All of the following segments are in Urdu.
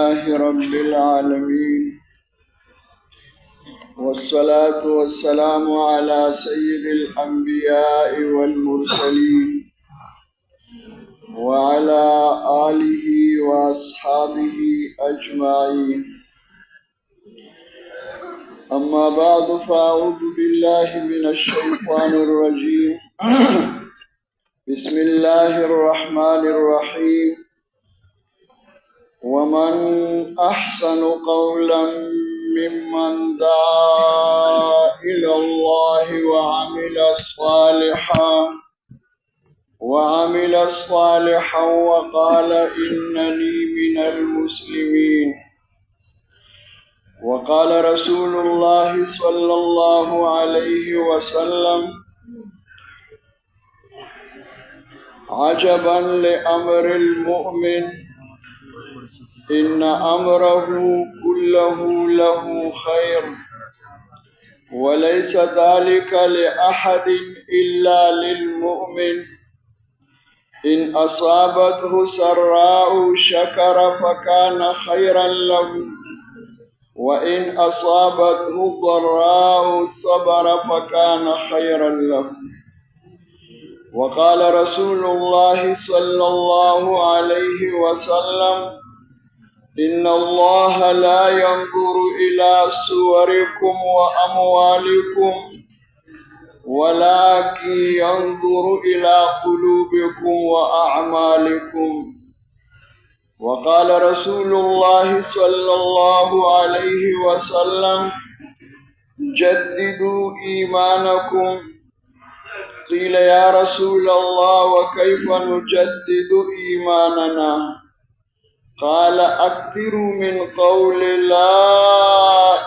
لله رب العالمين، والصلاة والسلام على سيد الأنبياء والمرسلين وعلى آله وأصحابه أجمعين. أما بعد فأعوذ بالله من الشيطان الرجيم. بسم الله الرحمن الرحيم. ومن أحسن قولا ممن دعا إلى الله وعمل صالحا وقال إنني من المسلمين. وقال رسول الله صلى الله عليه وسلم: عجبا لأمر المؤمن إن أمره كله له خير وليس ذلك لأحد إلا للمؤمن. إن أصابته سراء شكر فكان خيرا له وإن أصابته ضراء صبر فكان خيرا له. وقال رسول الله صلى الله عليه وسلم: إن الله لا ينظر إلى صوركم وأموالكم ولكن ينظر إلى قلوبكم وأعمالكم. وقال رسول الله صلى الله عليه وسلم: جددوا إيمانكم. قيل يا رسول الله وكيف نجدد إيماننا؟ قال: أكثروا من قول لا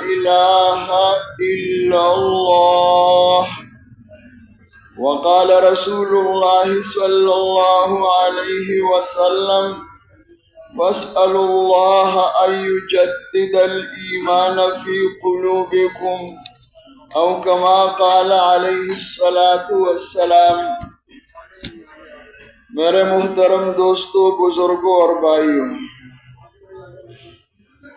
إله إلا الله. وقال رسول الله صلى الله عليه وسلم: واسألوا الله أن يجدد الإيمان في قلوبكم أو كما قال عليه الصلاة والسلام. میرے محترم دوستو، بزرگوں اور بھائیوں،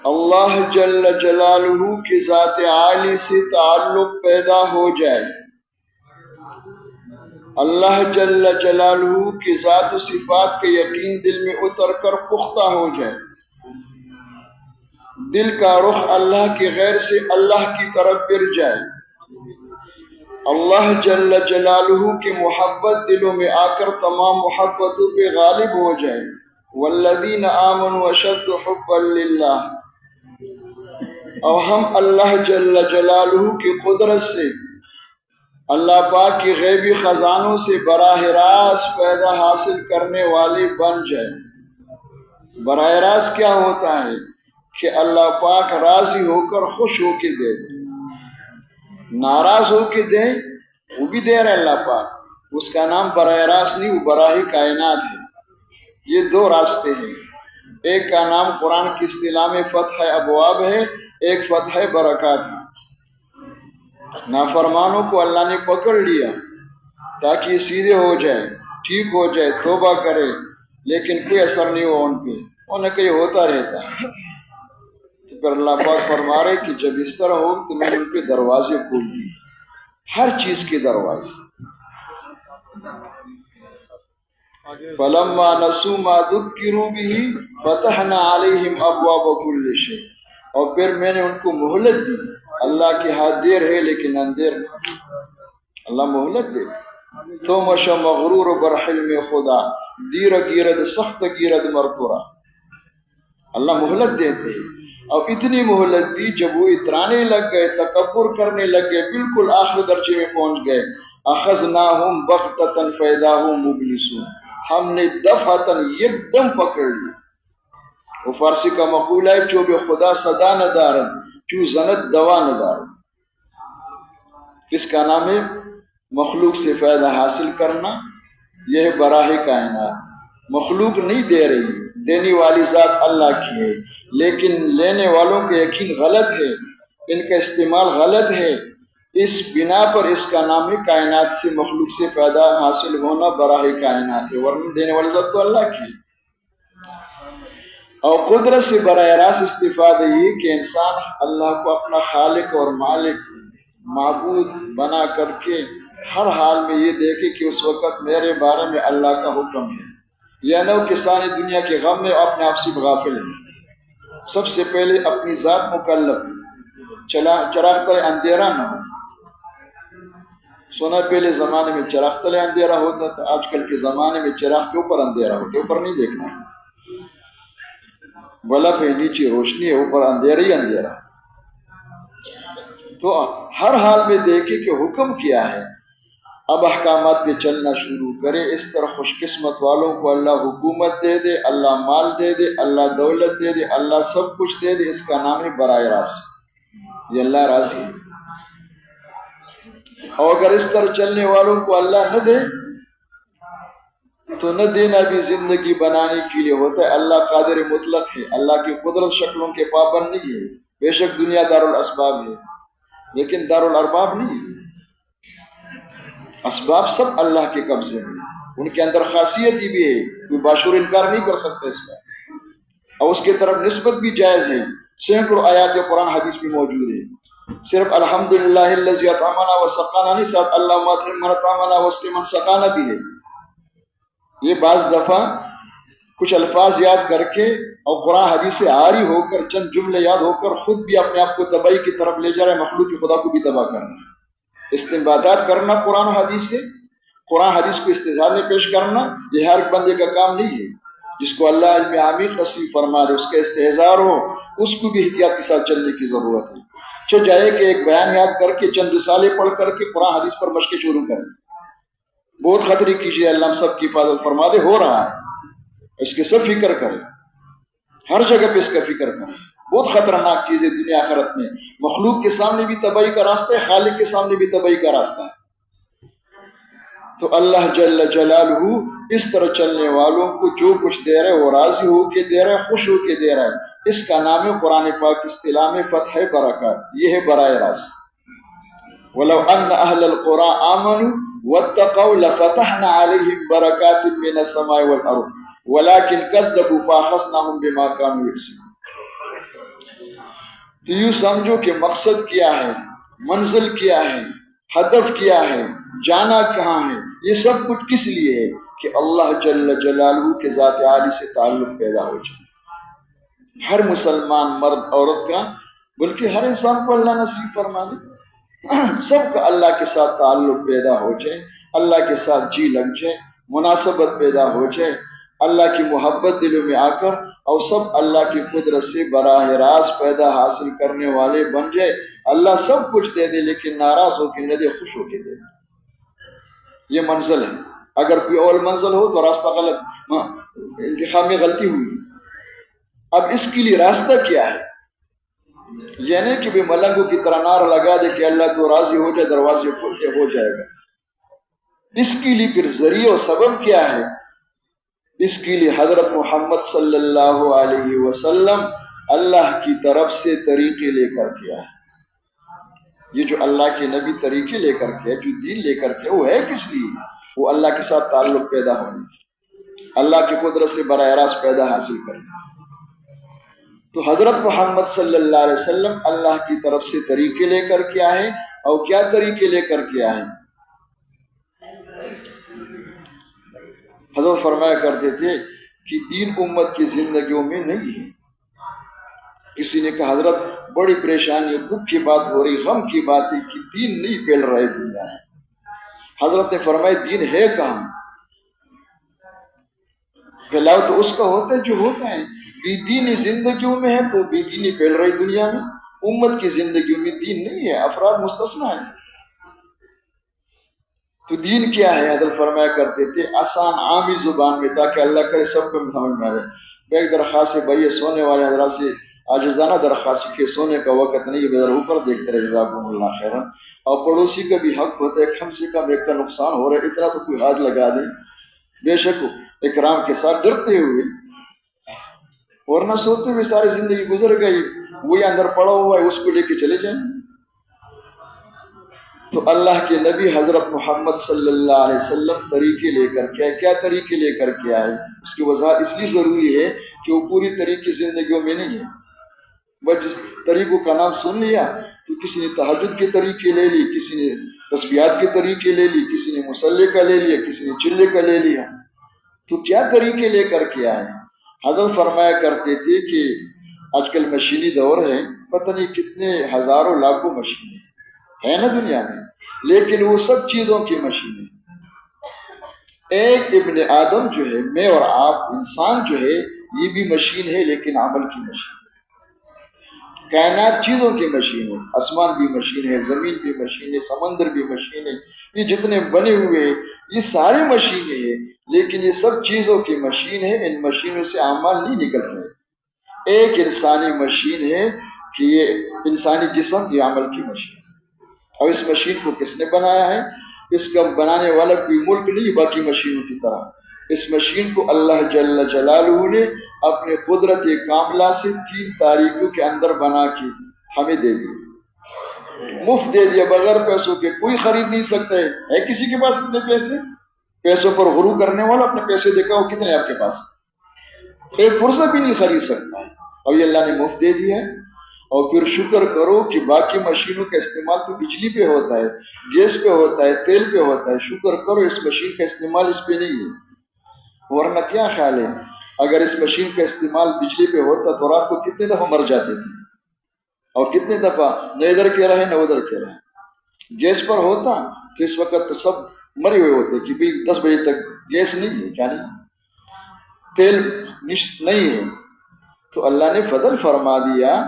اللہ جل جلالہ کی ذات عالی سے تعلق پیدا ہو جائے، اللہ جل جلالہ کی ذات و صفات کے یقین دل میں اتر کر پختہ ہو جائے، دل کا رخ اللہ کے غیر سے اللہ کی طرف پھر جائے، اللہ جل جلالہ کی محبت دلوں میں آ کر تمام محبتوں پہ غالب ہو جائے۔ والذین آمنوا اشد حبا للہ، اور ہم اللہ جل جلالہ کی قدرت سے اللہ پاک کی غیبی خزانوں سے براہ راست پیدا حاصل کرنے والے بن جائیں۔ براہ راست کیا ہوتا ہے کہ اللہ پاک راضی ہو کر خوش ہو کے دے، ناراض ہو کے دے وہ بھی دے رہے اللہ پاک، اس کا نام براہ راست نہیں، وہ براہ کائنات ہے۔ یہ دو راستے ہیں، ایک کا نام قرآن کی اصطلاح میں فتح ابواب ہے، ایک فتح برکات ہے۔ نافرمانوں کو اللہ نے پکڑ لیا تاکہ یہ سیدھے ہو جائے، ٹھیک ہو جائے، توبہ کرے، لیکن کوئی اثر نہیں ہوا ان پہ، انہیں کہیں ہوتا رہتا ہے۔ تو پھر اللہ پاک فرما رہے کہ جب اس طرح ہو تو میں نے ان پہ دروازے کھول دیے، ہر چیز کے دروازے۔ فَلَمَّا نَسُوا مَا ذُكِّرُوا بِهِ فَتَحْنَا عَلَيْهِمْ أَبْوَابَ كُلِّ شَيْءٍ، اور پھر میں نے ان کو مہلت دی۔ اللہ کے ہاتھ دیر ہے لیکن اندیر نہیں، اللہ مہلت دے۔ تو مشا مغرور برحلم خدا، دیر گیرد سخت گیرد مرتورا، اللہ مہلت دیتے ہیں۔ اور اتنی مہلت دی جب وہ اترانے لگ گئے، تکبر کرنے لگ گئے، بالکل آخر درجے میں پہنچ گئے، اخذناہم بغتۃ فاذا ہم مبلسون، ہم نے دفعتاً ایک دم پکڑ لی۔ وہ فارسی کا مقولہ ہے: جو بے خدا صدا ندارد چو زند دوا ندارد۔ کس کا نام ہے؟ مخلوق سے فائدہ حاصل کرنا، یہ ہے براہ کائنات۔ مخلوق نہیں دے رہی، دینے والی ذات اللہ کی ہے، لیکن لینے والوں کا یقین غلط ہے، ان کا استعمال غلط ہے، اس بنا پر اس کا نام ہے کائنات سے مخلوق سے فائدہ حاصل ہونا براہ کائنات ہے، ورنہ دینے والی ذات تو اللہ کی ہے۔ اور قدرت سے براہ راست استفادہ یہ کہ انسان اللہ کو اپنا خالق اور مالک معبود بنا کر کے ہر حال میں یہ دیکھے کہ اس وقت میرے بارے میں اللہ کا حکم ہے، یہ نہ کہ ساری دنیا کے غم میں اپنے آپ سے غافل ہے۔ سب سے پہلے اپنی ذات مکلف، چراغ تلے اندھیرا نہ ہو۔ سونا پہلے زمانے میں چراغ تلے اندھیرا ہوتا تھا، آج کل کے زمانے میں چراغ کے اوپر اندھیرا ہوتا ہے، اوپر نہیں دیکھنا ہے، بلب ہے نیچے روشنی ہے، اوپر اندھیرا ہی اندھیرا۔ تو ہر حال میں دیکھے کہ حکم کیا ہے، اب احکامات پہ چلنا شروع کرے۔ اس طرح خوش قسمت والوں کو اللہ حکومت دے دے، اللہ مال دے دے، اللہ دولت دے دے، اللہ سب کچھ دے دے، اس کا نام ہے براہ راست، یہ اللہ راضی ہے۔ اور اگر اس طرح چلنے والوں کو اللہ نہ دے تو نہ دینا بھی زندگی بنانے کے لیے ہوتا ہے۔ اللہ قادر مطلق ہے، اللہ کی قدرت شکلوں کے پابند نہیں ہے۔ بے شک دنیا دار الاسباب ہے لیکن دار الارباب نہیں ہے۔ اسباب سب اللہ کے قبضے میں، ان کے اندر خاصیت ہی بھی ہے، کوئی باشعور انکار نہیں کر سکتا اس کا، اور اس کی طرف نسبت بھی جائز ہے۔ سینکڑوں آیات قرآن حدیث میں موجود ہے۔ صرف الحمدللہ الذی اطعمنا وسقانا نہیں، ساتھ اللہم اطعم من اطعمنا واسقِ من سقانا بھی ہے۔ یہ بعض دفعہ کچھ الفاظ یاد کر کے اور قرآن حدیث سے عاری ہو کر چند جملے یاد ہو کر خود بھی اپنے آپ کو تباہی کی طرف لے جا رہے، مخلوق کی خدا کو بھی تباہ کرنا، استنباطات کرنا قرآن و حدیث سے، قرآن حدیث کو استدلال میں پیش کرنا، یہ ہر بندے کا کام نہیں ہے۔ جس کو اللہ علم عمیق نصیب فرما دے، اس کا استحضار ہو، اس کو بھی احتیاط کے ساتھ چلنے کی ضرورت ہے۔ چھ جائے کہ ایک بیان یاد کر کے چند رسالے پڑھ کر کے قرآن حدیث پر مشقیں شروع کریں، بہت خطرے کیجیے، اللہ ہم سب کی حفاظت فرما دے۔ ہو رہا ہے، اس کی سب فکر کریں، ہر جگہ پہ اس کا فکر کریں۔ بہت خطرناک چیز ہے دنیا آخرت میں، مخلوق کے سامنے بھی تباہی کا راستہ ہے، خالق کے سامنے بھی تباہی کا راستہ ہے۔ تو اللہ جل جلالہ اس طرح چلنے والوں کو جو کچھ دے رہے وہ راضی ہو کے دے رہے، خوش ہو کے دے رہا ہے۔ اس کا نام ہے قرآن پاک اصطلاح میں فتح برکات، یہ ہے براہ راست۔ وَلَوْ أَنَّ أَهْلَ الْقُرَىٰ آمَنُوا وَاتَّقَوْا لَفَتَحْنَا عَلَيْهِمْ بَرَكَاتٍ مِّنَ السَّمَاءِ وَالْأَرْضِ وَلَٰكِنْ كَذَّبُوا فَأَخَذْنَاهُمْ بِمَا كَانُوا يَكْسِبُونَ۔ تو یوں سمجھو کہ مقصد کیا ہے، منزل کیا ہے، ہدف کیا ہے، جانا کہاں ہے، یہ سب کچھ کس لیے ہے کہ اللہ جل جلالہ کے ذات عالی سے تعلق پیدا ہو جائے۔ ہر مسلمان مرد عورت کا، بلکہ ہر انسان کو اللہ نصیب فرما دے، سب کا اللہ کے ساتھ تعلق پیدا ہو جائے، اللہ کے ساتھ جی لگ جائے، مناسبت پیدا ہو جائے، اللہ کی محبت دلوں میں آ کر، اور سب اللہ کی قدرت سے براہ راست پیدا حاصل کرنے والے بن جائے۔ اللہ سب کچھ دے دے لیکن ناراض ہو کے نہ دے، خوش ہو کے دے دے۔ یہ منزل ہے۔ اگر کوئی اور منزل ہو تو راستہ غلط، انتخاب میں غلطی ہوئی۔ اب اس کے لیے راستہ کیا ہے؟ یہ نہیں کہ بھی ملنگوں کی طرح نعرہ لگا دے کہ اللہ تو راضی ہو جائے، دروازے کھلتے ہو جائے گا۔ اس کے لیے پھر ذریعہ و سبب کیا ہے؟ اس کے لیے حضرت محمد صلی اللہ علیہ وسلم اللہ کی طرف سے طریقے لے کر کے آئے۔ یہ جو اللہ کے نبی طریقے لے کر کے، جو دین لے کر کے، وہ ہے کس لیے؟ وہ اللہ کے ساتھ تعلق پیدا ہونے، اللہ کی قدرت سے براہ راست پیدا حاصل کرنے۔ تو حضرت محمد صلی اللہ علیہ وسلم اللہ کی طرف سے طریقے لے کر کے آئے، اور کیا طریقے لے کر کے آئے؟ حضرت فرمایا کرتے تھے کہ دین امت کی زندگیوں میں نہیں ہے۔ کسی نے کہا حضرت بڑی پریشانی، دکھ کی بات ہو رہی، غم کی بات ہے کہ دین نہیں پھیل رہے دنیا میں۔ حضرت نے فرمایا دین ہے کہاں؟ پھیلاؤ تو اس کا ہوتا ہے جو ہوتا ہے۔ بے دینی زندگیوں میں ہے تو بے دینی پھیل رہی دنیا میں، امت کی زندگیوں میں دین نہیں ہے، افراد مستثنیٰ ہیں۔ تو دین کیا ہے؟ حضرت فرمایا کرتے تھے آسان عامی زبان میں، تاکہ اللہ کرے سب کو سمجھ میں آئے۔ ایک درخواست ہے بھائی، سونے والے حضرات سے عاجزانہ درخواست کے سونے کا وقت نہیں ہے، ذرا اوپر دیکھتے رہے، جزاکم اللہ خیرا۔ اور پڑوسی کا بھی حق ہوتا ہے، کم سے کم ایک کا نقصان ہو رہا ہے اتنا تو کوئی ہاتھ لگا دے، بے شک اکرام کے ساتھ، ڈرتے ہوئے، ورنہ سوتے ہوئے ساری زندگی گزر گئی، وہی اندر پڑا ہوا ہے، اس کو لے کے چلے جائیں۔ تو اللہ کے نبی حضرت محمد صلی اللہ علیہ وسلم طریقے لے کر کے آئے۔ کیا طریقے لے کر کے آئے؟ اس کی وضاحت اس لیے ضروری ہے کہ وہ پوری طریقے زندگیوں میں نہیں ہے. بس جس طریقوں کا نام سن لیا تو کسی نے تہجد کے طریقے لے لی، کسی نے تسبیحات کے طریقے لے لی، کسی نے مصلی کا لے لیا، کسی نے چلے کا لے لیا. تو کیا طریقے لے کر کے آئے؟ حضرت فرمایا کرتے تھے کہ آج کل مشینی دور ہے، پتہ نہیں کتنے ہزاروں لاکھوں مشینیں ہیں نا دنیا میں، لیکن وہ سب چیزوں کی مشینیں. ایک ابن آدم جو ہے، میں اور آپ انسان جو ہے، یہ بھی مشین ہے لیکن عمل کی مشین. کائنات چیزوں کی مشین ہے، آسمان بھی مشین ہے، زمین بھی مشین ہے، سمندر بھی مشین ہے، یہ جتنے بنے ہوئے ہیں یہ ساری مشینیں ہیں، لیکن یہ سب چیزوں کی مشین ہے. ان مشینوں سے اعمال نہیں نکل رہے. ایک انسانی مشین ہے کہ یہ انسانی جسم یہ عمل کی مشین ہے. اور اس مشین کو کس نے بنایا ہے؟ اس کا بنانے والا کوئی ملک نہیں باقی مشینوں کی طرح. اس مشین کو اللہ جل جلالہ نے اپنے قدرت کاملہ سے 3 تاریخوں کے اندر بنا کے ہمیں دے دی، مفت دے دیا، بغیر پیسوں کے. کوئی خرید نہیں سکتا ہے کسی کے پاس اتنے پیسے؟ پیسوں پر غرور کرنے والا اپنے پیسے دیکھا وہ کتنے آپ کے پاس؟ ایک پرسہ بھی نہیں خرید سکتا ہے، اور یہ اللہ نے مفت دے دیا ہے. اور پھر شکر کرو کہ باقی مشینوں کا استعمال تو بجلی پہ ہوتا ہے، گیس پہ ہوتا ہے، تیل پہ ہوتا ہے. شکر کرو اس مشین کا استعمال اس پہ نہیں ہے. ورنہ کیا خیال ہے اگر اس مشین کا استعمال بجلی پہ ہوتا تو رات کو کتنے دفعہ مر جاتے تھے، اور کتنے دفعہ نہ ادھر کے رہے نہ ادھر کے رہے. گیس پر ہوتا تو اس وقت تو سب مرے ہوئے ہوتے کہ بھی 10 بجے تک گیس نہیں ہے، کیا نہیں، تیل نہیں ہے. تو اللہ نے فضل فرما دیا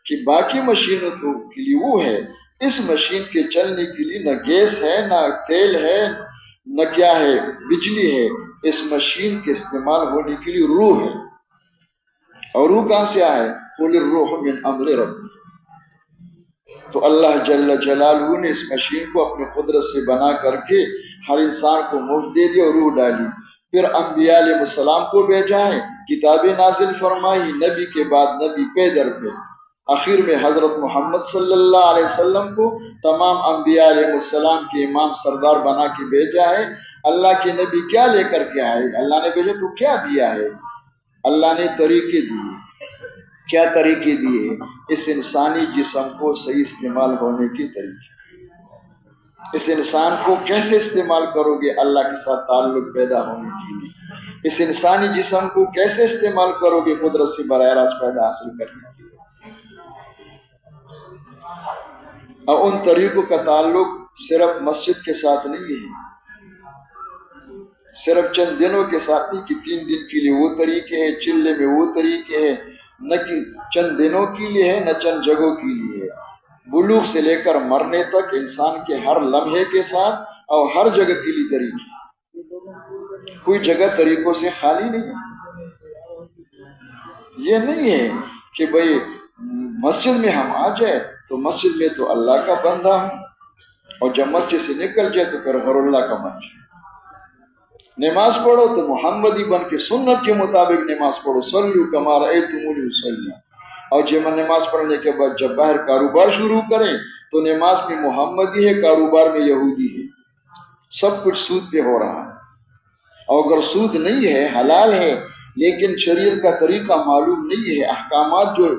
کہ باقی مشینوں تو کے لیے وہ ہے، اس مشین کے چلنے کے لیے نہ گیس ہے، نہ تیل ہے، نہ کیا ہے بجلی ہے. اس مشین کے استعمال ہونے کے لیے روح ہے. اور روح کہاں سے آئے؟ قل الروح من امر ربی. تو اللہ جل جلالہ نے اس مشین کو اپنے قدرت سے بنا کر کے ہر انسان کو مفت دے دی اور روح ڈالی. پھر انبیاء علیہ السلام کو بھیجا ہے، کتابیں نازل فرمائی، نبی کے بعد نبی پہ در پہ. آخر میں حضرت محمد صلی اللہ علیہ وسلم کو تمام انبیاء علیہ السلام کے امام سردار بنا کے بھیجا ہے. اللہ کے نبی کیا لے کر کے آئے؟ اللہ نے بھیجا تو کیا دیا ہے؟ اللہ نے طریقے دیے. کیا طریقے دیے؟ اس انسانی جسم کو صحیح استعمال ہونے کے طریقے. اس انسان کو کیسے استعمال کرو گے اللہ کے ساتھ تعلق پیدا ہونے کے لیے؟ اس انسانی جسم کو کیسے استعمال کرو گے قدرت سے براہ راست پیدا حاصل کرنے کے لیے؟ اور ان طریقوں کا تعلق صرف مسجد کے ساتھ نہیں ہے، صرف چند دنوں کے ساتھ نہیں کہ 3 دن کے لیے وہ طریقے ہیں، چلے میں وہ طریقے ہیں، نہ کہ چند دنوں کے لیے ہے، نہ چند جگہوں کے لیے ہے. بلوغ سے لے کر مرنے تک انسان کے ہر لمحے کے ساتھ اور ہر جگہ کے لیے طریقے. کوئی جگہ طریقوں سے خالی نہیں. یہ نہیں ہے کہ بھئی مسجد میں ہم آ جائے تو مسجد میں تو اللہ کا بندہ ہوں، اور جب مسجد سے نکل جائے تو پھر غیر اللہ کا بن جائے. نماز پڑھو تو محمدی بن کے سنت کے مطابق نماز پڑھو، صلو کما رأیتمونی اصلی. اور جب نماز پڑھنے کے بعد جب باہر کاروبار شروع کریں تو نماز میں محمدی ہے، کاروبار میں یہودی ہے. سب کچھ سود پہ ہو رہا ہے. اور اگر سود نہیں ہے، حلال ہے، لیکن شریعت کا طریقہ معلوم نہیں ہے، احکامات جو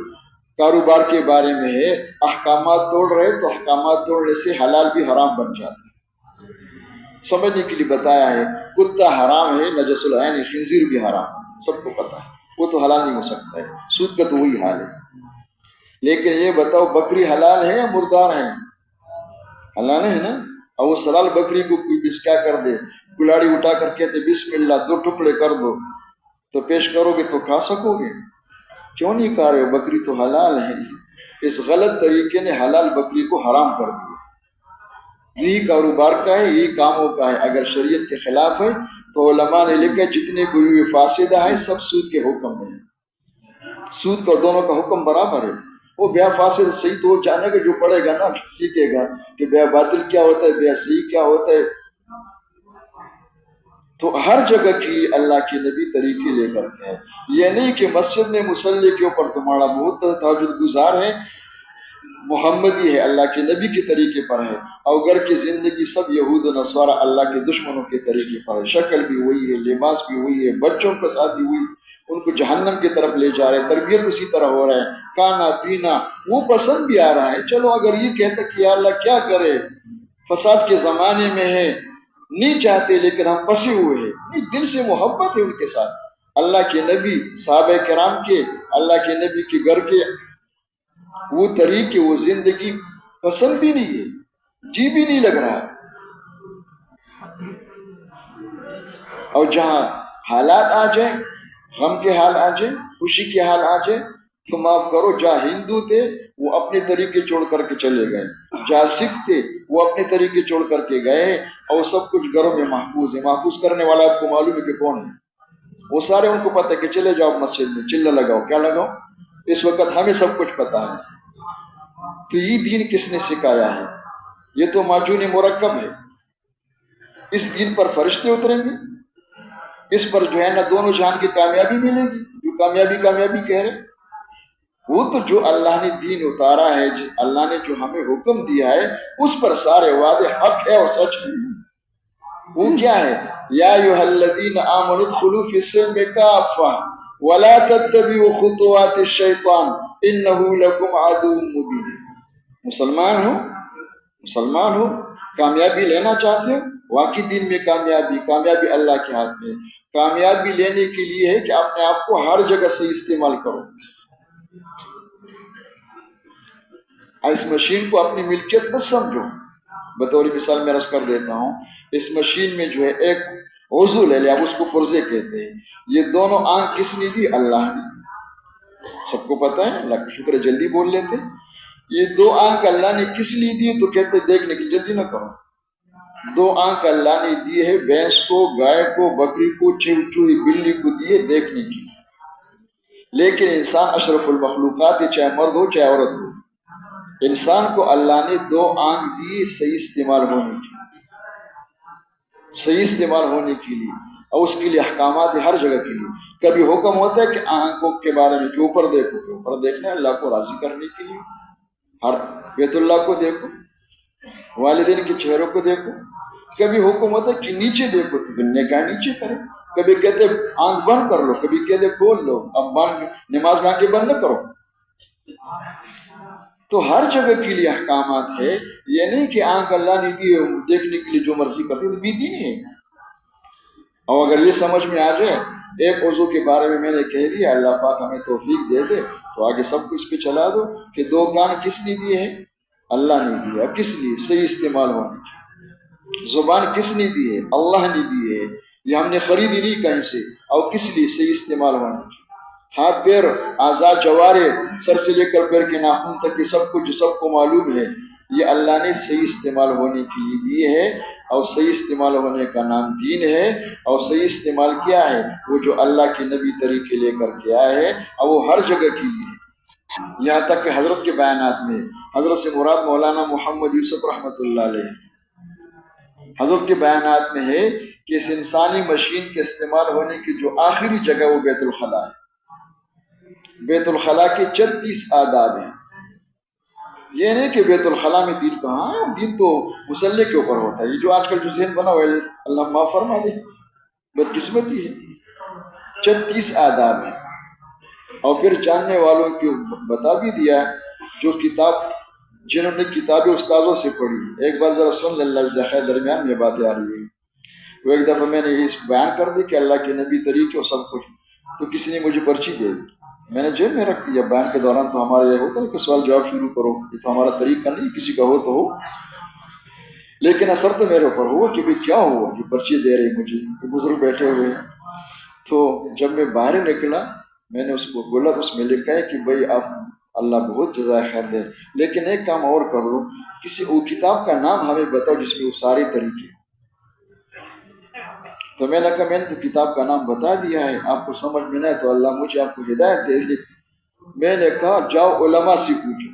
کاروبار کے بارے میں ہے احکامات توڑ رہے تو احکامات توڑنے سے حلال بھی حرام بن جاتا ہے. سمجھنے کے لیے بتایا ہے، کتا حرام ہے، نجس العین خنزیر بھی حرام ہے، سب کو پتا ہے، وہ تو حلال نہیں ہو سکتا ہے. سود کا تو وہی حال ہے. لیکن یہ بتاؤ بکری حلال ہے یا مردار ہے؟ حلال ہے نا. اور وہ سلال بکری کو کیا کر دے، کلاڑی اٹھا کر کہتے بسم اللہ 2 ٹکڑے کر دو تو پیش کرو گے تو کھا سکو گے؟ کیوں نہیں کھا رہے ہو؟ بکری تو حلال ہے. اس غلط طریقے نے حلال بکری کو حرام کر دیا. یہی کاروبار کا ہے، یہی کاموں کا ہے. اگر شریعت کے خلاف ہے تو علماء نے لکھا جتنے کوئی فاسدہ ہے سب سود کے حکم میں. سود کا دونوں کا حکم برابر ہے. وہ بیع فاسد صحیح تو جانے گا جو پڑھے گا نا، سیکھے گا کہ بیع باطل کیا ہوتا ہے، بیع صحیح کیا ہوتا ہے. تو ہر جگہ کی اللہ کے نبی طریقے لے کر کے ہیں. یہ نہیں کہ مسجد میں مصلی کے اوپر تمہارا بہت تہجد گزار ہے، محمدی ہے، اللہ کے نبی کے طریقے پر ہے، اور گھر کی زندگی سب یہود و نصارہ اللہ کے دشمنوں کے طریقے پر ہے. شکل بھی وہی ہے، لباس بھی وہی ہے، بچوں کا ساتھ بھی وہی ان کو جہنم کی طرف لے جا رہے ہیں، تربیت اسی طرح ہو رہا ہے، کھانا پینا وہ پسند بھی آ رہا ہے۔ چلو اگر یہ کہتا کہ یا اللہ کیا کرے، فساد کے زمانے میں ہے، نہیں چاہتے لیکن ہم پھنسے ہوئے ہیں، نہیں دل سے محبت ہے ان کے ساتھ، اللہ کے نبی صحابہ کرام کے، اللہ کے نبی کے گھر کے وہ طریقے وہ زندگی پسند بھی نہیں ہے، جی بھی نہیں لگ رہا۔ اور جہاں حالات آ جائیں، غم کے حال آ جائیں، خوشی کے حال آ جائیں، تو معاف کرو، جہاں ہندو تھے وہ اپنے طریقے چھوڑ کر کے چلے گئے، جہاں سکھ تھے وہ اپنے طریقے چھوڑ کر کے گئے، اور سب کچھ گھروں میں محفوظ ہے۔ محفوظ کرنے والا آپ کو معلوم ہے کہ کون ہے؟ وہ سارے ان کو پتہ ہے کہ چلے جاؤ مسجد میں، چلہ لگاؤ، کیا لگاؤ؟ اس وقت ہمیں سب کچھ پتہ ہے۔ تو یہ دین کس نے سکھایا ہے؟ یہ تو معجون مرکب ہے۔ اس دین پر فرشتے اتریں گے، اس پر جو ہے نا دونوں جہان کی کامیابی ملے گی، جو کامیابی کہہ رہے، وہ تو جو اللہ نے دین اتارا ہے، اللہ نے جو ہمیں حکم دیا ہے، اس پر سارے وعدے حق ہے اور سچ ہے۔ وہ کیا ہے؟ یا ایھا الذین آمنوا ادخلوا فی السلم کافۃ ولا تتبعوا خطوات الشیطان انہ لکم عدو مبین۔ مسلمان ہو، کامیابی لینا چاہتے ہو، واقعی دین میں کامیابی اللہ کے ہاتھ میں۔ کامیابی لینے کے لیے ہے کہ اپنے آپ کو ہر جگہ سے استعمال کرو۔ اس مشین کو اپنی ملکیت مت سمجھو۔ بطور مثال میں عرض کر دیتا ہوں، اس مشین میں جو ہے ایک عضو لے لیا، اس کو پرزے کہتے ہیں۔ یہ دونوں آنکھ کس نے دی؟ اللہ نے۔ سب کو پتہ ہے، اللہ کا شکر ہے جلدی بول لیتے۔ یہ دو آنکھ اللہ نے کس لیے دی؟ تو کہتے دیکھنے کی، جلدی نہ کرو۔ دو آنکھ اللہ نے دی ہے بھینس کو، گائے کو، بکری کو، چوہی بلی کو دیے دیکھنے کی، لیکن انسان اشرف المخلوقات ہے، چاہے مرد ہو چاہے عورت ہو۔ انسان کو اللہ نے دو آنکھ دی صحیح استعمال ہونے کے لیے، اور اس کے لیے احکامات ہے ہر جگہ کے لیے۔ کبھی حکم ہوتا ہے کہ آنکھوں کے بارے میں کہ اوپر دیکھو، کہ اوپر دیکھنا ہے اللہ کو راضی کرنے کے لیے، ہر بیت اللہ کو دیکھو، والدین کے چہروں کو دیکھو۔ کبھی حکم ہوتا ہے کہ نیچے دیکھو، تو بننے کا نیچے کرے۔ کبھی کہتے آنکھ بند کر لو، کبھی کہتے کھول لو، اب نماز میں آنکھیں بند نہ کرو۔ تو ہر جگہ کے لیے احکامات ہے، یہ نہیں کہ آنکھ اللہ نے دی دیکھنے کے لیے جو مرضی کرتی تو بیتی نہیں ہے۔ اور اگر یہ سمجھ میں آ جائے، ایک عضو کے بارے میں نے کہہ دیا، اللہ پاک ہمیں توفیق دے دے، تو آگے سب کچھ پہ چلا دو کہ دو کان کس نے دیے ہیں؟ اللہ نے دیا۔ کس لیے؟ صحیح استعمال ہونے کی۔ زبان کس نے دی ہے؟ اللہ نے دی ہے، یہ ہم نے خریدی نہیں کہیں سے، اور کس لیے؟ صحیح استعمال ہونے کی۔ ہاتھ پیر اعضاء جوارے، سر سے لے کر پیر کے ناخن تک، یہ سب کچھ سب کو معلوم ہے، یہ اللہ نے صحیح استعمال ہونے کے لیے دیے ہے، اور صحیح استعمال ہونے کا نام دین ہے۔ اور صحیح استعمال کیا ہے؟ وہ جو اللہ کے نبی طریقے لے کر کے آئے ہیں، اور وہ ہر جگہ کی ہے۔ یہاں تک کہ حضرت کے بیانات میں، حضرت سے مراد مولانا محمد یوسف رحمۃ اللہ علیہ، حضرت کے بیانات میں ہے کہ اس انسانی مشین کے استعمال ہونے کی جو آخری جگہ وہ بیت الخلاء ہے۔ بیت الخلاء کے 36 آداب ہیں۔ یہ نہیں کہ بیت الخلاء میں دین کہاں ہے، دین تو مصلی کے اوپر ہوتا ہے۔ یہ جو آج کل جو ذہن بنا ہوا ہے، اللہ معاف فرما دے، بدقسمتی ہے۔ 36 آداب ہیں، اور پھر جاننے والوں کو بتا بھی دیا، جو کتاب جنہوں نے کتابیں استاذوں سے پڑھی۔ ایک بار ذرا سن اللہ ذخیر درمیان میں باتیں آ رہی ہیں۔ وہ ایک دفعہ میں نے اس بیان کر دی کہ اللہ کے نبی طریقے اور سب کچھ، تو کسی نے مجھے پرچی دے دی، میں نے جیب میں رکھ دیا۔ بیان کے دوران تو ہمارا یہ ہوتا ہے کہ سوال جواب شروع کرو، یہ تو ہمارا طریقہ نہیں، کسی کا ہو تو ہو، لیکن اثر تو میرے اوپر ہوا کہ کیا ہوا جو پرچی دے رہے مجھے، بزرگ بیٹھے ہوئے ہیں۔ تو جب میں باہر نکلا، میں نے اس کو بولا، تو اس میں لکھا ہے کہ بھائی آپ اللہ بہت جزائے خیر دے، لیکن ایک کام اور کر لو، کسی وہ کتاب کا نام ہمیں بتاؤ جس میں وہ سارے طریقے۔ تو میں نے کہا میں نے تو کتاب کا نام بتا دیا ہے، آپ کو سمجھ میں نہ ہے تو اللہ مجھے آپ کو ہدایت دے دے۔ میں نے کہا جاؤ علماء سے پوچھو۔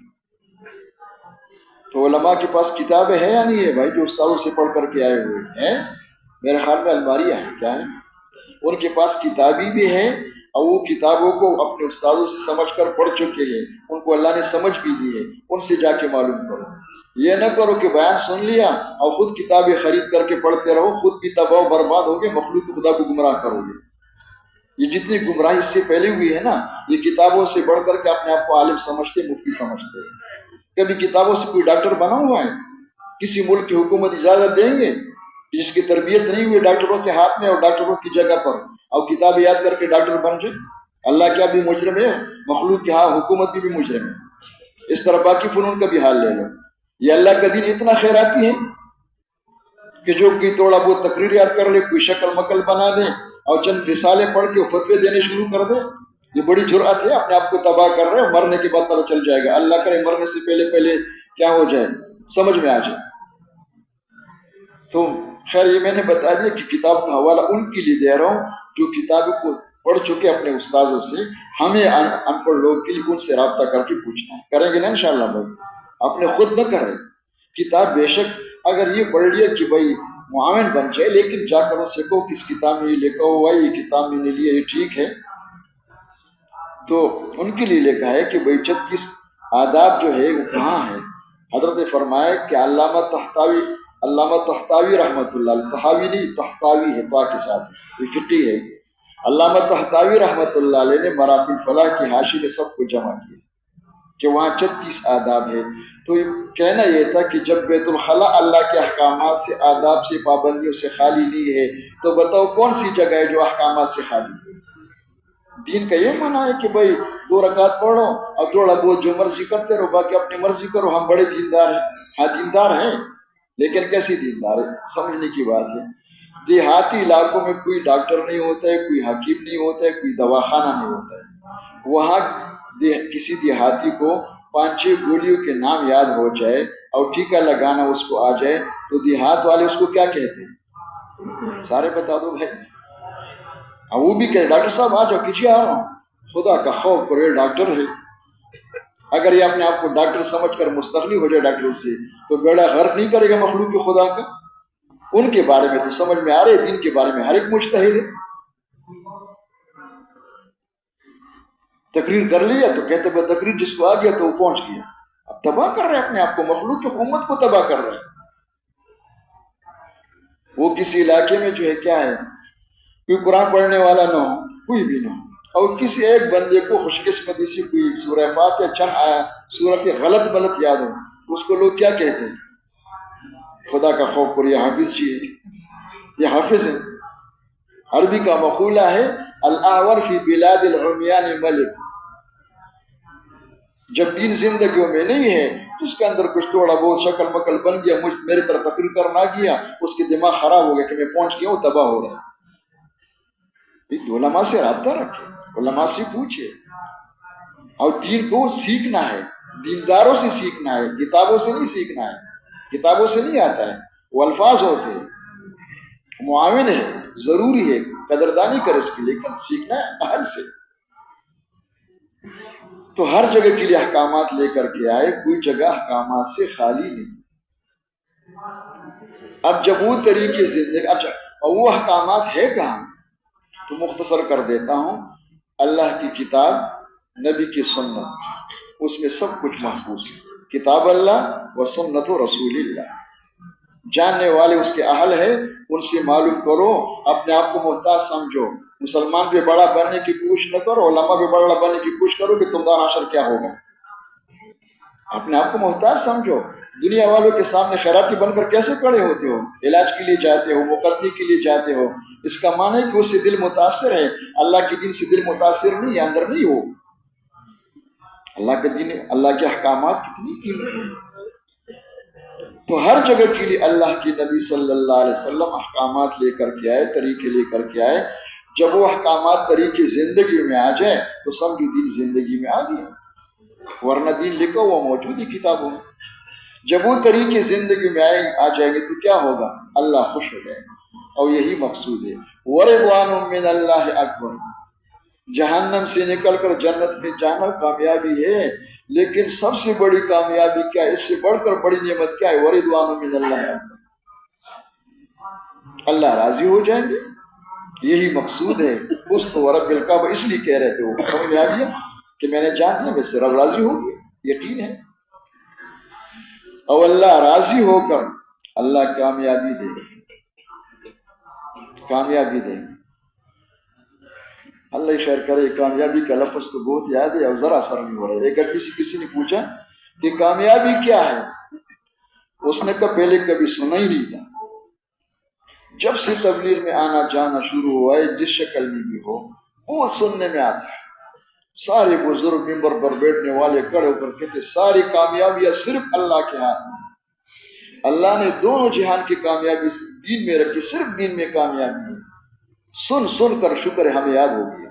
تو علماء کے پاس کتابیں ہیں یا نہیں ہے بھائی، جو استادوں سے پڑھ کر کے آئے ہوئے ہیں؟ میرے خیال میں الماریاں ہیں، کیا ہے، ان کے پاس کتابی بھی ہیں، اور وہ کتابوں کو اپنے استادوں سے سمجھ کر پڑھ چکے ہیں، ان کو اللہ نے سمجھ بھی دی ہے، ان سے جا کے معلوم کرو۔ یہ نہ کرو کہ بیان سن لیا اور خود کتابیں خرید کر کے پڑھتے رہو، خود بھی تباہ و برباد ہوگے، مخلوق خدا کو گمراہ کرو گے۔ یہ جتنی گمراہی اس سے پہلے ہوئی ہے نا، یہ کتابوں سے بڑھ کر کے اپنے آپ کو عالم سمجھتے، مفتی سمجھتے۔ کبھی کتابوں سے کوئی ڈاکٹر بنا ہوا ہے؟ کسی ملک کی حکومت اجازت دیں گے جس کی تربیت نہیں ہوئی ڈاکٹروں کے ہاتھ میں اور ڈاکٹروں کی جگہ پر، اور کتاب یاد کر کے ڈاکٹر بن جائے؟ اللہ کیا بھی مجرم ہے؟ مخلوق کے ہاں حکومت بھی مجرم ہے۔ اس طرح باقی فنون کا بھی حال لے لو۔ یہ اللہ کا دین اتنا خیراتی ہے کہ جو کوئی تھوڑا بہت تقریر یاد کر لے، کوئی شکل مکل بنا دے اور چند رسالے پڑھ کے فتوے دینے شروع کر دے، یہ بڑی جرأت ہے، اپنے آپ کو تباہ کر رہے ہیں۔ مرنے کے بعد پتہ چل جائے گا، اللہ کرے مرنے سے پہلے پہلے کیا ہو جائے سمجھ میں آ جائے۔ تو خیر یہ میں نے بتا دیا کہ کتاب کا حوالہ ان کے لیے دے رہا ہوں جو کتابوں کو پڑھ چکے اپنے استاذوں سے۔ ہمیں ان پڑھ لوگ کے لیے ان سے رابطہ کر کے پوچھنا ہے، کریں گے نا انشاءاللہ بھائی، اپنے خود نہ کریں۔ کتاب بے شک اگر یہ پڑھ لیا کہ بھائی معاون بن جائے، لیکن جا کر ان سے کہو کس کتاب میں یہ لکھا ہوا ہے، یہ کتاب میں نے لیا، یہ ٹھیک ہے؟ تو ان کے لیے لکھا ہے کہ بھائی 36 آداب جو ہے وہ کہاں ہے؟ حضرت فرمایا کہ علامہ طحطاوی رحمۃ اللہ علیہ، تحاوی نہیں تحطاوی ہے تو کے ساتھ، یہ فقی ہے، علامہ طحطاوی رحمۃ اللہ علیہ نے مراتب الفلاح کی حاشی میں سب کو جمع کیا کہ وہاں 36 آداب ہے۔ تو کہنا یہ تھا کہ جب بیت الخلاء اللہ کے احکامات سے، آداب سے، پابندیوں سے خالی نہیں ہے، تو بتاؤ کون سی جگہ ہے جو احکامات سے خالی ہے؟ دین کا یہ معنی ہے کہ بھائی 2 رکعت پڑھو اور تھوڑا بہت جو مرضی کرتے رہو، باقی اپنی مرضی کرو، ہم بڑے دیندار ہیں۔ ہاں دیندار ہیں، لیکن کیسی دیندار ہے سمجھنے کی بات ہے۔ دیہاتی علاقوں میں کوئی ڈاکٹر نہیں ہوتا ہے، کوئی حکیم نہیں ہوتا ہے، کوئی دواخانہ نہیں ہوتا ہے۔ وہاں کسی دیہاتی کو 5-6 گولیوں کے نام یاد ہو جائے اور ٹیکا لگانا اس کو آ جائے تو دیہات والے اس کو کیا کہتے ہیں؟ سارے بتا دو بھائی۔ وہ بھی کہتے ڈاکٹر صاحب آ جاؤ، کیجیے آ رہا ہوں، خدا کا خوف کرو، یہ ڈاکٹر ہے۔ اگر یہ اپنے آپ کو ڈاکٹر سمجھ کر مستغنی ہو جائے ڈاکٹر سے تو بیڑا غرق نہیں کرے گا مخلوق کے خدا کا؟ ان کے بارے میں تو سمجھ میں آ رہے، دین کے بارے میں ہر ایک مجتہد ہے۔ تقریر کر لیا تو کہتے ہیں تقریر جس کو آ گیا تو وہ پہنچ گیا۔ اب تباہ کر رہے اپنے آپ کو، مخلوق کی امت کو تباہ کر رہے ہیں۔ وہ کسی علاقے میں جو ہے کیا ہے، کوئی قرآن پڑھنے والا نہ ہو، کوئی بھی نہ ہو، اور کسی ایک بندے کو خوش قسمتی سے کوئی سورہ فاتحہ چند آیا سورت غلط یاد ہو، اس کو لوگ کیا کہتے ہیں؟ خدا کا خوف کرو، یہ حافظ جی ہے، یہ حافظ ہے۔ عربی کا مقولہ ہے الاعور فی بلاد العمیان ملک۔ جب دین زندگیوں میں نہیں ہے تو اس کے اندر کچھ تھوڑا بہت شکل مکل بن گیا، مجھ میری طرح تقریر کرنا گیا، اس کے دماغ خراب ہو گیا کہ میں پہنچ گیا ہوں، تباہ ہو رہا ہے۔ علماء سے رابطہ رکھے، علماء سے پوچھے، اور دین کو سیکھنا ہے، دینداروں سے سیکھنا ہے، کتابوں سے نہیں سیکھنا ہے۔ کتابوں سے نہیں آتا ہے، وہ الفاظ ہوتے ہیں، معاون ہے، ضروری ہے، قدردانی کرے اس کی، لیکن سیکھنا ہے اہل سے۔ تو ہر جگہ کے لیے احکامات لے کر کے آئے، کوئی جگہ احکامات سے خالی نہیں۔ اب جب وہ طریقے زندگی، اچھا اور وہ احکامات ہے کہاں؟ تو مختصر کر دیتا ہوں، اللہ کی کتاب، نبی کی سنت، اس میں سب کچھ محفوظ ہے۔ کتاب اللہ و سنت و رسول اللہ، جاننے والے اس کے اہل ہیں، ان سے معلوم کرو، اپنے آپ کو محتاج سمجھو۔ مسلمان پہ بڑا بننے کی کوشش نہ کرو، علماء پہ بڑا بننے کی کوشش کرو کہ تمہارا حشر کیا ہوگا۔ اپنے آپ کو محتاج سمجھو۔ دنیا والوں کے سامنے خیراتی بن کر کیسے کھڑے ہوتے ہو؟ علاج کے لیے جاتے ہو، مقدمے کے لیے جاتے ہو، اس کا معنی ہے کہ اس سے دل متاثر ہے، اللہ کے دین سے دل متاثر نہیں ہے، اندر نہیں ہو۔ اللہ کے دین، اللہ کے احکامات کتنی قیمتی ہیں۔ تو ہر جگہ کے لیے اللہ کے نبی صلی اللہ علیہ وسلم احکامات لے کر کے آئے، طریقے لے کر کے آئے۔ جب وہ احکامات طریقے زندگی میں آ جائیں تو سمجھو دین زندگی میں آ گیا، ورنہ دین لکھا ہوا موجود ہی کتابوں میں۔ جب وہ طریقے زندگی میں آ جائیں گے تو کیا ہوگا؟ اللہ خوش ہو جائے گا، اور یہی مقصود ہے۔ وَرِضْوَانٌ مِّنَ اللَّهِ أَكْبَرُ، جہنم سے نکل کر جنت میں جانا کامیابی ہے، لیکن سب سے بڑی کامیابی کیا ہے؟ اس سے بڑھ کر بڑی نعمت کیا ہے؟ وَرِضْوَانٌ مِّنَ اللَّهِ أَكْبَرُ، اللہ راضی ہو جائیں گے، یہی مقصود ہے۔ اس تو رب الکعبہ اس لیے کہہ رہے تھے، وہ سمجھ میں آ گیا کہ میں نے جان دیا، ویسے رب راضی ہو گیا، یقین ہے۔ اور اللہ راضی ہو کر اللہ کامیابی دے گا، کامیابی دے گا۔ اللہ خیر کرے. کامیابی کا لفظ تو بہت یاد ہے اور ذرا اثر نہیں ہو رہا ہے. اگر کسی نے پوچھا کہ کامیابی کیا ہے، اس نے کہا پہلے کبھی سنا ہی نہیں تھا. جب سے تبلیغ میں آنا جانا شروع ہوا ہے، جس شکل میں بھی ہو، بہت سننے میں آتا ہے. سارے بزرگ ممبر پر بیٹھنے والے کھڑے ہو کر کہتے ساری کامیابیاں صرف اللہ کے ہاتھ میں. اللہ نے دونوں جہان کی کامیابی دین میں رکھی، صرف دین میں کامیابی ہے. سن سن کر شکر ہے ہمیں یاد ہو گیا.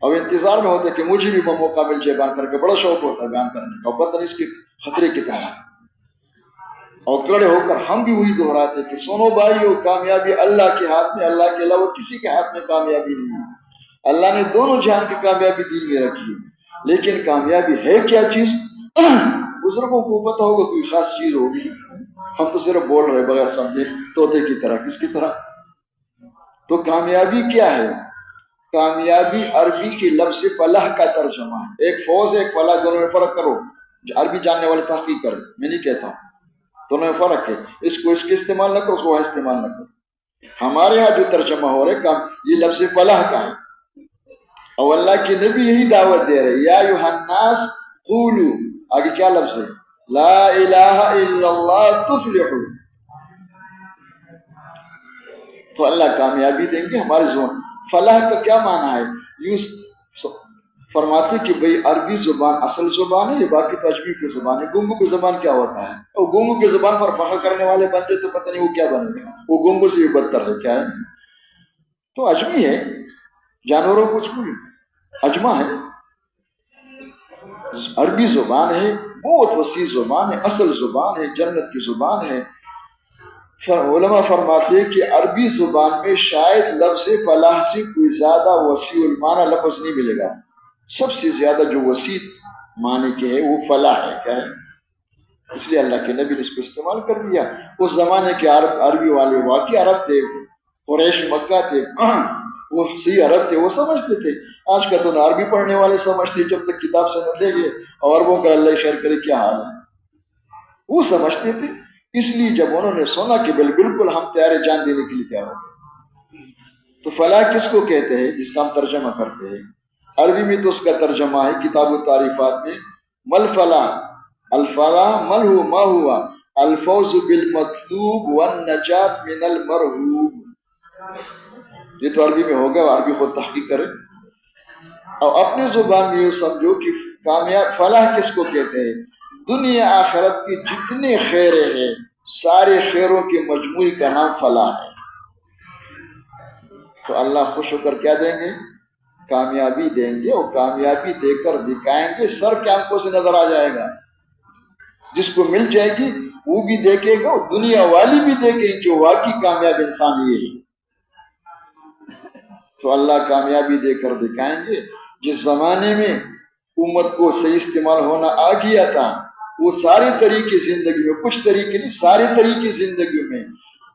اب انتظار میں ہوتے کہ مجھے بھی موقع مل جائے بیان کر کے. بڑا شوق ہوتا ہے بیان کرنے کا، پتہ نہیں اس کے خطرے کتنا ہے. اور کھڑے ہو کر ہم بھی وہی دہراتے کہ سنو بھائیو، کامیابی اللہ کے ہاتھ میں، اللہ کے علاوہ کسی کے ہاتھ میں کامیابی نہیں ہے. اللہ نے دونوں جہان کی کامیابی دین میں رکھی ہے. لیکن کامیابی ہے کیا چیز؟ بزرگوں کو پتہ ہوگا کوئی خاص چیز ہوگی. ہم تو صرف بول رہے بغیر سمجھے طوطے کی طرح. کس کی طرح؟ تو کامیابی کیا ہے؟ کامیابی عربی کے لفظ فلاح کا ترجمہ ہے. ایک فوز ہے، ایک فلاح، دونوں میں فرق کرو. عربی جاننے والے تحقیق کریں، میں نہیں کہتا ہوں. دونوں میں فرق ہے. اس کو اس کے استعمال نہ کرو، اس کو وہاں استعمال نہ کرو. ہمارے ہاں جو ترجمہ ہو رہا ہے یہ لفظ فلاح کا ہے. اور اللہ کے نبی یہی دعوت دے رہے، یا ایھا الناس قولوا، آگے کیا لفظ ہے؟ لا الہ الا اللہ تفلحوا. تو اللہ کامیابی دیں گے ہماری زبان. فلاح کا کیا معنی ہے؟ یوں فرماتے کہ بھئی عربی زبان اصل زبان ہے، یہ باقی تجوید کی زبان ہے. گنگو کی زبان کیا ہوتا ہے؟ اور گنگو کی زبان پر فخر کرنے والے بن جائے تو پتہ نہیں وہ کیا بنے گا. وہ گنگو سے بھی بدتر ہے. کیا ہے؟ تو عجمی ہے، جانوروں کو اس کو اجما ہے. عربی زبان ہے، بہت وسیع زبان ہے، اصل زبان ہے، جنت کی زبان ہے. علماء فرماتے ہیں کہ عربی زبان میں شاید لفظ فلاح سے کوئی زیادہ وسیع المعنی لفظ نہیں ملے گا. سب سے زیادہ جو وسیع معنی کے ہے وہ فلاح ہے. کیا ہے؟ اس لیے اللہ کے نبی نے اس کو استعمال کر دیا. اس زمانے کے عربی والے واقعی عرب تھے، قریش مکہ تھے، وہ صحیح عرب تھے، وہ سمجھتے تھے. آج کا تو عربی پڑھنے والے سمجھتے جب تک کتاب سے نہ دے گے اور عربوں کا اللہ خیر کرے کیا حال ہے. وہ سمجھتے تھے. اس لیے جب انہوں نے سنا کہ بالکل ہم تیار جان دینے کے لیے تیار ہو گئے. تو فلاح کس کو کہتے ہیں جس کا ہم ترجمہ کرتے ہیں؟ عربی میں تو اس کا ترجمہ ہے کتاب التعریفات میں مل فلاح. الفلاح مل ہو ما ہوا الفوز بالمطلوب والنجات من المرہوب. یہ تو عربی میں ہوگا، عربی خود تحقیق کرے. اور اپنی زبان میں یہ سمجھو کہ کامیاب فلاح کس کو کہتے ہیں؟ دنیا آخرت کی جتنے خیریں ہیں سارے خیروں کے مجموعی کا نام فلاح ہے. تو اللہ خوش ہو کر کیا دیں گے؟ کامیابی دیں گے. اور کامیابی دے کر دکھائیں گے، سر کے آنکھوں سے نظر آ جائے گا. جس کو مل جائے گی وہ بھی دیکھے گا اور دنیا والی بھی دیکھیں گے کہ واقعی کامیاب انسان یہ ہے. تو اللہ کامیابی دے کر دکھائیں گے. جس زمانے میں امت کو صحیح استعمال ہونا آ گیا تھا، وہ سارے طریقے زندگی میں، کچھ طریقے نہیں، سارے طریقے زندگی میں،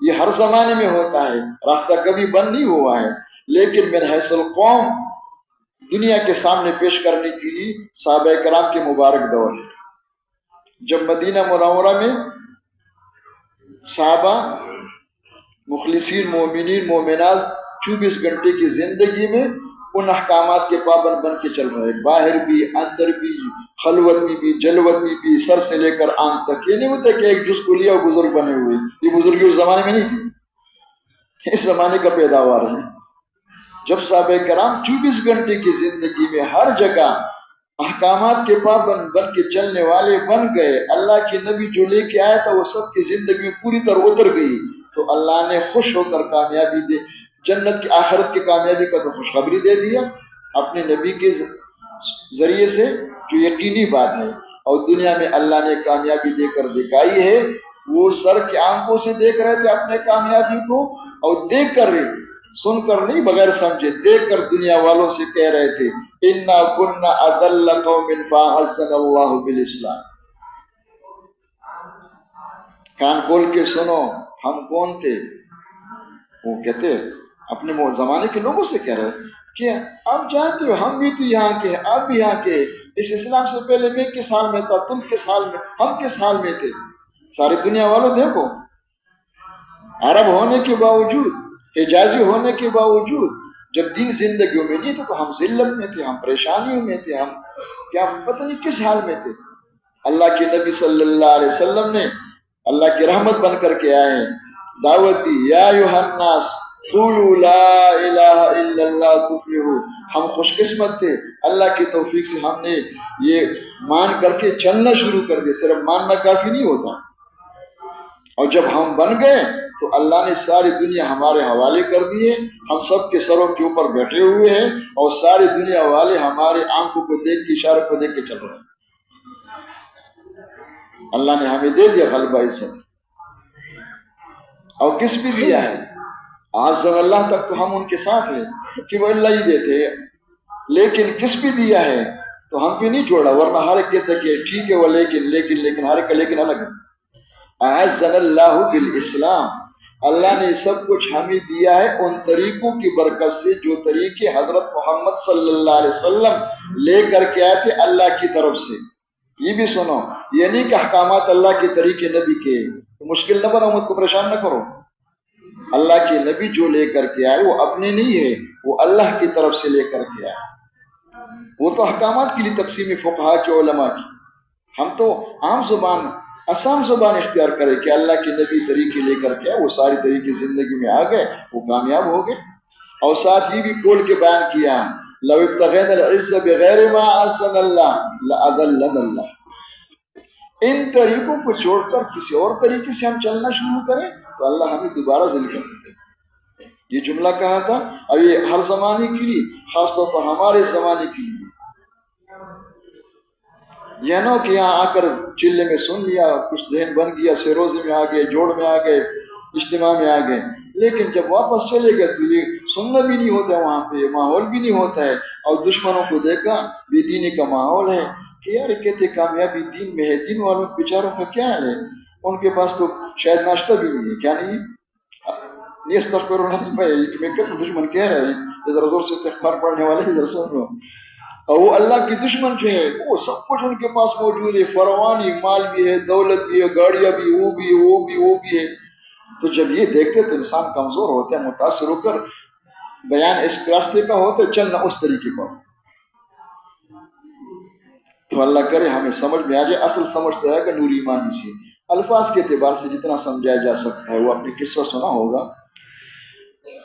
یہ ہر زمانے میں ہوتا ہے. راستہ کبھی بند نہیں ہوا ہے. لیکن من حیث القوم دنیا کے سامنے پیش کرنے کے لیے صحابہ کرام کے مبارک دور ہے. جب مدینہ منورہ میں صحابہ مخلصین مومنین مومنات 24 گھنٹے کی زندگی میں ان احکامات کے پابند بن کے چل رہے، باہر بھی، اندر بھی، خلوت میں بھی، جلوت میں بھی، سر سے لے کر آنکھ تک. یہ نہیں ہوتا کہ ایک جز کو لیا اور بزرگ بنے ہوئے. یہ بزرگی اس زمانے میں نہیں تھی، اس زمانے کا پیداوار ہے. جب صحابہ کرام 24 گھنٹے کی زندگی میں ہر جگہ احکامات کے پابند بن کے چلنے والے بن گئے، اللہ کے نبی جو لے کے آیا تھا وہ سب کی زندگی میں پوری طرح اتر گئی. تو اللہ نے خوش ہو کر کامیابی دے، جنت کی آخرت کی کامیابی کا تو خوشخبری دے دیا اپنے نبی کے ذریعے سے، جو یقینی بات ہے. اور دنیا میں اللہ نے کامیابی دے کر دکھائی ہے. وہ سر کے آنکھوں سے دیکھ رہے تھے اپنے کامیابی کو، اور دیکھ کر سن کر نہیں، بغیر سمجھے دیکھ کر دنیا والوں سے کہہ رہے تھے انا كنا اضل قوم فاعزنا اللہ بالاسلام. کان کھول کے سنو ہم کون تھے. وہ کہتے اپنے زمانے کے لوگوں سے کہہ رہے کہ آپ جانتے ہو ہم بھی تو یہاں کے، آپ بھی یہاں کے. اس اسلام سے پہلے میں کس حال میں تھا، تم کس حال میں، ہم کس حال میں تھے. ساری دنیا والوں دیکھو، عرب ہونے کے باوجود، حجازی ہونے کے باوجود جب دین زندگیوں میں نہیں تھا تو ہم ذلت میں تھے، ہم پریشانیوں میں تھے، ہم کیا پتہ نہیں کس حال میں تھے۔ اللہ کے نبی صلی اللہ علیہ وسلم نے اللہ کی رحمت بن کر کے آئے ہیں، دعوت دی، یا ایھا الناس قولوا لا الہ الا اللہ تفلحوا۔ ہم خوش قسمت تھے، اللہ کی توفیق سے ہم نے یہ مان کر کے چلنا شروع کر دیا۔ صرف ماننا کافی نہیں ہوتا، اور جب ہم بن گئے تو اللہ نے ساری دنیا ہمارے حوالے کر دی ہے، ہم سب کے سروں کے اوپر بیٹھے ہوئے ہیں، اور ساری دنیا والے ہمارے آنکھوں کو دیکھ کے، اشارے کو دیکھ کے چل رہے ہیں۔ اللہ نے ہمیں دے دیا غلبہ عزت، اور کس بھی دیا ہے، آج اللہ تک تو ہم ان کے ساتھ ہیں کہ وہ اللہ ہی دیتے ہیں، لیکن کس بھی دیا ہے تو ہم بھی نہیں چھوڑا، ورنہ ہر ایک کہتا کہ ٹھیک ہے وہ لیکن ہر ایک کا لیکن الگ ہے۔ اعزنا اللہ بالاسلام، اللہ نے سب کچھ ہمیں دیا ہے ان طریقوں کی برکت سے جو طریقے حضرت محمد صلی اللہ علیہ وسلم لے کر کے آئے تھے اللہ کی طرف سے۔ یہ بھی سنو، یہ نہیں کہ احکامات اللہ کے طریقے نبی کے مشکل نہ بناؤ، مت کو پریشان نہ کرو۔ اللہ کے نبی جو لے کر کے آئے وہ اپنے نہیں ہے، وہ اللہ کی طرف سے لے کر کے آئے۔ وہ تو احکامات کے لیے تقسیم فقہا کے علماء کی، ہم تو عام زبان، آسان زبان اختیار کرے کہ اللہ کے نبی طریقے لے کر کے آئے، وہ ساری طریقے زندگی میں آ گئے، وہ کامیاب ہو گئے۔ اور ساتھ یہ بھی کھول کے بیان کیا، لو ابتغینا العز بغیر ما احسن اللہ لاضلنا اللہ۔ ان طریقوں کو چھوڑ کر کسی اور طریقے سے ہم چلنا شروع کریں تو اللہ ہمیں دوبارہ ذل کر دے۔ یہ جملہ کہا تھا، اب یہ ہر زمانے کے لیے، خاص طور پر ہمارے زمانے کے لیے۔ یہ نہ کہ یہاں آ کر چلے میں سن لیا، کچھ ذہن بن گیا، سیروزے میں آ گئے، جوڑ میں آ گئے، اجتماع میں آ گئے، لیکن جب واپس چلے گئے تو یہ سننا بھی نہیں ہوتا ہے، وہاں پہ ماحول بھی نہیں ہوتا ہے، اور دشمنوں کو دیکھا بے دینی کا ماحول ہے کہ یار کہتے کامیابی دین میں ہے، دین والوں بیچاروں کا کیا ہے، ان کے پاس تو شاید ناشتہ بھی نہیں ہے، کیا نہیں ہے، استغفراللہ بھائی، میں کہتا دشمن کہہ رہا ہے، ادھر زور سے استغفار پڑھنے والے ادھر سن لو، اور وہ اللہ کی دشمن جو ہے وہ سب کچھ ان کے پاس موجود ہے، فروانی مال بھی ہے، دولت بھی ہے، گاڑیاں بھی، وہ بھی ہے۔ تو جب یہ دیکھتے تو انسان کمزور ہوتا ہے، متاثر ہو کر بیان اس راستے کا ہوتا ہے، چلنا اس طریقے پر۔ تو اللہ کرے ہمیں سمجھ میں آ جائے، اصل سمجھ تو ہے کہ نور ایمانی سے، الفاظ کے اعتبار سے جتنا سمجھایا جا سکتا ہے۔ وہ اپنے قصہ سنا ہوگا،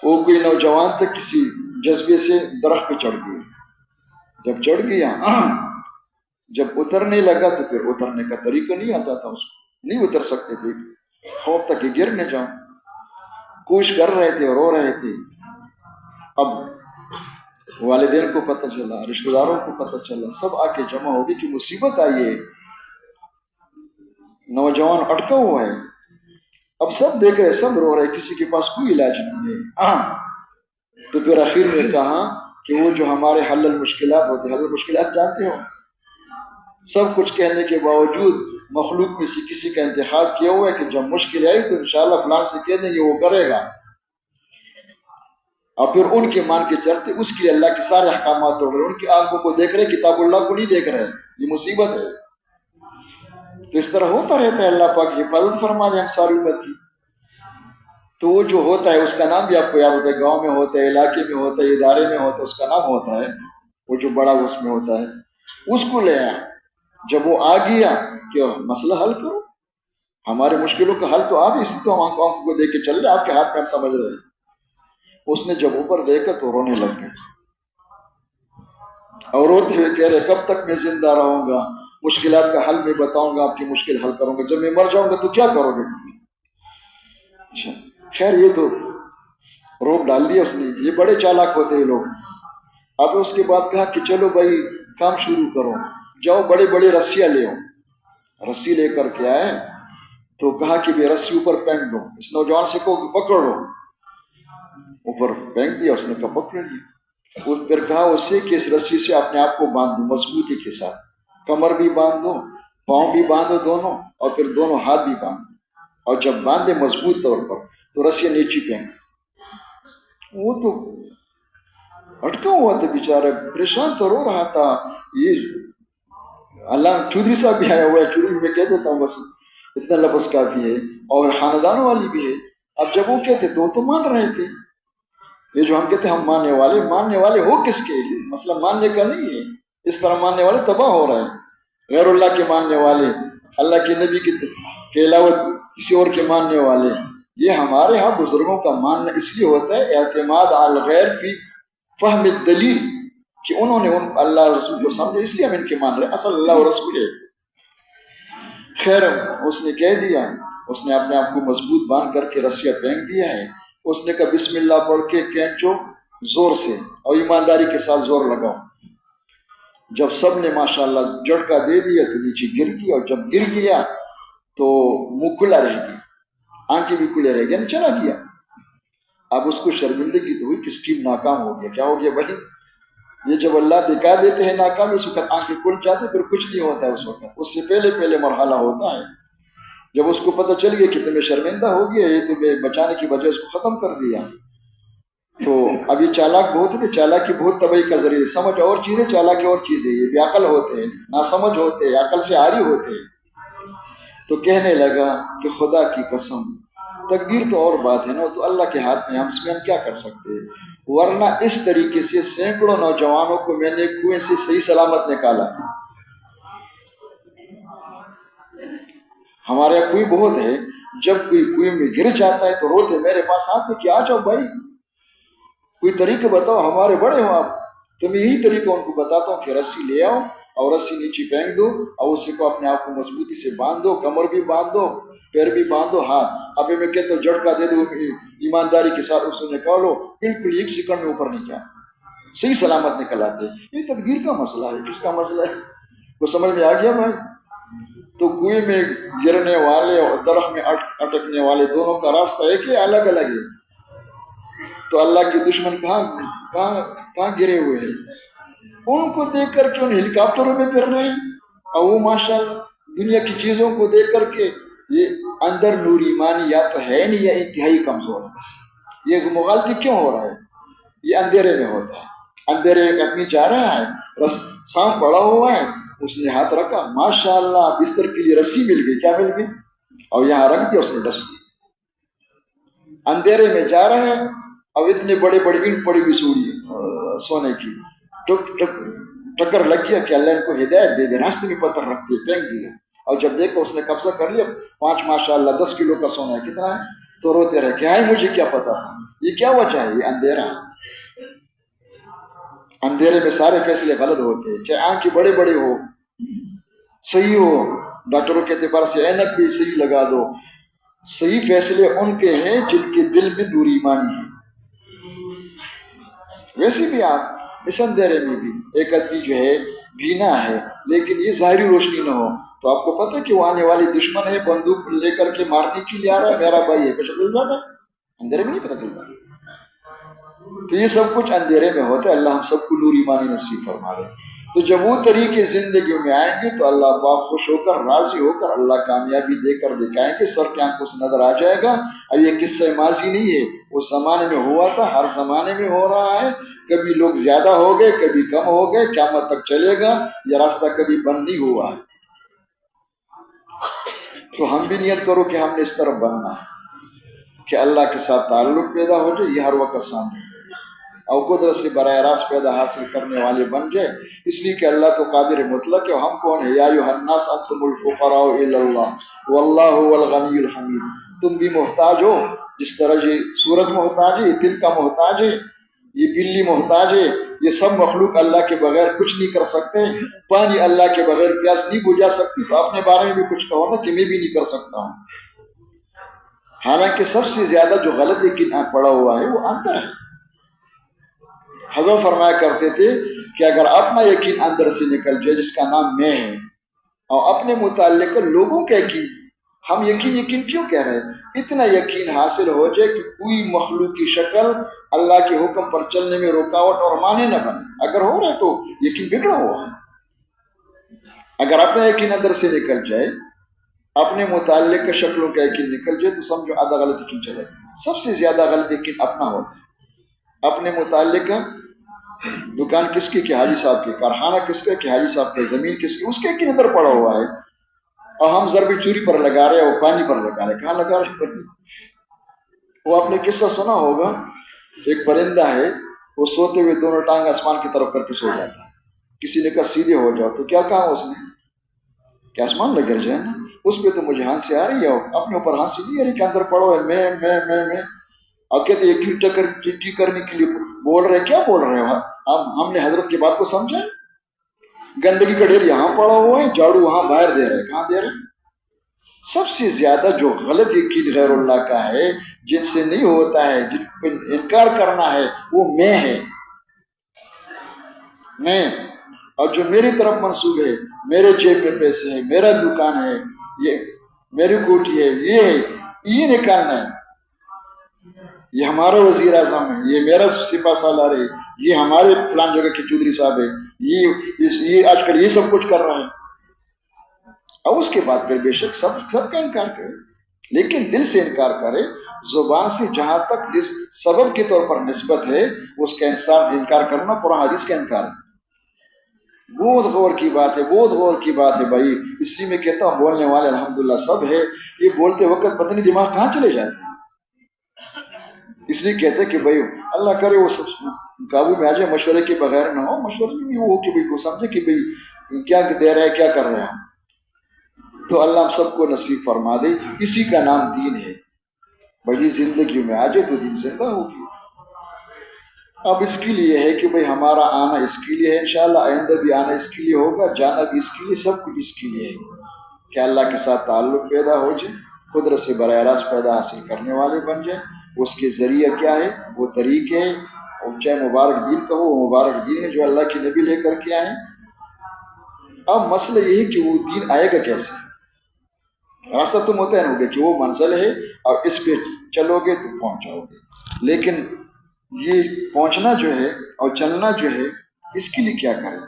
وہ کوئی نوجوان تک کسی جذبے سے درخت پہ چڑھ گیا، جب چڑھ گیا جب اترنے لگا تو پھر اترنے کا طریقہ نہیں آتا تھا، اس کو نہیں اتر سکتے تھے، خوف تک کہ گر نہ جاؤں، کوشش کر رہے تھے اور رو رہے تھے۔ اب والدین کو پتہ چلا، رشتہ داروں کو پتہ چلا، سب آ کے جمع ہو گئے کہ مصیبت آئی ہے، نوجوان اٹکا ہوا ہے۔ اب سب دیکھ رہے، سب رو رہے، کسی کے پاس کوئی علاج نہیں ہے۔ تو پھر آخر میں کہا کہ وہ جو ہمارے حل المشکلات ہوتے ہیں، حل المشکلات جانتے ہو، سب کچھ کہنے کے باوجود مخلوق میں سے کسی کا انتخاب کیا ہوا ہے کہ جب مشکل آئی تو انشاءاللہ فلاں سے کہہ دیں گے، وہ کرے گا، اور پھر ان کے مان کے چلتے اس کے لیے اللہ کے سارے احکامات توڑ رہے، ان کی آنکھوں کو دیکھ رہے، کتاب اللہ کو نہیں دیکھ رہے، یہ مصیبت ہے۔ تو اس طرح ہوتا رہتا ہے، اللہ پاک حفاظت فرما دے ہم ساری امت کی۔ تو وہ جو ہوتا ہے اس کا نام بھی آپ کو یاد ہوتا ہے، گاؤں میں ہوتا ہے، علاقے میں ہوتا ہے، ادارے میں ہوتا ہے، اس کا نام ہوتا ہے، وہ جو بڑا اس میں ہوتا ہے، اس کو لے آیا۔ جب وہ آ گیا کہ مسئلہ حل کرو، ہمارے مشکلوں کا حل تو آپ، اس لیے تو ہم آنکھوں کو دیکھ کے چل رہے، آپ کے ہاتھ میں ہم سمجھ رہے ہیں۔ اس نے جب اوپر دیکھا تو رونے لگ گئے، اور روتے ہوئے کہہ رہے کب تک میں زندہ رہوں گا، مشکلات کا حل میں بتاؤں گا، آپ کی مشکل حل کروں گا، جب میں مر جاؤں گا تو کیا کرو گے تم؟ خیر یہ تو روک ڈال دیا اس نے، یہ بڑے چالاک ہوتے ہیں لوگ۔ اب اس کے بعد کہا کہ چلو بھائی کام شروع کرو، جاؤ بڑے بڑے رسیاں لے آؤ۔ رسی لے کر کے آئے تو کہا کہ بے رسی اوپر پھینک دو، اس نوجوان سے کہو کہ پکڑ لو، اوپر پھینک دیا، اس نے کہا پکڑ لیا۔ پھر کہا اس سے کہ اس رسی سے اپنے آپ کو باندھ دو مضبوطی کے ساتھ، کمر بھی باندھ دو، پاؤں بھی باندھو دونوں، اور پھر دونوں ہاتھ بھی باندھ دو، اور جب باندھے مضبوط طور پر تو رسی نیچی پھینک۔ وہ تو اٹکا ہوا تھا بیچارہ، پریشان تو رو رہا تھا۔ یہ اللہ چودھری صاحب بھی آیا ہوا ہے، چودھری میں کہہ دیتا ہوں بس اتنا لفظ کافی ہے، اور خاندان والی بھی ہے۔ اب جب وہ کہتے تو مان رہے تھے، یہ جو ہم کہتے ہیں ہم ماننے والے ہو کس کے لیے؟ مسئلہ ماننے کا نہیں ہے، اس طرح ماننے والے تباہ ہو رہے ہیں، غیر اللہ کے ماننے والے، اللہ کے نبی کے علاوہ کسی اور کے ماننے والے۔ یہ ہمارے ہاں بزرگوں کا ماننا اس لیے ہوتا ہے اعتماد علی الغیر فی فہم الدلیل، کہ انہوں نے اللہ اور رسول کو سمجھا اس لیے ہم ان کے مان رہے ہیں، اصل اللہ اور رسول ہے۔ خیر اس نے کہہ دیا، اس نے اپنے آپ کو مضبوط باندھ کر کے رسیہ پھینک دیا ہے، اس نے کہا بسم اللہ پڑھ کے کھینچو زور سے اور ایمانداری کے ساتھ زور لگاؤ۔ جب سب نے ماشاءاللہ جھٹکا دے دیا تو نیچے گر گیا، اور جب گر گیا تو منہ کھلا رہ گیا، آنکھیں بھی کھلے رہ گیا، چلا گیا۔ اب اس کو شرمندگی تو ہوئی کہ اسکیم ناکام ہو گیا۔ کیا ہو گیا بھائی؟ یہ جب اللہ دکھا دیتے ہیں ناکام، اس وقت آنکھیں کھل جاتے، پھر کچھ نہیں ہوتا ہے اس وقت، اس سے پہلے مرحلہ ہوتا ہے جب اس کو پتہ چل گیا کہ تمہیں شرمندہ ہو گیا، یہ تمہیں بچانے کی وجہ اس کو ختم کر دیا۔ تو اب یہ چالاک بہت ہے، چالاکی بہت تباہی کا ذریعہ، سمجھ اور چیز ہے، چالاکی اور چیز ہے، یہ بے عقل ہوتے ہیں، ناسمجھ ہوتے ہیں، عقل سے عاری ہوتے ہیں۔ تو کہنے لگا کہ خدا کی قسم تقدیر تو اور بات ہے نا، تو اللہ کے ہاتھ میں، ہم اس میں ہم کیا کر سکتے ہیں، ورنہ اس طریقے سے سینکڑوں نوجوانوں کو میں نے کنویں سے صحیح سلامت نکالا۔ ہمارے یہاں کنویں بہت ہے، جب کوئی کنویں میں گر جاتا ہے تو روتے میرے پاس آتے کہ آ جاؤ بھائی کوئی طریقہ بتاؤ، ہمارے بڑے ہو آپ، تم یہی طریقہ ان کو بتاتا ہوں کہ رسی لے آؤ اور رسی نیچے پھینک دو اور اسی کو اپنے آپ کو مضبوطی سے باندھ دو، کمر بھی باندھ دو، پیر بھی باندھ دو، ہاتھ ابھی میں کہتا ہوں جھٹکا دے دو ایمانداری کے ساتھ، اس نے نکالو، بالکل ایک سیکنڈ میں اوپر نکلا، صحیح سلامت نکل آتے۔ یہ تقدیر کا مسئلہ ہے، کس کا مسئلہ ہے؟ وہ سمجھ میں آ گیا بھائی؟ تو کنویں میں گرنے والے اور درخت میں اٹکنے والے دونوں کا راستہ ایک ہی، الگ الگ ہے۔ تو اللہ کے دشمن کہاں گرے ہوئے ہیں، ان کو دیکھ کر کے ان ہیلی کاپٹروں میں پھر رہے ہیں، اور وہ ماشاءاللہ دنیا کی چیزوں کو دیکھ کر کے یہ اندر نور ایمانی یا تو ہے نہیں یا انتہائی کمزور ہے۔ یہ مغالطی کیوں ہو رہا ہے؟ یہ اندھیرے میں ہوتا ہے، اندھیرے ایک آدمی جا رہا ہے، سانپ پڑا ہوا ہے، اس نے ہاتھ رکھا، ماشاءاللہ بستر کے لیے رسی مل گئی، کیا مل گئی، اور یہاں رکھ دیا، اس نے ڈس دیا۔ اندھیرے میں جا رہا ہے، اب اتنے بڑے بڑے اینٹ پڑی ہوئی سوڑی سونے کی، ٹکر لگ گیا کہ اللہ ان کو ہدایت دے دے، راستے میں پتھر رکھ دیا، پھینک دیا، اور جب دیکھو اس نے قبضہ کر لیا، 5 ماشاءاللہ 10 کلو کا سونا ہے، کتنا ہے؟ تو روتے رہے کہ ہائے مجھے کیا پتا تھا۔ یہ کیا وجہ ہے؟ یہ اندھیرا ہے۔ اندھیرے میں سارے فیصلے غلط ہوتے ہیں، چاہے آنکھیں بڑے بڑے ہو، صحیح ہو، ڈاکٹروں کے اعتبار سے اینک بھی صحیح لگا دو، صحیح فیصلے ان کے ہیں جن کے دل میں نور ایمانی ہے۔ ویسے بھی آپ اس اندھیرے میں بھی ایک آدمی جو ہے بینا ہے لیکن یہ ظاہری روشنی نہ ہو تو آپ کو پتہ ہے کہ وہ آنے والی دشمن ہے، بندوق لے کر کے مارنے کے لیے آ رہا ہے، میرا بھائی ہے، پتہ چل جاتا ہے، اندھیرے میں نہیں پتہ چلتا۔ تو یہ سب کچھ اندھیرے میں ہوتا ہے، اللہ ہم سب کو نور ایمانی نصیب فرما دے۔ تو جب وہ طریقے زندگی میں آئیں گے تو اللہ پاک خوش ہو کر، راضی ہو کر اللہ کامیابی دے کر دکھائیں گے، سر کے آنکھوں سے نظر آ جائے گا۔ اب یہ قصہ ماضی نہیں ہے، اس زمانے میں ہوا تھا، ہر زمانے میں ہو رہا ہے، کبھی لوگ زیادہ ہو گئے، کبھی کم ہو گئے، قیامت تک چلے گا، یہ راستہ کبھی بند نہیں ہوا ہے۔ تو ہم بھی نیت کرو کہ ہم نے اس طرف بننا ہے کہ اللہ کے ساتھ تعلق پیدا ہو جائے، یہ ہر وقت سامنے اور قدرت سے براہ راست پیدا حاصل کرنے والے بن جائے، اس لیے کہ اللہ تو قادر مطلق ہے، اور ہم کون ہے؟ یا ایھا الناس انتم الفقراء الی اللہ واللہ هو الغنی الحمید۔ تم بھی محتاج ہو، جس طرح یہ سورج محتاج ہے، یہ دل کا محتاج ہے، یہ بلی محتاج ہے، یہ سب مخلوق اللہ کے بغیر کچھ نہیں کر سکتے۔ پانی اللہ کے بغیر پیاس نہیں بجھا سکتی، تو اپنے بارے میں بھی کچھ کہو نا کہ میں بھی نہیں کر سکتا ہوں۔ حالانکہ سب سے زیادہ جو غلط یقین پڑا ہوا ہے وہ اندر ہے۔ حضرت فرمایا کرتے تھے کہ اگر اپنا یقین اندر سے نکل جائے، جس کا نام میں ہے، اور اپنے متعلق لوگوں کا یقین، ہم یقین کیوں کہہ رہے ہیں؟ اتنا یقین حاصل ہو جائے کہ کوئی مخلوق کی شکل اللہ کے حکم پر چلنے میں رکاوٹ اور مانے نہ بنے۔ اگر ہو رہا ہے تو یقین بگڑا ہوا ہے۔ اگر اپنا یقین اندر سے نکل جائے، اپنے متعلق شکلوں کا یقین نکل جائے، تو سمجھو آدھا غلط یقین چلے گا۔ سب سے زیادہ غلط یقین اپنا ہوتا ہے، اپنے متعلق دکان کس کی کہ حاجی صاحب کی، کارخانہ کس کا کہ حاجی صاحب کا، زمین کس کی، اس کے یقین اندر پڑا ہوا ہے، اور ہم ضرب چوری پر لگا رہے ہیں اور پانی پر لگا رہے ہیں۔ کہاں لگا رہے ہیں؟ وہ آپ نے قصہ سنا ہوگا ایک پرندہ ہے وہ سوتے ہوئے دونوں ٹانگ آسمان کی طرف کر کے سو جاتا ہے. کسی نے کہا سیدھے ہو جاؤ تو کیا کہا اس نے کہ آسمان میں گر جائے نا. اس پہ تو مجھے ہنسی آ رہی ہے, اپنے اوپر ہنسی نہیں آ رہی کہ اندر پڑو ہے میں اور کہتے ہیں ایک ٹی کرنے کے لیے بول رہے, کیا بول رہے ہو؟ ہم نے حضرت کی بات کو سمجھا. گندگی کا ڈھیر یہاں پڑا ہوا ہے, جھاڑو وہاں باہر دے رہے, کہاں دے رہے؟ سب سے زیادہ جو غلط یقین غیر اللہ کا ہے, جن سے نہیں ہوتا ہے, جن پہ انکار کرنا ہے, وہ میں ہے. میں اور جو میری طرف منسوب ہے, میرے جیب میں پیسے ہیں, میرا دکان ہے, یہ میری کوٹھی ہے, یہ نکالنا ہے. یہ ہمارا وزیر اعظم ہے, یہ میرا سپاہ سالار ہے, یہ ہمارے فلان جگہ کے چودھری صاحب ہے, یہ آج کل یہ سب کچھ کر رہے ہیں. اور اس کے بعد پھر بے شک سب کا انکار کرے, لیکن دل سے انکار کرے. زبان سے جہاں تک اس سبب کے طور پر نسبت ہے اس کا انکار کرنا قرآن حدیث کا انکار ہے. بہت غور کی بات ہے, بہت غور کی بات ہے بھائی. اس لیے میں کہتا ہوں بولنے والے الحمدللہ سب ہے, یہ بولتے وقت پتہ نہیں دماغ کہاں چلے جاتے ہیں. اس لیے کہتے کہ بھائی اللہ کرے وہ سب قابو میں آ جائے, مشورے کے بغیر نہ ہو. مشورے میں وہ ہو کہ بھائی وہ سمجھے کہ بھائی کیا دے رہا ہے, کیا کر رہے ہیں. تو اللہ ہم سب کو نصیب فرما دے. اسی کا نام دین ہے بھائی. زندگی میں آ جائے تو دین زندہ ہوگی. اب اس کے لیے ہے کہ بھئی ہمارا آنا اس کے لیے ہے, انشاءاللہ آئندہ بھی آنا اس کے لیے ہوگا, جانا بھی اس کے لیے, سب کچھ اس کے لیے ہے کہ اللہ کے ساتھ تعلق پیدا ہو جائے, قدرت سے براہ راست پیدا حاصل کرنے والے بن جائیں. اس کے ذریعہ کیا ہے, وہ طریقے ہیں, اور چاہے مبارک دین کا ہو, وہ مبارک دین ہے جو اللہ کے نبی لے کر کے آئے. اب مسئلہ یہ ہے کہ وہ دین آئے گا کیسے. راستہ تو متعین ہوگا کہ وہ منزل ہے اور اس پہ چلو گے تو پہنچ جاؤ گے, لیکن یہ پہنچنا جو ہے اور چلنا جو ہے اس کے لیے کیا کریں.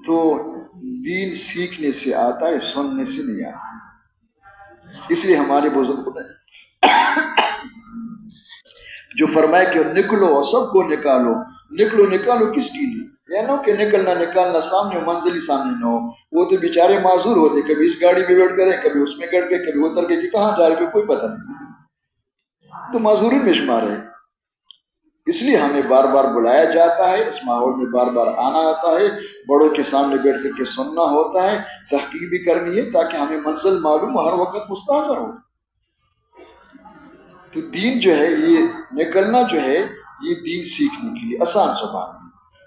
تو دین سیکھنے سے آتا ہے, سننے سے نہیں آتا. اس لیے ہمارے بزرگوں نے جو فرمایا کہ نکلو اور سب کو نکالو. نکالو کس کے لیے؟ یہ نہ کہ نکلنا سامنے ہو, منزل ہی سامنے نہ ہو. وہ تو بیچارے معذور ہوتے, کبھی اس گاڑی میں بیٹھ گئے, کبھی اس میں بیٹھ گئے, کبھی اتر گئے کہ کہاں جا رہے کوئی پتہ نہیں. تو معذوری میں شمار ہے. اس لیے ہمیں بار بار بلایا جاتا ہے, اس ماحول میں بار بار آنا آتا ہے, بڑوں کے سامنے بیٹھ کر کے سننا ہوتا ہے, تحقیق بھی کرنی ہے تاکہ ہمیں منزل معلوم ہر وقت مستحضر ہو. تو دین جو ہے, یہ نکلنا جو ہے, یہ دین سیکھنے کے لیے آسان زبان ہے.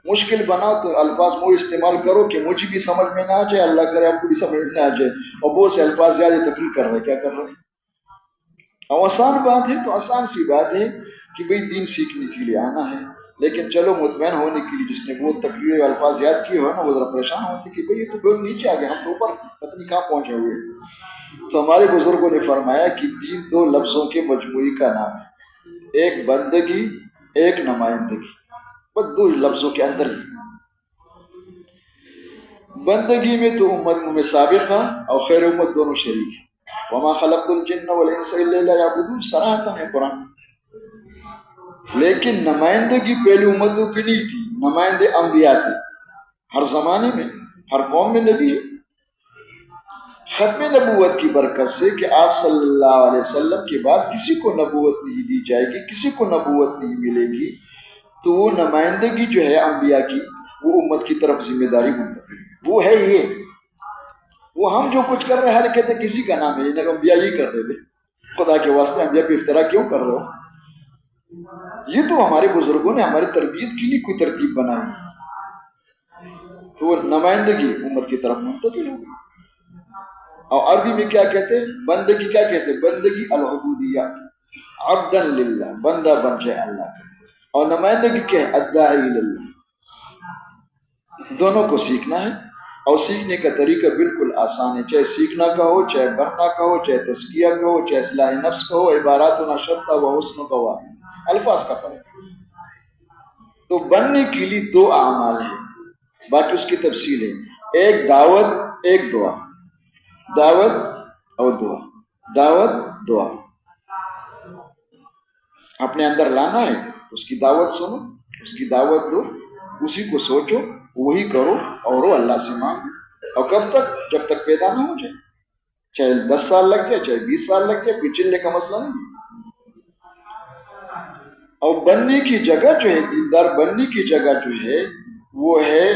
مشکل بنا تو الفاظ وہ استعمال کرو کہ مجھے بھی سمجھ میں نہ آ جائے, اللہ کرے آپ کو بھی سمجھ میں نہ آ جائے, اور بہت سے الفاظ زیادہ تقریر کر رہے, کیا کر رہے ہیں. اور آسان بات ہے تو آسان سی بات ہے کہ بھئی دین سیکھنے کے لیے آنا ہے. لیکن چلو مطمئن ہونے کے لیے جس نے وہ تقریر الفاظ یاد کیے ہو نا, وہ ذرا پریشان ہوتے کہ بھئی یہ تو بہت نیچے آ گئے, ہم تو اوپر پتہ نہیں کہاں پہنچے ہوئے. تو ہمارے بزرگوں نے فرمایا کہ دین دو لفظوں کے مجموعی کا نام ہے, ایک بندگی, ایک نمائندگی. بس دو لفظوں کے اندر ہی. بندگی میں تو امت سابقہ اور خیر امت دونوں شریک ہیں. وما خلقت الجن والانس الا ليعبدون صراحتاً ہے قرآن. لیکن نمائندگی پہلی امتوں کی نہیں تھی, نمائندے انبیاء تھے. ہر زمانے میں ہر قوم میں نبی ہے. ختم نبوت کی برکت سے کہ آپ صلی اللہ علیہ وسلم کے بعد کسی کو نبوت نہیں دی جائے گی, کسی کو نبوت نہیں ملے گی, تو وہ نمائندگی جو ہے انبیاء کی, وہ امت کی طرف ذمہ داری منتقل وہ ہے. یہ وہ ہم جو کچھ کر رہے ہیں, ہر کہتے کسی کا نام ہے, انہیں انبیاء ہی کر دیتے. خدا کے واسطے انبیاء پہ افطرا کیوں کر رہے ہو؟ یہ تو ہمارے بزرگوں نے ہماری تربیت کے لیے کوئی ترتیب بنائی, تو وہ نمائندگی امت کی طرف منتقل ہوگی. اور عربی میں کیا کہتے ہیں بندگی, کیا کہتے ہیں بندگی العبودیہ, عبدا للہ, بندہ بن جائے اللہ کا. اور نمائندگی کیا ہے الداعی للہ. دونوں کو سیکھنا ہے, اور سیکھنے کا طریقہ بالکل آسان ہے, چاہے سیکھنا کا ہو, چاہے بننا کا ہو, چاہے تزکیہ کا ہو, چاہے اصلاح نفس کا ہو. عبارات و شتیٰ و حسن کا واحد, الفاظ کا فرق. تو بننے کے لیے دو اعمال ہیں, باقی اس کی تفصیل ہے. ایک دعوت, ایک دعا. دعوت اور دعا, دعوت دعا اپنے اندر لانا ہے. اس کی دعوت سنو, اس کی دعوت دو, اسی کو سوچو, وہی کرو, اور وہ اللہ سے مانگو. اور کب تک؟ جب تک پیدا نہ ہو جائے. چاہے 10 سال لگ جائے, چاہے 20 سال لگ جائے, کوئی چلنے کا مسئلہ نہیں. اور بننے کی جگہ جو ہے، دیندار بننے کی جگہ جو ہے وہ ہے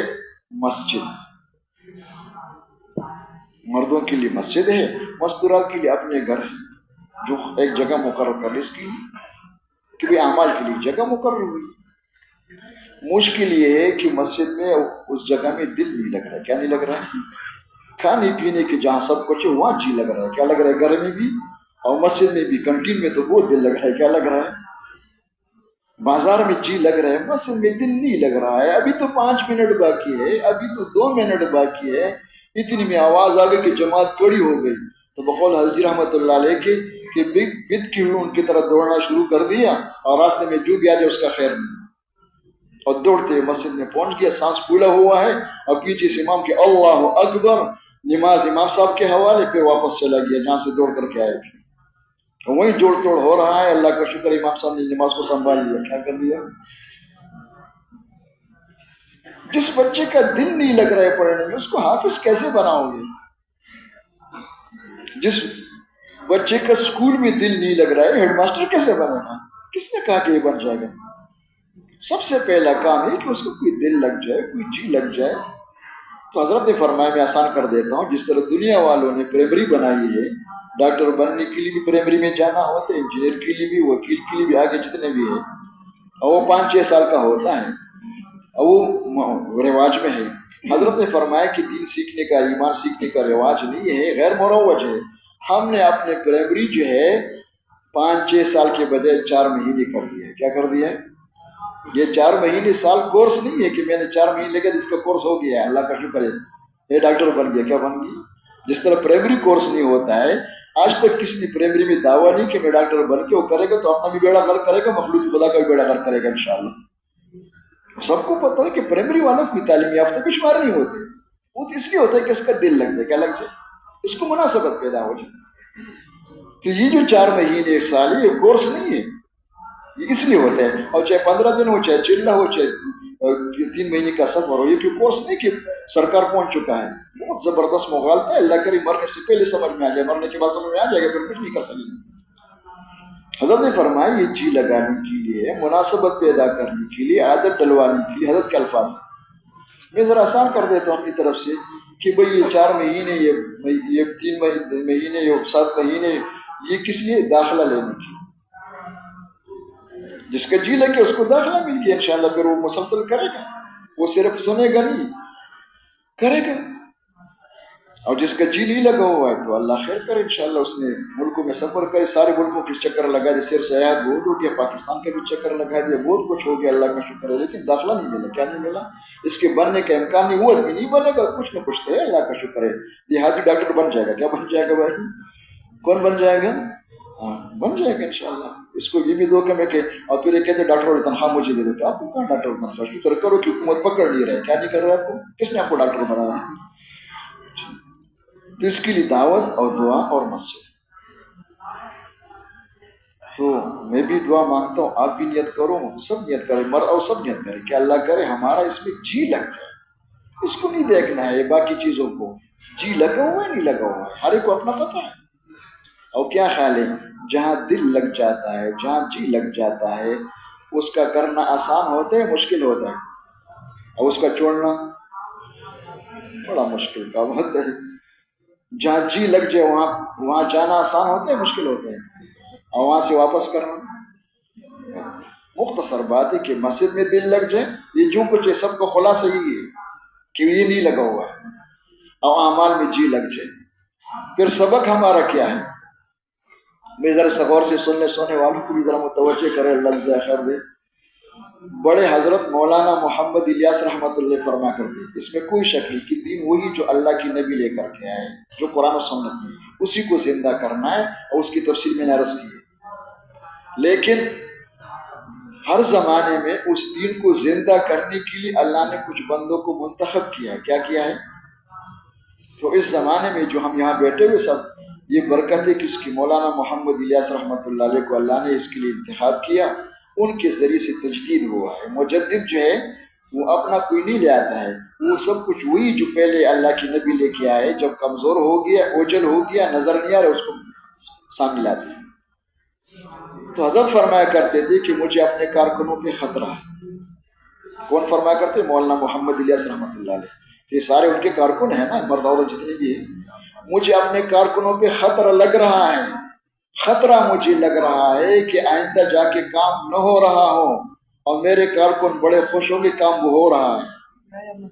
مسجد. مردوں کے لیے مسجد ہے، مستورات کے لیے اپنے گھر ہے جو ایک جگہ مقرر کر، اس کی کہ بھی اعمال کے لیے جگہ مقرر ہوئی. مشکل یہ ہے کہ مسجد میں اس جگہ میں دل نہیں لگ رہا ہے. کیا نہیں لگ رہا ہے؟ کھانے پینے کے جہاں سب کچھ ہے وہاں جی لگ رہا ہے. کیا لگ رہا ہے؟ گھر میں بھی اور مسجد میں بھی. کنٹین میں تو بہت دل لگ رہا ہے. کیا لگ رہا ہے؟ بازار میں جی لگ رہا ہے، مسجد میں دل نہیں لگ رہا ہے. ابھی تو 5 منٹ باقی ہے، ابھی تو 2 منٹ باقی ہے، اتنی میں آواز آ گئی کہ جماعت کڑی ہو گئی. تو بقول حضرت رحمۃ اللہ علیہ کے کہ بت کی ہوئی ان کی طرح دوڑنا شروع کر دیا اور راستے میں جو گیا جو اس کا خیر نہیں. اور دوڑتے ہوئے مسجد میں پہنچ گیا، سانس پھولا ہوا ہے اور پیچھے سے امام کے اللہ اکبر، نماز امام صاحب کے حوالے، پھر واپس چلا گیا جہاں سے دوڑ کر کے آئے تھے. وہیں جوڑ توڑ ہو رہا ہے. اللہ کا شکر امام صاحب نے نماز کو سنبھال لیا. کیا کر دیا؟ جس بچے کا دل نہیں لگ رہا ہے پڑھنے میں، اس کو حافظ کیسے بناؤ گے؟ جس بچے کا اسکول میں دل نہیں لگ رہا ہے، ہیڈ ماسٹر کیسے بنے گا؟ کس نے کہا کہ یہ بن جائے گا؟ سب سے پہلا کام ہے کہ اس کو کوئی دل لگ جائے، کوئی جی لگ جائے. تو حضرت نے فرمایا، میں آسان کر دیتا ہوں، جس طرح دنیا والوں نے پرائمری بنائی ہے، ڈاکٹر بننے کے لیے بھی پرائمری میں جانا ہوتا ہے، انجینئر کے لیے بھی، وکیل کے لیے بھی، آگے جتنے بھی ہیں، اور وہ 5-6 سال کا ہوتا ہے اور وہ رواج میں ہے. حضرت نے فرمایا کہ دین سیکھنے کا، ایمان سیکھنے کا رواج نہیں ہے، غیر مروج ہے. ہم نے اپنے پرائمری جو ہے 5-6 سال کے بجائے 4 مہینے کر دیا. کیا کر دیا؟ یہ 4 مہینے سال کورس نہیں ہے کہ میں نے 4 مہینے لگا جس کا کورس ہو گیا ہے، اللہ کا شکر ہے یہ ڈاکٹر بن گیا. کیا بن گیا؟ جس طرح پرائمری کورس نہیں ہوتا ہے، آج تک کسی نے پرائمری میں دعویٰ نہیں کہ میں ڈاکٹر بن کے، وہ کرے گا تو اپنا بھی بیڑا غرق کرے گا، مخلوق خدا کا بھی بیڑا غرق کرے گا انشاءاللہ. سب کو پتہ ہے کہ پرائمری والوں کی تعلیم یافتہ بھی شمار نہیں ہوتے. وہ تو اس لیے ہوتا ہے کہ اس کا دل لگ جائے. کیا لگ جائے؟ اس کو مناسبت پیدا ہو جائے. تو یہ جو 4 مہینے 1 سال یہ کورس نہیں ہے، یہ اس لیے ہوتا ہے. اور چاہے 15 دن ہو، چاہے چلنا ہو، چاہے 3 مہینے کا سفر ہو، یہ کوئی کورس نہیں کہ سرکار پہنچ چکا ہے. بہت زبردست مغالطہ ہے. اللہ کرے مرنے سے پہلے سمجھ میں آ جائے، مرنے کے بعد سمجھ میں آ جائے گا، پھر کچھ نہیں کر سکیں گے. حضرت نے فرمایا یہ جی لگانے کے لیے، مناسبت پیدا کرنے کے لیے، عادت ڈلوانے کے لیے حضرت کے الفاظ. میں ذرا آسان کر دیتا ہوں اپنی طرف سے کہ بھئی یہ 4 مہینے، یہ 3 مہینے، یہ 7 مہینے، یہ کس لیے؟ داخلہ لینے کی. جس کا جی لگے اس کو داخلہ مل گیا انشاءاللہ، پھر وہ مسلسل کرے گا، وہ صرف سنے گا نہیں، کرے گا. اور جس کا جی نہیں لگا ہوا ہے تو اللہ خیر کرے انشاءاللہ، اس نے ملکوں میں سفر کرے، سارے ملکوں کے چکر لگا دے، صرف سیاحت بہت ہو گیا، پاکستان کے بھی چکر لگا دیا، بہت کچھ ہو گیا، اللہ کا شکر ہے، لیکن داخلہ نہیں ملا. کیا نہیں ملا؟ اس کے بننے کا امکان نہیں ہوا، بھی نہیں بنے گا، کچھ نہ کچھ تو ہے، اللہ کا شکر ہے. دیہاتی ڈاکٹر بن جائے گا. کیا بن جائے گا بھائی؟ کون بن جائے گا؟ ہاں بن جائے گا انشاءاللہ. اس کو یہ بھی دھوکے میں کہ اور پھر یہ کہتے ڈاکٹر والی تنخواہ مجھے دے دو. تو آپ کو کہاں ڈاکٹر تنخواہ؟ شکر کرو کہ حکومت پکڑ نہیں رہے. کیا نہیں کر رہا ہے؟ آپ کو کس نے آپ کو ڈاکٹر بنایا ہے؟ تو اس کے لیے دعوت اور دعا اور مسجد. تو میں بھی دعا مانگتا ہوں، آپ بھی نیت کرو، سب نیت کریں، مر اور سب نیت کریں کہ اللہ کرے ہمارا اس میں جی لگ جائے. اس کو نہیں دیکھنا ہے باقی چیزوں کو، جی لگا ہوا ہے نہیں لگا ہوا ہے، ہر ایک کو اپنا پتہ ہے. اور کیا خیال ہے؟ جہاں دل لگ جاتا ہے، جہاں جی لگ جاتا ہے، اس کا کرنا آسان ہوتا ہے، مشکل ہوتا ہے، اور اس کا چھوڑنا بڑا مشکل کام ہوتا ہے. جہاں جی لگ جائے وہاں جانا آسان ہوتا ہے، مشکل ہوتا ہے، اور وہاں سے واپس کرنا. مختصر بات ہے کہ مسجد میں دل لگ جائے، یہ جو کچھ ہے سب کا خلاصہ یہی ہے کہ یہ نہیں لگا ہوا ہے، اور اعمال میں جی لگ جائے. پھر سبق ہمارا کیا ہے؟ میں ذرا سغور سے سونے والوں کو بھی ذرا متوجہ کرے، اللہ جزائے خیر دے. بڑے حضرت مولانا محمد الیاس رحمۃ اللہ فرما کرتے، اس میں کوئی شک نہیں کہ دین وہی جو اللہ کی نبی لے کر کے آئے، جو قرآن و سنت میں، اسی کو زندہ کرنا ہے، اور اس کی تفصیل میں نے عرض کی ہے. لیکن ہر زمانے میں اس دین کو زندہ کرنے کے لیے اللہ نے کچھ بندوں کو منتخب کیا ہے. کیا کیا ہے؟ تو اس زمانے میں جو ہم یہاں بیٹھے ہوئے سب، یہ برکت ہے کس کی؟ مولانا محمد الیاس رحمۃ اللہ علیہ کو اللہ نے اس کے لیے انتخاب کیا، ان کے ذریعے سے تجدید ہوا ہے. مجدد جو ہے وہ اپنا کوئی نہیں لے آتا ہے، وہ سب کچھ وہی جو پہلے اللہ کی نبی لے کے آئے، جب کمزور ہو گیا، اوجل ہو گیا، نظر نہیں آ رہا، اس کو سامنے لاتے ہیں. تو حضرت فرمایا کرتے تھے کہ مجھے اپنے کارکنوں پہ خطرہ ہے۔ کون فرمایا کرتے؟ مولانا محمد الیاس رحمۃ اللہ علیہ، یہ سارے ان کے کارکن ہیں نا، مرد عورت جتنے بھی ہیں۔ مجھے اپنے کارکنوں پہ خطرہ لگ رہا ہے، خطرہ مجھے لگ رہا ہے کہ آئندہ جا کے کام نہ ہو رہا ہو اور میرے کارکن بڑے خوش ہوں گے کام وہ ہو رہا ہے،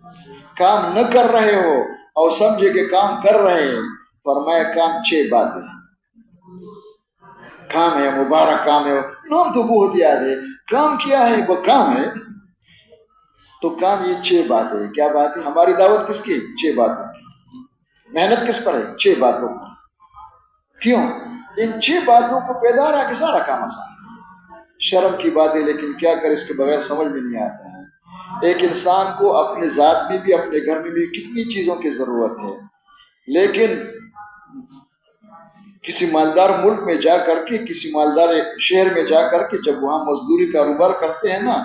کام نہ کر رہے ہو اور سمجھے کہ کام کر رہے ہیں۔ فرمایا کام 6 باتیں کام ہے، مبارک کام ہے، نام تو بہت یاد ہے، کام کیا ہے؟ وہ کام ہے۔ تو کام یہ 6 باتیں، کیا بات ہے؟ ہماری دعوت کس کی؟ 6 باتوں کی۔ محنت کس پر ہے؟ 6 باتوں پر۔ کیوں؟ ان 6 باتوں کو پیدا رہا کہ سارا کام آسان ہے۔ شرم کی بات ہے لیکن کیا کرے، اس کے بغیر سمجھ میں نہیں آتا ہے۔ ایک انسان کو اپنے ذات میں بھی اپنے گھر میں بھی کتنی چیزوں کی ضرورت ہے، لیکن کسی مالدار ملک میں جا کر کے، کسی مالدار شہر میں جا کر کے جب وہاں مزدوری کاروبار کرتے ہیں نا،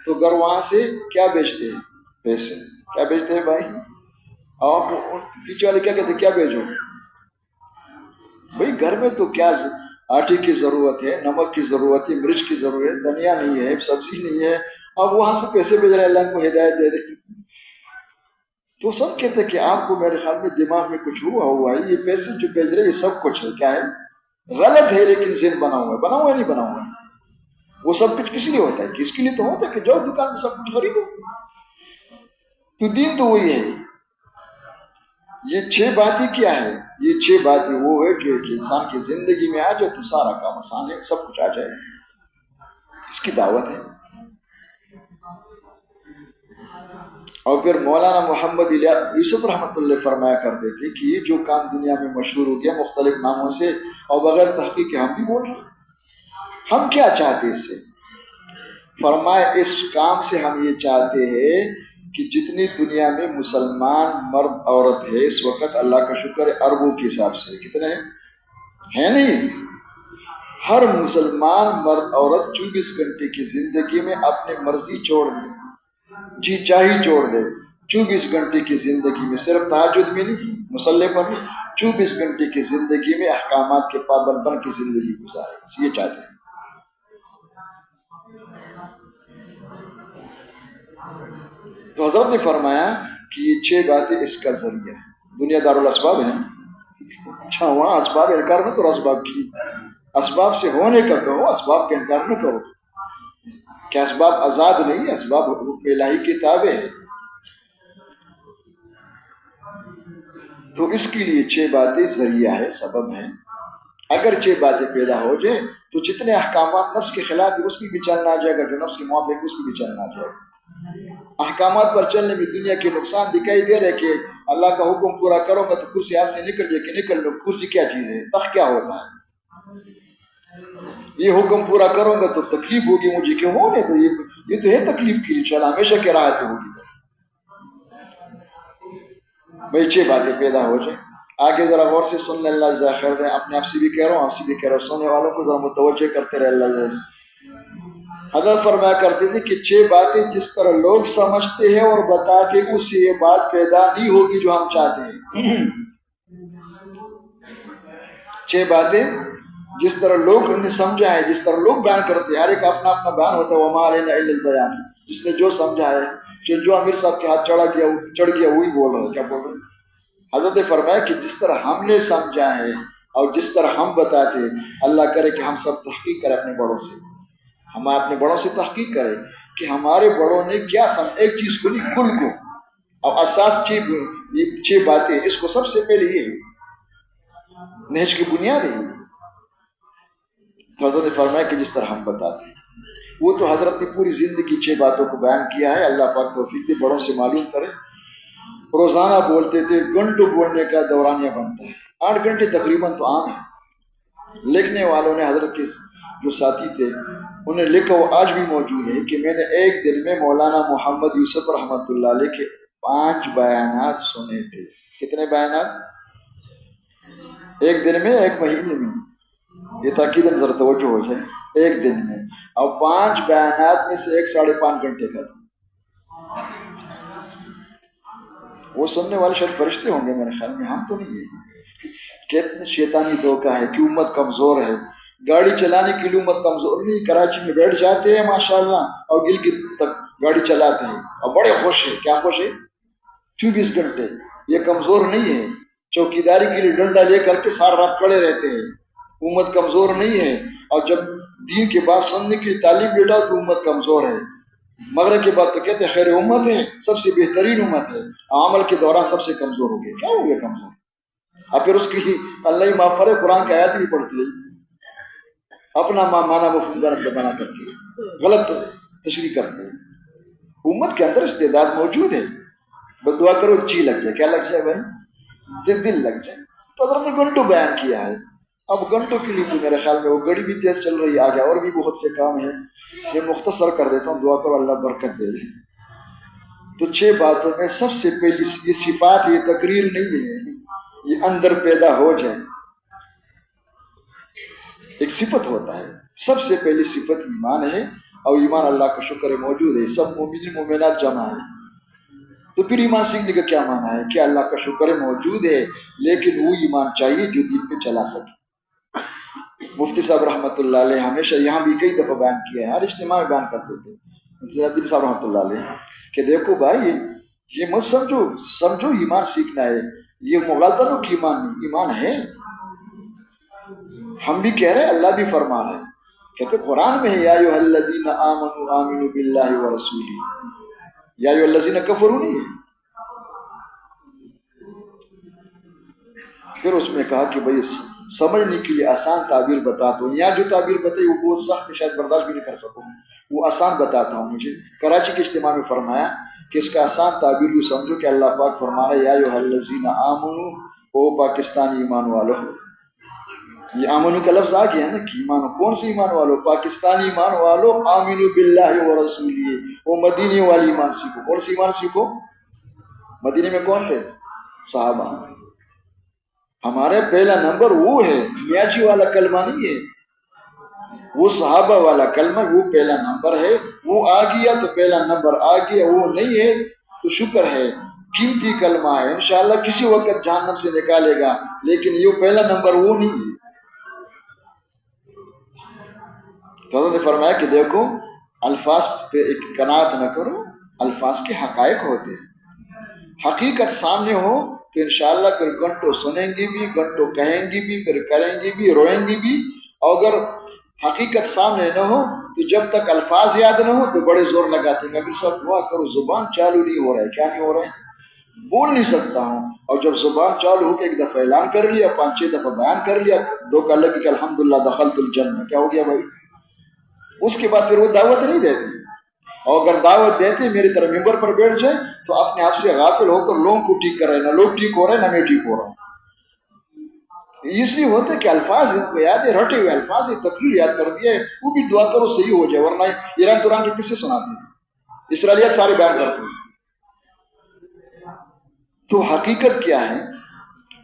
تو گھر وہاں سے کیا بیچتے ہیں؟ پیسے۔ کیا بیچتے ہیں بھائی؟ اور پیچھے والے کیا کہتے ہیں؟ کیا بیچو بھائی؟ گھر میں تو کیا آٹے کی ضرورت ہے، نمک کی ضرورت ہے، مرچ کی ضرورت ہے، دھنیا نہیں ہے، سبزی نہیں ہے، اب وہاں سے پیسے بھیج رہے ہیں، اللہ کو ہدایت دے دے۔ تو سب کہتے ہیں کہ آپ کو میرے خیال میں دماغ میں کچھ ہوا ہے، یہ پیسے جو بھیج رہے ہیں یہ سب کچھ ہے، کیا ہے؟ غلط ہے، لیکن ذہن بنا ہوا ہے، بنا ہوا ہے نہیں بنا ہوا ہے۔ وہ سب کچھ کس لیے ہوتا ہے؟ کس کے لیے تو ہوتا ہے کہ جاؤ دکان میں سب کچھ خریدو۔ تو دین تو وہی ہے۔ یہ 6 باتیں کیا ہے؟ یہ 6 باتیں وہ ہے جو ایک انسان کی زندگی میں آ جائے تو سارا کام آسان ہے، سب کچھ آ جائے، اس کی دعوت ہے۔ اور پھر مولانا محمد یوسف رحمۃ اللہ فرمایا کرتے تھے کہ یہ جو کام دنیا میں مشہور ہو گیا مختلف ناموں سے اور بغیر تحقیق کے، ہم بھی بول رہے ہیں، ہم کیا چاہتے اس سے؟ فرمایا اس کام سے ہم یہ چاہتے ہیں کہ جتنی دنیا میں مسلمان مرد عورت ہے اس وقت، اللہ کا شکر ہے اربوں کے حساب سے کتنے ہیں نہیں، ہر مسلمان مرد عورت 24 گھنٹے کی زندگی میں اپنی مرضی چھوڑ دے، جی چاہی چھوڑ دے، 24 گھنٹے کی زندگی میں، صرف تہجد میں نہیں، مصلی پر نہیں، 24 گھنٹے کی زندگی میں احکامات کے پابند بن کی زندگی گزارے، یہ چاہتے ہیں۔ تو حضرت نے فرمایا کہ یہ 6 باتیں اس کا ذریعہ ہے۔ دنیا دارالاسباب ہے، اچھا وہاں اسباب انکار نہ کرو، اسباب کی، اسباب سے ہونے کا کہو، اسباب کا انکار نہ کرو۔ کیا اسباب آزاد نہیں ہے؟ اسباب حکم الہی کی تابع ہے۔ تو اس کے لیے 6 باتیں ذریعہ ہے، سبب ہیں۔ اگر 6 باتیں پیدا ہو جائیں تو جتنے احکامات نفس کے خلاف ہے اس میں بھی چلنا آ جائے گا، جو نفس کے موافق اس میں بھی چلنا آ جائے گا۔ احکامات پر چلنے میں دنیا کے نقصان دکھائی دے رہے کہ اللہ کا حکم پورا کرو گا تو کرسی ہاتھ سے نکل جائے کہ نکل لو، کرسی کیا چیز ہے؟ تخت کیا ہوتا ہے؟ یہ حکم پورا کروں گا تو تکلیف ہوگی مجھے، کیوں ہونے تو یہ تو ہے تکلیف کی، انشاءاللہ ہمیشہ کی راحت ہوگی۔ بھائی 6 باتیں پیدا ہو جائیں۔ آگے ذرا غور سے سن لیں، اللہ جزائے خیر دے، اپنے آپ سے بھی کہہ رہا ہوں، آپ سے بھی کہہ رہا ہوں، سننے والوں کو ذرا متوجہ کرتے رہے اللہ جزائے۔ حضرت فرمایا کرتے تھے کہ 6 باتیں جس طرح لوگ سمجھتے ہیں اور بتاتے ہیں اس سے یہ بات پیدا نہیں ہوگی جو ہم چاہتے ہیں۔ 6 باتیں جس طرح لوگ انہیں سمجھا ہے، جس طرح لوگ بیان کرتے ہیں، ہر ایک اپنا اپنا بیان ہوتا ہے، وما علینا الا البیان، جس نے جو سمجھا ہے، جو امیر صاحب کے ہاتھ چڑھ گیا وہی بول رہا ہے، کیا بول رہے ہیں؟ حضرت نے فرمایا کہ جس طرح ہم نے سمجھا ہے اور جس طرح ہم بتاتے ہیں، اللہ کرے کہ ہم سب تحقیق کریں اپنے بڑوں سے، ہم اپنے بڑوں سے تحقیق کریں کہ ہمارے بڑوں نے کیا سمجھا، ایک چیز کو نہیں کل کو، اور اساس 6 باتیں، اس کو سب سے پہلے یہ نہج کی بنیاد ہے۔ تو حضرت نے فرمایا کہ جس طرح ہم بتاتے ہیں، وہ تو حضرت نے پوری زندگی 6 باتوں کو بیان کیا ہے، اللہ پاک توفیق دے، بڑوں سے معلوم کرے۔ روزانہ بولتے تھے، گھنٹوں بولنے کا دورانیہ بنتا ہے، 8 گھنٹے تقریباً تو عام ہے۔ لکھنے والوں نے حضرت کے جو ساتھی تھے انہیں لکھا، وہ آج بھی موجود ہے، کہ میں نے ایک دن میں مولانا محمد یوسف رحمۃ اللہ علیہ کے 5 بیانات سنے تھے۔ کتنے بیانات؟ ایک دن میں، ایک مہینے میں، یہ تاکیداً ذرا توجہ ہو جائے، ایک دن میں، اور 5 بیانات میں سے ایک 5.5 گھنٹے کا تھا۔ وہ سننے والے شاید فرشتے ہوں گے میرے خیال میں، ہم تو نہیں ہیں۔ کتنے شیطانی دھوکہ ہے کہ امت کمزور ہے، گاڑی چلانے کے لیے امت کمزور نہیں. کراچی میں بیٹھ جاتے ہیں ماشاءاللہ اور گلگت تک گاڑی چلاتے ہیں اور بڑے خوش ہیں. کیا خوش ہے؟ 24 گھنٹے. یہ کمزور نہیں ہے. چوکیداری کے لیے ڈنڈا لے کر کے ساری رات پڑے رہتے ہیں. امت کمزور نہیں ہے. اور جب دین کے بات سننے کی تعلیم بیٹھا تو امت کمزور ہے. مغرب کے بعد تو کہتے ہیں خیر امت ہے، سب سے بہترین امت ہے. عمل کے دوران سب سے کمزور ہو گئے. کیا ہو گیا کمزور؟ اور پھر اس کی اللہ ہی معاف کرے قرآن کی آیات بھی پڑھتی ہے، اپنا مانا مفہوم بنا کر کے غلط تشریح کرتے ہیں. امت کے اندر استعداد موجود ہے. بس دعا کرو جی لگ جائے. کیا لگ جائے بھائی؟ دل لگ جائے. تو حضرت نے گھنٹوں بیان کیا ہے. اب گھنٹوں کے لیے تو میرے خیال میں وہ گھڑی بھی تیز چل رہی ہے، آگے اور بھی بہت سے کام ہیں. یہ مختصر کر دیتا ہوں، دعا کرو اللہ برکت دے دے. تو 6 باتوں میں سب سے پہلی یہ صفات، یہ تقریر نہیں ہے، یہ اندر پیدا ہو جائے. ایک صفت ہوتا ہے. سب سے پہلی صفت ایمان ہے، اور ایمان اللہ کا شکر ہے موجود ہے. سب مومنین مومنات جمع ہے. تو پھر ایمان سیکھنے کا کیا معنی ہے؟ کہ اللہ کا شکر ہے موجود ہے، لیکن وہ ایمان چاہیے جو دین پہ چلا سکے. مفتی صاحب رحمۃ اللہ علیہ ہمیشہ یہاں بھی کئی دفعہ بیان کیا ہے، ہر اجتماع میں بیان کرتے تھے مفتی صاحب رحمۃ اللہ علیہ کہ دیکھو بھائی یہ مت سمجھو ایمان سیکھنا ہے، یہ مغالطہ کی ایمان نہیں، ایمان ہے. ہم بھی کہہ رہے ہیں، اللہ بھی فرما رہے ہیں. کہتے قرآن میں ہے یا ایھا الذین آمنوا آمنوا باللہ ورسولہ. یا ایھا الذین کفروا نہیں ہے. پھر اس میں کہا کہ بھائی سمجھنے کے لیے آسان تعبیر بتاتا ہوں. یہاں جو تعبیر بتائی وہ بہت سخت، شاید برداشت بھی نہیں کر سکوں، وہ آسان بتاتا ہوں. مجھے کراچی کے اجتماع میں فرمایا کہ اس کا آسان تعبیر بھی سمجھو کہ اللہ پاک فرما رہا ہے یا ایھا الذین آمنوا، او پاکستانی ایمان والو. یہ آمنو کا لفظ آ گیا ہے نا کہ ایمان، کون سی ایمان والو؟ پاکستانی ایمان والو. آمنو باللہ ورسولہ، وہ مدینے والی ایمان سیکھو. کون سی ایمان سیکھو؟ مدینے میں کون تھے؟ صحابہ. ہمارے پہلا نمبر وہ ہے، میاجی والا کلمہ نہیں ہے، وہ صحابہ والا کلمہ، وہ پہلا نمبر ہے. وہ آ گیا تو پہلا نمبر آ گیا، وہ نہیں ہے تو شکر ہے، قیمتی کلمہ ہے، انشاءاللہ کسی وقت جہنم سے نکالے گا، لیکن یہ پہلا نمبر وہ نہیں ہے. تو حضرت نے فرمایا کہ دیکھو الفاظ پہ قناعت نہ کرو، الفاظ کے حقائق ہوتے ہیں. حقیقت سامنے ہو تو انشاءاللہ پھر گھنٹوں سنیں گی بھی، گھنٹوں کہیں گی بھی، پھر کریں گی بھی، روئیں گی بھی. اور اگر حقیقت سامنے نہ ہو تو جب تک الفاظ یاد نہ ہو تو بڑے زور لگاتے ہیں. اگر سب دعا کرو زبان چالو نہیں ہو رہا ہے. کیا نہیں ہو رہا ہے؟ بول نہیں سکتا ہوں. اور جب زبان چالو ہو کے ایک دفعہ اعلان کر لیا، 5-6 دفعہ بیان کر لیا، دو کا لگی کہ الحمدللہ دخلت الجنہ، کیا ہو گیا بھائی؟ اس کے بعد پھر وہ دعوت نہیں دیتی. اور اگر دعوت دیتے میری طرح ممبر پر بیٹھ جائے تو اپنے آپ سے غافل ہو کر لوگوں کو ٹھیک کر رہے، نہ لوگ ٹھیک ہو رہے نہ میں ٹھیک ہو رہا ہوں. اس لیے ہوتا ہے کہ الفاظ ان کو یاد ہے، رٹے ہوئے الفاظ، تقریر یاد کر دیا ہے، وہ بھی دعا کرو صحیح ہو جائے. ورنہ ایران توران کے قصے سناتے ہیں، اسرائیلیات سارے بیان کرتے ہیں. تو حقیقت کیا ہے؟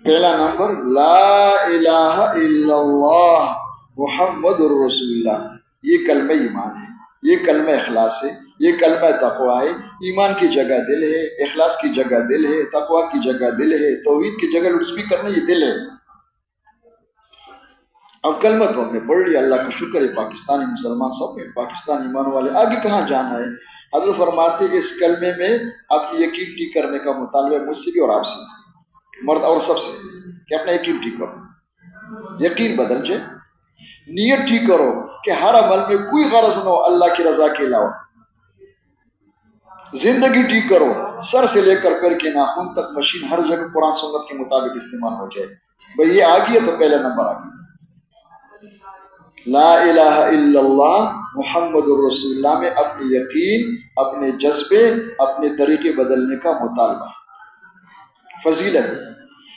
پہلا نمبر لا الہ الا اللہ محمد الرسول اللہ. یہ کلمہ ایمان ہے، یہ کلمہ اخلاص ہے، یہ کلمہ تقویٰ ہے. ایمان کی جگہ دل ہے، اخلاص کی جگہ دل ہے، تقویٰ کی جگہ دل ہے، توحید کی جگہ لوڈ اسپیکر نہیں، یہ دل ہے. اب کلمہ تو ہم نے پڑھ لیا، اللہ کا شکر ہے، پاکستانی مسلمان سب میں پاکستانی ایمان والے. آگے کہاں جانا ہے؟ حضرت فرماتے کہ اس کلمے میں اپنی یقین ٹھیک کرنے کا مطالبہ ہے مجھ سے بھی اور آپ سے، مرد اور سب سے، کہ اپنا یقین ٹھیک کرو. یقین بدل جائے. نیت ٹھیک کرو کہ ہر عمل میں کوئی غرض نہ ہو اللہ کی رضا کے علاوہ. زندگی ٹھیک کرو، سر سے لے کر پیر کے ناخن تک مشین ہر جگہ قرآن سنت کے مطابق استعمال ہو جائے. بھئی یہ آ گیا تو پہلا نمبر آ گیا. لا الہ الا اللہ محمد الرسول اللہ میں اپنی یقین، اپنے جذبے، اپنے طریقے بدلنے کا مطالبہ. فضیلت ہے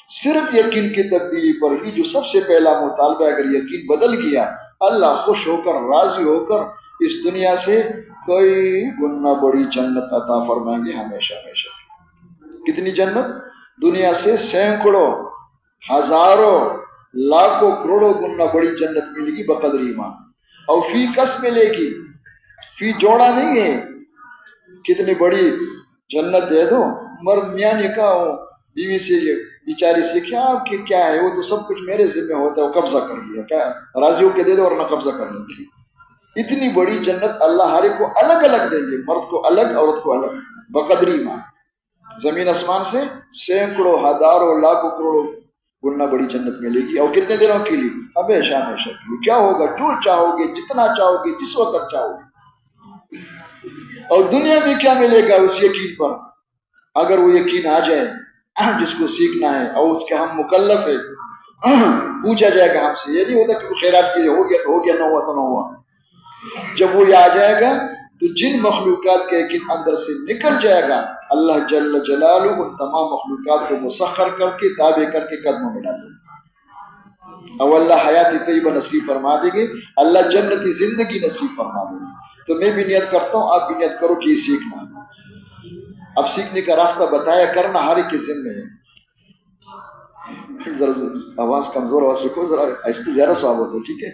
صرف یقین کی تبدیلی پر ہی، جو سب سے پہلا مطالبہ. اگر یقین بدل گیا، اللہ خوش ہو کر، راضی ہو کر اس دنیا سے کوئی گنا بڑی جنت عطا فرمائیں گے ہمیشہ ہمیشہ. کتنی جنت؟ دنیا سے سینکڑوں، ہزاروں، لاکھوں، کروڑوں گنا بڑی جنت ملے گی بقدر ایمان. اور فی کس ملے گی، فی جوڑا نہیں ہے. کتنی بڑی جنت دے دو، مرد میاں نکاح ہو، بیوی سے بیچاری سے کیا کہ کیا ہے، وہ تو سب کچھ میرے ذمہ ہوتا ہے، وہ قبضہ کر لیا، کیا راضی ہو کے دے دو اور نہ قبضہ کر لیں گے۔ اتنی بڑی جنت اللہ ہر ایک کو الگ الگ دیں گے، مرد کو الگ عورت کو الگ، بقدر ایمان۔ زمین آسمان سے سینکڑوں ہزاروں لاکھوں کروڑوں گنا بڑی جنت ملے گی، اور کتنے دنوں کے لیے؟ ہمیشہ ہمیشہ کے لیے۔ کیا ہوگا؟ جو چاہو گے، جتنا چاہو گے، جس وقت چاہو گے۔ اور دنیا میں کیا ملے گا؟ اس یقین پر، اگر وہ یقین آ جائے جس کو سیکھنا ہے اور اس کے ہم مکلف ہے، پوچھا جائے گا ہم سے، یہ نہیں ہوتا کہ خیرات کیجیے، ہو گیا تو ہو گیا، نہ ہوا تو نہ ہوا۔ جب وہ آ جائے گا تو جن مخلوقات کے یقین اندر سے نکل جائے گا، اللہ جل جلالہ ان تمام مخلوقات کو مسخر کر کے تابع کر کے قدموں میں ڈالے گا، اور اللہ حیات طیبہ نصیب فرما دیں گے، اللہ جنتی زندگی نصیب فرما دیں گے۔ تو میں بھی نیت کرتا ہوں، آپ بھی نیت کرو کہ یہ سیکھنا ہے۔ اب سیکھنے کا راستہ بتایا کرنا ہر ایک کے ذمہ ہے۔ ذرا آواز کمزور، آواز رکھو ذرا، آہستہ زیادہ ثواب ہوتا ہے، ٹھیک ہے؟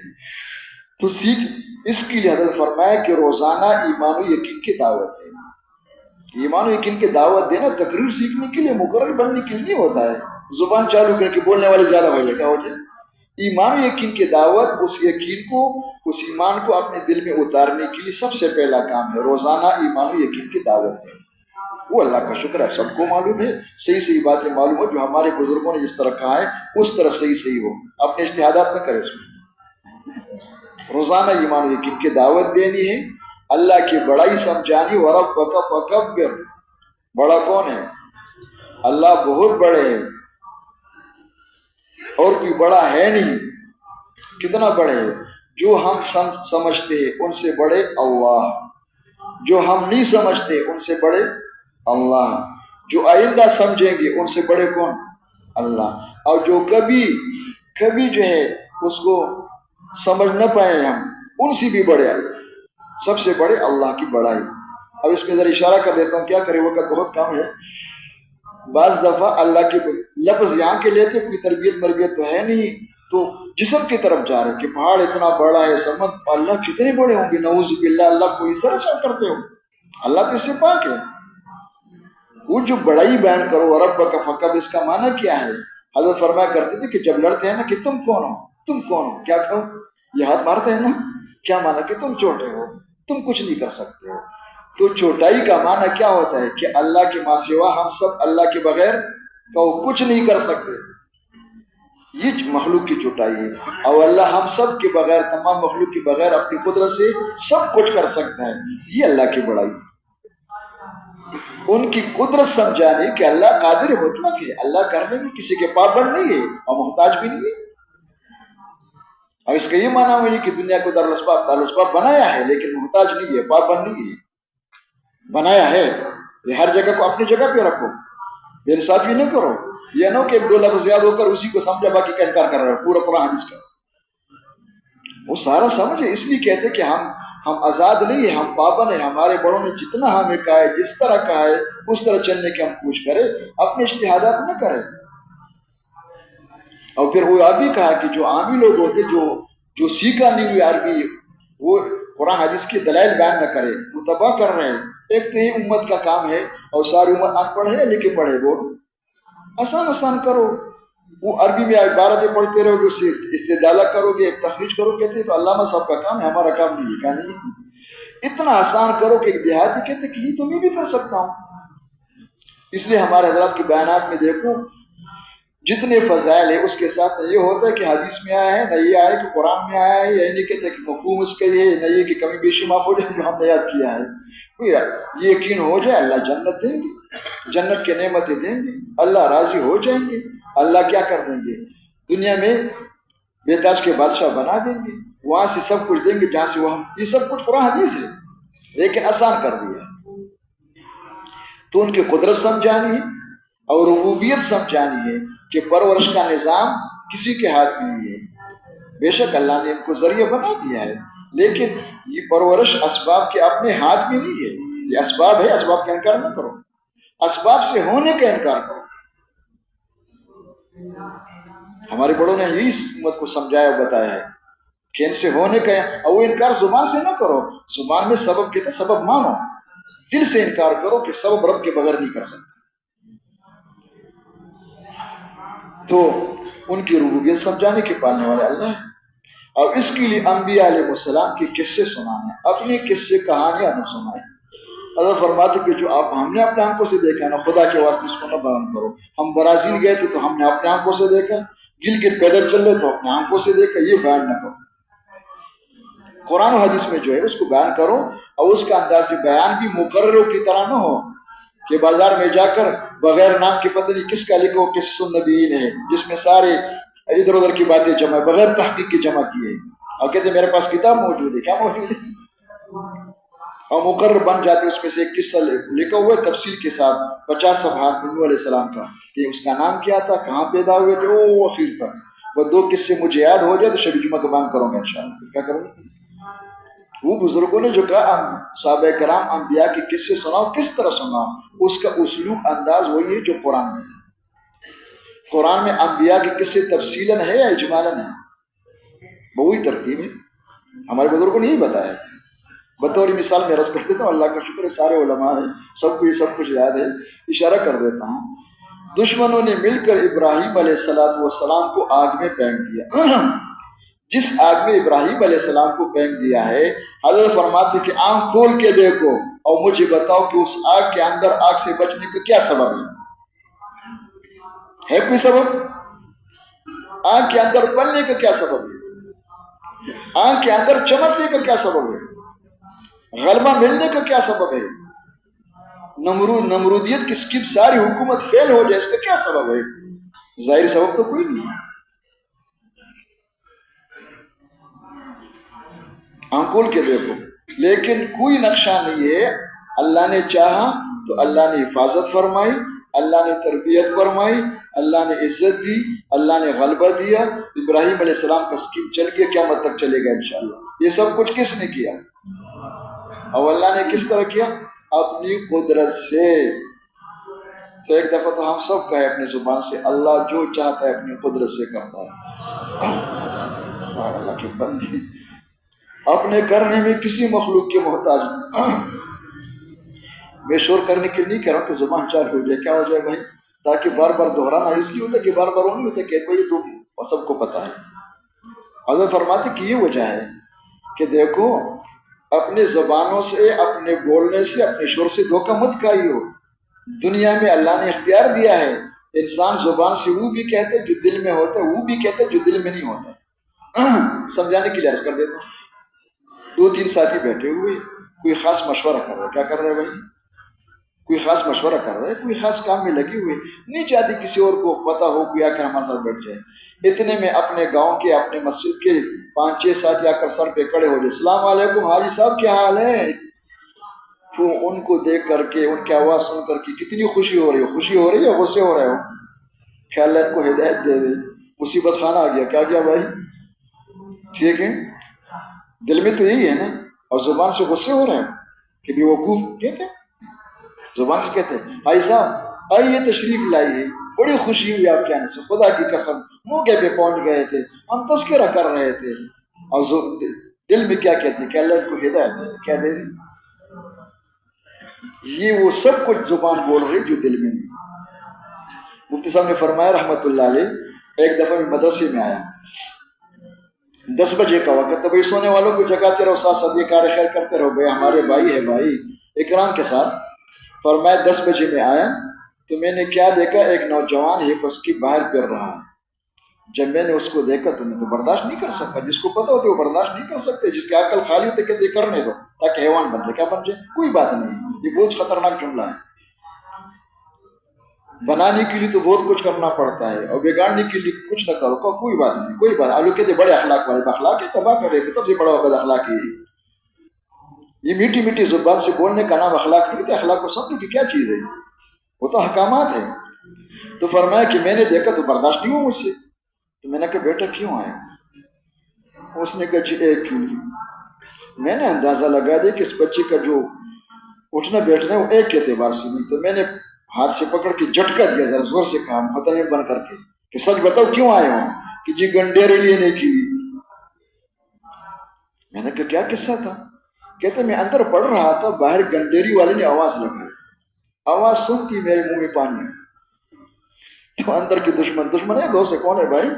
تو سیکھ اس کی لیے حضرت فرمایا کہ روزانہ ایمان و یقین کی دعوت ہے۔ ایمان و یقین کی دعوت دینا تقریر سیکھنے کے لیے، مقرر بننے کے لیے نہیں ہوتا ہے، زبان چالو کر کے بولنے والے زیادہ ہو جائے، کیا ہو جائے؟ ایمان و یقین کی دعوت، اس یقین کو، اس ایمان کو اپنے دل میں اتارنے کے لیے سب سے پہلا کام ہے روزانہ ایمان و یقین کی دعوت ہے۔ وہ اللہ کا شکر ہے، سب کو معلوم ہے، صحیح صحیح باتیں معلوم ہو، جو ہمارے بزرگوں نے جس طرح کہا ہے اس طرح صحیح صحیح ہو، اپنے اجتہادات نہ کرے اس میں۔ روزانہ ایمان و یقین کی دعوت دینی ہے، اللہ کی بڑائی سمجھانی، وَرَبَّكَ فَكَبِّرْ۔ بڑا کون ہے؟ اللہ بہت بڑے ہیں، اور کوئی بڑا ہے نہیں۔ کتنا بڑے ہیں؟ جو ہم سمجھتے ہیں ان سے بڑے اللہ، جو ہم نہیں سمجھتے ان سے بڑے اللہ، جو آئندہ سمجھیں گے ان سے بڑے کون؟ اللہ، اور جو کبھی جو ہے اس کو سمجھ نہ پائے ہم، ان سے بھی بڑے اللہ، سب سے بڑے اللہ کی بڑائی۔ اب اس میں ذرا اشارہ کر دیتا ہوں، کیا کرے، وقت بہت کم ہے۔ بعض دفعہ اللہ کے لفظ یہاں کے لیتے، کوئی تربیت مربیت تو ہے نہیں، تو جسم کی طرف جا رہے کہ پہاڑ اتنا بڑا ہے، سمجھ اللہ کتنے بڑے ہوں گے، نعوذ باللہ، اللہ کو اس طرح سے کرتے ہو، اللہ تو اس سے پاک ہے۔ وہ جو بڑائی بیان کرو رب کا فکب، اس کا معنی کیا ہے؟ حضرت فرمایا کرتے تھے کہ جب لڑتے ہیں نا کہ تم کون ہو، تم کون ہو، کیا کہو؟ یہ ہاتھ مارتے ہیں نا، کیا معنی کہ تم چھوٹے ہو، تم کچھ نہیں کر سکتے ہو۔ تو چھوٹائی کا معنی کیا ہوتا ہے کہ اللہ کے ماں سوا ہم سب اللہ کے بغیر تو کچھ نہیں کر سکتے، یہ مخلوق کی چھوٹائی ہے۔ اور اللہ ہم سب کے بغیر، تمام مخلوق کے بغیر اپنی قدرت سے سب کچھ کر سکتا ہے، یہ اللہ کی بڑائی۔ ان کی قدرت سمجھانے کہ اللہ قادر مطلق ہے، اللہ کرنے میں کسی کے پابند نہیں ہے اور محتاج بھی نہیں ہے۔ اور اس کا یہ معنی ہوئی کہ دنیا کو دارالاسباب بنایا ہے لیکن محتاج نہیں ہے، پابند نہیں ہے، بنایا ہے۔ یہ ہر جگہ کو اپنی جگہ پہ رکھو، بے انصافی نہ کرو، یہ نہ کہ ایک دو لفظ یاد ہو کر اسی کو سمجھا باقی کا انکار کر رہا ہے، پورا قرآن حدیث کا وہ سارا سمجھے۔ اس لیے کہتے کہ ہم آزاد نہیں ہیں، ہم پابند ہیں۔ ہمارے بڑوں نے جتنا ہمیں کہا ہے، جس طرح کہا ہے اس طرح چلنے کی ہم کوشش کریں، اپنے اجتہادات نہ کریں۔ اور پھر وہ آپ بھی کہا کہ جو عامی لوگ ہوتے، جو سیکھا نہیں ہوئی عربی، وہ قرآن حدیث کے دلائل بیان نہ کرے، وہ تباہ کر رہے ہیں۔ ایک تو یہ امت کا کام ہے، اور ساری امت ان پڑھ ہے لکھے پڑھے، وہ آسان کرو، وہ عربی میں عبارتیں پڑھتے رہو، جو استدلال کرو گے، تخریج کرو، کہتے ہیں تو علامہ صاحب کا کام ہے، ہمارا کام نہیں ہے، کیا نہیں؟ اتنا آسان کرو کہ ایک دیہاتی کہتے کہ یہ تو میں بھی کر سکتا ہوں۔ اس لیے ہمارے حضرات کے بیانات میں دیکھو جتنے فضائل ہے، اس کے ساتھ یہ ہوتا ہے کہ حدیث میں آیا ہے، نہ یہ آیا کہ قرآن میں آیا ہے، یا نہیں کہتے کہ مفہوم اس کا یہ ہے، نہ یہ کہ کمی بیشی معاف ہو جائے جو ہم نے یاد کیا ہے۔ یہ یقین ہو جائے اللہ جنت دیں گے، جنت کے نعمتیں دیں گے، اللہ راضی ہو جائیں گے، اللہ کیا کر دیں گے، دنیا میں بے تاج کے بادشاہ بنا دیں گے، وہاں سے سب کچھ دیں گے جہاں سے وہ ہم، یہ سب کچھ قرآن حدیث ہے لیکن آسان کر دیا۔ تو ان کی قدرت سمجھانی ہے اور ربوبیت سمجھانی ہے کہ پرورش کا نظام کسی کے ہاتھ میں نہیں ہے۔ بے شک اللہ نے ان کو ذریعہ بنا دیا ہے، لیکن یہ پرورش اسباب کے اپنے ہاتھ میں نہیں ہے، یہ اسباب ہے، اسباب کا انکار نہ کرو، اسباب سے ہونے کا انکار کرو۔ ہمارے بڑوں نے یہی امت کو سمجھایا اور بتایا ہے کہ ان سے ہونے کا، اور وہ انکار زبان سے نہ کرو، زبان میں سبب کہتے سبب مانو، دل سے انکار کرو کہ سبب رب کے بغیر نہیں کر سکتے۔ تو ان کی ربوبیت سمجھانے کے پالنے والے اللہ ہیں. اور اس کے لیے انبیاء علیہ السلام کے قصے سنانے، اپنی قصے کہانیاں نہ سنائیں. حضرت فرماتے کہ جو آپ ہم نے اپنے آنکھوں سے دیکھا نا، خدا کے واسطے اس کو نہ بیان کرو. ہم برازیل گئے تھے تو ہم نے اپنے آنکھوں سے دیکھا، گلگت پیدل چل رہے تو اپنے آنکھوں سے دیکھا، یہ بیان نہ کرو. قرآن و حدیث میں جو ہے اس کو بیان کرو، اور اس کا انداز بیان بھی مقرروں کی طرح نہ ہو کہ بازار میں جا کر بغیر نام کے پتہ نہیں کس کا لکھو قصص النبیین ہے، جس میں سارے ادھر ادھر کی باتیں جمع بغیر تحقیق کی جمع کی ہے، اور کہتے میرے پاس کتاب موجود ہے. کیا موجود ہے؟ اور مقرر بن جاتے. اس میں سے ایک قصہ لکھا ہوا ہے تفصیل کے ساتھ 50 صفحات نوح علیہ السلام کا، کہ اس کا نام کیا تھا، کہاں پیدا ہوئے تھے، او اخیر تک. وہ 2 قصے مجھے یاد ہو جائے تو شب جمعہ کا بیان کروں گا انشاءاللہ. کیا کروں گا؟ وہ بزرگوں نے جو کہا صحابہ کرام انبیاء کے قصے سناؤ، کس طرح سناؤ، اس کا اسلوب انداز وہی ہے جو قرآن میں ہے. قرآن میں انبیاء کے قصے تفصیلاً ہے یا اجمالاً ہے؟ وہی ترتیب ہے. ہمارے بزرگوں نے یہی بتایا. بطور مثال میں عرض کرتے تھا، اللہ کا شکر ہے سارے علماء ہیں، سب کو یہ سب کچھ یاد ہے. اشارہ کر دیتا ہوں. دشمنوں نے مل کر ابراہیم علیہ السلام کو آگ میں پھینک دیا. جس آگ میں ابراہیم علیہ السلام کو پھینک دیا ہے، حضرت فرماتے کہ آنکھ کھول کے دیکھو اور مجھے بتاؤ کہ اس آگ کے اندر آگ سے بچنے کا کیا سبب ہے کوئی سبب؟ آگ کے اندر پلنے کا کیا سبب ہے؟ آگ کے اندر چمکنے کا کیا سبب ہے؟ غلبہ ملنے کا کیا سبب ہے؟ نمرودیت کی سکیب ساری حکومت فیل ہو جائے، اس کا کیا سبب ہے؟ ظاہری سبب تو کوئی نہیں ہے. آنکھ کھول کے دیکھو. لیکن کوئی نقشہ نہیں ہے. اللہ نے چاہا تو اللہ نے حفاظت فرمائی، اللہ نے تربیت فرمائی، اللہ نے عزت دی، اللہ نے غلبہ دیا. ابراہیم علیہ السلام کا اسکیم چل کے قیامت تک چلے گا انشاءاللہ. یہ سب کچھ کس نے کیا؟ اور اللہ نے کس طرح کیا؟ اپنی قدرت سے. تو ایک دفعہ تو ہم سب کہے اپنی زبان سے، اللہ جو چاہتا ہے اپنی قدرت سے کرتا ہے. اللہ کی بندی اپنے کرنے میں کسی مخلوق کے محتاج نہیں. میں شور کرنے کے نہیں کہہ رہا ہوں کہ زبان چار ہو جائے. کیا ہو جائے بھائی؟ تاکہ بار بار دہرانا اس لیے ہوتا ہے کہ بار بار وہ نہیں ہوتا کہ بھائی تو سب کو پتا ہے. حضرت فرماتے کہ یہ وجہ ہے کہ دیکھو اپنے زبانوں سے، اپنے بولنے سے، اپنے شور سے دھوکہ مت کھائیو. دنیا میں اللہ نے اختیار دیا ہے. انسان زبان سے وہ بھی کہتے جو دل میں ہوتا ہے، وہ بھی کہتے جو دل میں نہیں ہوتا. سمجھانے کے لیے عرض کر دیتا ہوں. 2-3 ساتھی بیٹھے ہوئے، کوئی خاص مشورہ کر رہے. کیا کر رہے بھائی؟ کوئی خاص مشورہ کر رہے، کوئی خاص کام میں لگے ہوئے. نہیں چاہتے کسی اور کو پتا ہو کوئی آ کر ہمارے ساتھ بیٹھ جائے. اتنے میں اپنے گاؤں کے، اپنے مسجد کے 5-6 ساتھی آ کر سر پہ کھڑے ہو جائے. السلام علیکم حاجی صاحب، کیا حال ہے؟ تو ان کو دیکھ کر کے، ان کی آواز سن کر کے کتنی خوشی ہو رہی ہو. خوشی ہو رہی ہے، غصے ہو رہے ہو؟ خیال ان کو ہدایت دے دے. مصیبت خانہ آ گیا. کیا بھائی؟ ٹھیک ہے، دل میں تو یہی ہے نا، اور زبان سے غصے ہو رہے ہیں کہ بے وقوف کہتے ہیں. زبان سے کہتے ہیں بھائی صاحب آئیے تشریف لائیے، بڑی خوشی ہوئی آپ کے آنے سے، خدا کی قسم موقع پہ پہنچ گئے تھے، ہم تذکرہ کر رہے تھے. اور دل میں کیا کہتے ہیں کہ اللہ کو ہدایت دے. کیا دے دیں؟ یہ وہ سب کچھ زبان بول رہی جو دل میں نہیں. مفتی صاحب نے فرمایا رحمت اللہ علیہ، ایک دفعہ میں مدرسے میں آیا، 10 بجے کا وقت. تو بھائی سونے والوں کو جگاتے رہو، ساتھ ساتھ یہ کار خیر کرتے رہو. بھائی ہمارے بھائی ہے، بھائی اکرام کے ساتھ. فرمایا 10 بجے میں آیا تو میں نے کیا دیکھا، ایک نوجوان ہے بس کی باہر پھر رہا ہے. جب میں نے اس کو دیکھا تو میں تو برداشت نہیں کر سکتا. جس کو پتہ ہوتا ہے وہ برداشت نہیں کر سکتے. جس کی عقل خالی ہوتے کہتے کرنے دو تاکہ حیوان بن جائے. کیا بن جائے؟ کوئی بات نہیں. یہ بہت خطرناک جملہ ہے. بنانے کے لیے تو بہت کچھ کرنا پڑتا ہے، اور بگاڑنے کے لیے کچھ نہ کرو. کوئی بات نہیں، کوئی بات. آلو کہتے بڑے اخلاق والے، اخلاق ہے تباہ کرے، سب سے بڑا بد اخلاقی ہے. یہ میٹھی میٹھی زبان سے بولنے کا نام اخلاق نہیں تھا. اخلاق کو سمجھو کہ کیا چیز ہے، وہ تو احکامات ہے. تو فرمایا کہ میں نے دیکھا تو برداشت نہیں ہوا مجھ سے. تو میں نے کہا بیٹا کیوں آیا؟ اس نے کہا جی ایک کیوں. میں نے اندازہ لگا دیا کہ اس بچے کا جو اٹھنا بیٹھنا ہے وہ ایک کے اعتبار سے نہیں. تو میں نے ہاتھ سے پکڑ کے جھٹکا دیا، ذرا زور سے کہا متنم بن کر کے کہ سچ بتاؤ کیوں آئے ہو؟ کہ جی گنڈیرے لینے کی. میں نے کہا کیا قصہ تھا؟ کہتے میں اندر پڑھ رہا تھا، باہر گنڈیری والے نے آواز لگائی. آواز سنتی میرے منہ میں پانی. تو اندر کی دشمن ہے، دوست ہے کون ہے بھائی؟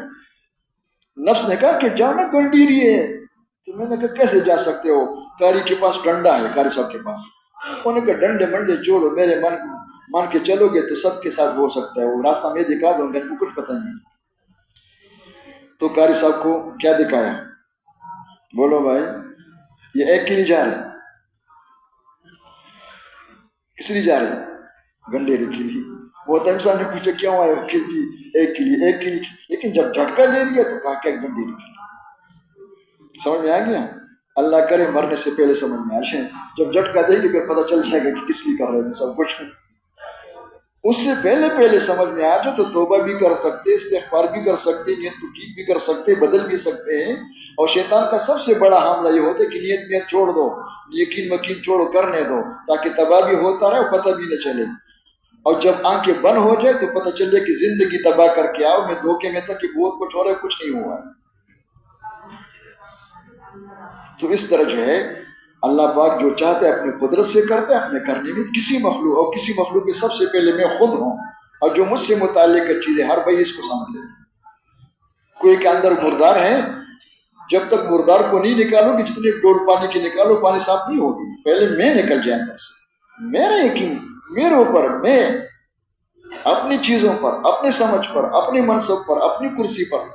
نفس نے کہا کہ جانا گنڈیری ہے. تو میں نے کہا کیسے جا سکتے ہو؟ قاری کے پاس ڈنڈا ہے، قاری صاحب کے پاس. انہوں نے کہا ڈنڈے منڈے جوڑو، میرے مان کے چلو گے تو سب کے ساتھ ہو سکتا ہے، وہ راستہ میں دکھا دوں گا، ان کو کچھ پتہ نہیں. تو قاری صاحب کو کیا دکھایا؟ بولو بھائی. یہ ایک کے لیے جا رہے ہیں. کس لیے جا رہے ہیں؟ گنڈیری کے لیے. وہ تو انسان نے پوچھا کیوں آئے ہو؟ ایک کے لیے. لیکن جب جھٹکا دے دیا تو کہا کیا گنڈیری کے لیے. سمجھ میں آ گیا؟ اللہ کرے مرنے سے پہلے سمجھ میں آ جائے. جب جھٹکا دے گی پھر پتہ چل جائے گا کہ کس لیے کر رہے ہیں سب کچھ. اس سے پہلے سمجھ میں آ جائے تو توبہ بھی کر سکتے، استغفار بھی کر سکتے، نیت کو ٹھیک بھی کر سکتے، بدل بھی سکتے ہیں. اور شیطان کا سب سے بڑا حملہ یہ ہوتا ہے کہ نیت چھوڑ دو، یقین مکین چھوڑو، کرنے دو تاکہ تباہ بھی ہوتا رہے اور پتہ بھی نہ چلے. اور جب آنکھیں بند ہو جائے تو پتہ چل جائے کہ زندگی تباہ کر کے آؤ، میں دھوکے میں تھا کہ بہت کچھ ہو رہا ہے، کچھ نہیں ہوا. تو اس طرح جو ہے اللہ پاک جو چاہتے اپنے قدرت سے کرتے، اپنے کرنے میں کسی مخلوق اور کسی مخلوق کے سب سے پہلے میں خود ہوں. اور جو مجھ سے متعلق چیزیں ہر بھائی اس کو سمجھ لے. کوئی کے اندر مردار ہے، جب تک مردار کو نہیں نکالو گے، جتنے ڈول پانی کی نکالو پانی صاف نہیں ہوگی. پہلے میں نکل جائے اندر سے، میرا یقین میرے اوپر، میں اپنی چیزوں پر، اپنے سمجھ پر، اپنے منصب پر، اپنی کرسی پر.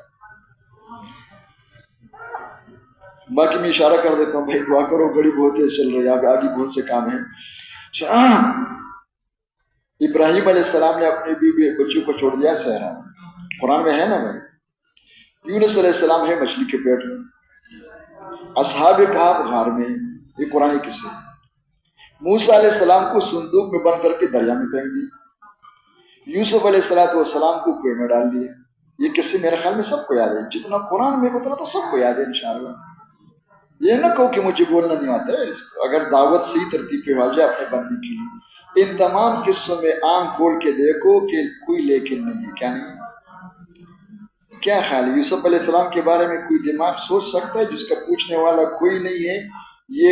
باقی میں اشارہ کر دیتا ہوں بھائی دعا کرو، گھڑی بہت تیز چل رہی ہے، آگے بہت سے کام ہیں. ابراہیم علیہ السلام نے اپنے بیوی بچوں کو چھوڑ دیا صحرا. قرآن میں ہے نا بھائی. یونس علیہ السلام ہے مچھلی کے پیٹ میں. اصحاب کہف غار میں، یہ قرآن قصے. موسیٰ علیہ السلام کو صندوق میں بند کر کے دریا میں پھینک دی. یوسف علیہ السلام کو کنویں میں ڈال دیا. یہ قصے میرے خیال میں سب کو یاد ہے، جتنا قرآن میں بتانا تو سب کو یاد ہے انشاءاللہ. یہ نہ کہو کہ مجھے بولنا نہیں آتا ہے. اگر دعوت صحیح ترتیب پہ ہو جائے اپنے بندے کے لیے، ان تمام قصوں میں آنکھ کھول کے دیکھو کہ کوئی لیکن نہیں ہے. کیا نہیں؟ کیا خیال ہے؟ یوسف علیہ السلام کے بارے میں کوئی دماغ سوچ سکتا ہے جس کا پوچھنے والا کوئی نہیں ہے؟ یہ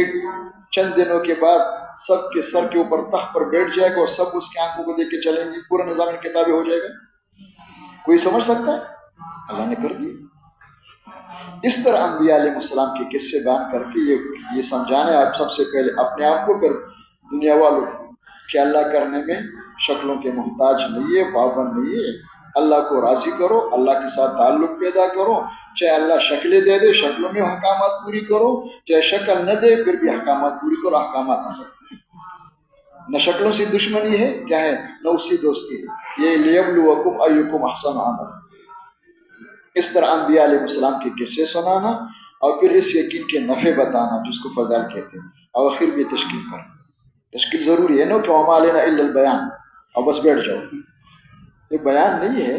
چند دنوں کے بعد سب کے سر کے اوپر تخت پر بیٹھ جائے گا اور سب اس کی آنکھوں کو دیکھ کے چلیں گے، پورا نظام کتابیں ہو جائے گا. کوئی سمجھ سکتا ہے؟ اللہ نے کر دی. اس طرح انبیاء علیہ السلام کے قصے بیان کر کے یہ سمجھانے آپ سب سے پہلے اپنے آپ کو، پھر دنیا والوں کہ اللہ کرنے میں شکلوں کے محتاج نہیں ہے، پابند نہیں ہے. اللہ کو راضی کرو، اللہ کے ساتھ تعلق پیدا کرو. چاہے اللہ شکلیں دے دے، شکلوں میں احکامات پوری کرو، چاہے شکل نہ دے پھر بھی احکامات پوری کرو. احکامات نہ سکتے، نہ شکلوں سے دشمنی ہے، کیا ہے، نہ اس سے دوستی ہے. یہ لیبلوکم ایکم احسن عملا. اس طرح انبیاء علیہ السلام کے قصے سنانا اور پھر اس یقین کے نفع بتانا جس کو فضائل کہتے ہیں، اور آخر میں تشکیل کرنا. تشکیل ضروری ہے نا کہ وما علینا الا البیان، اور بس بیٹھ جاؤ. یہ بیان نہیں ہے،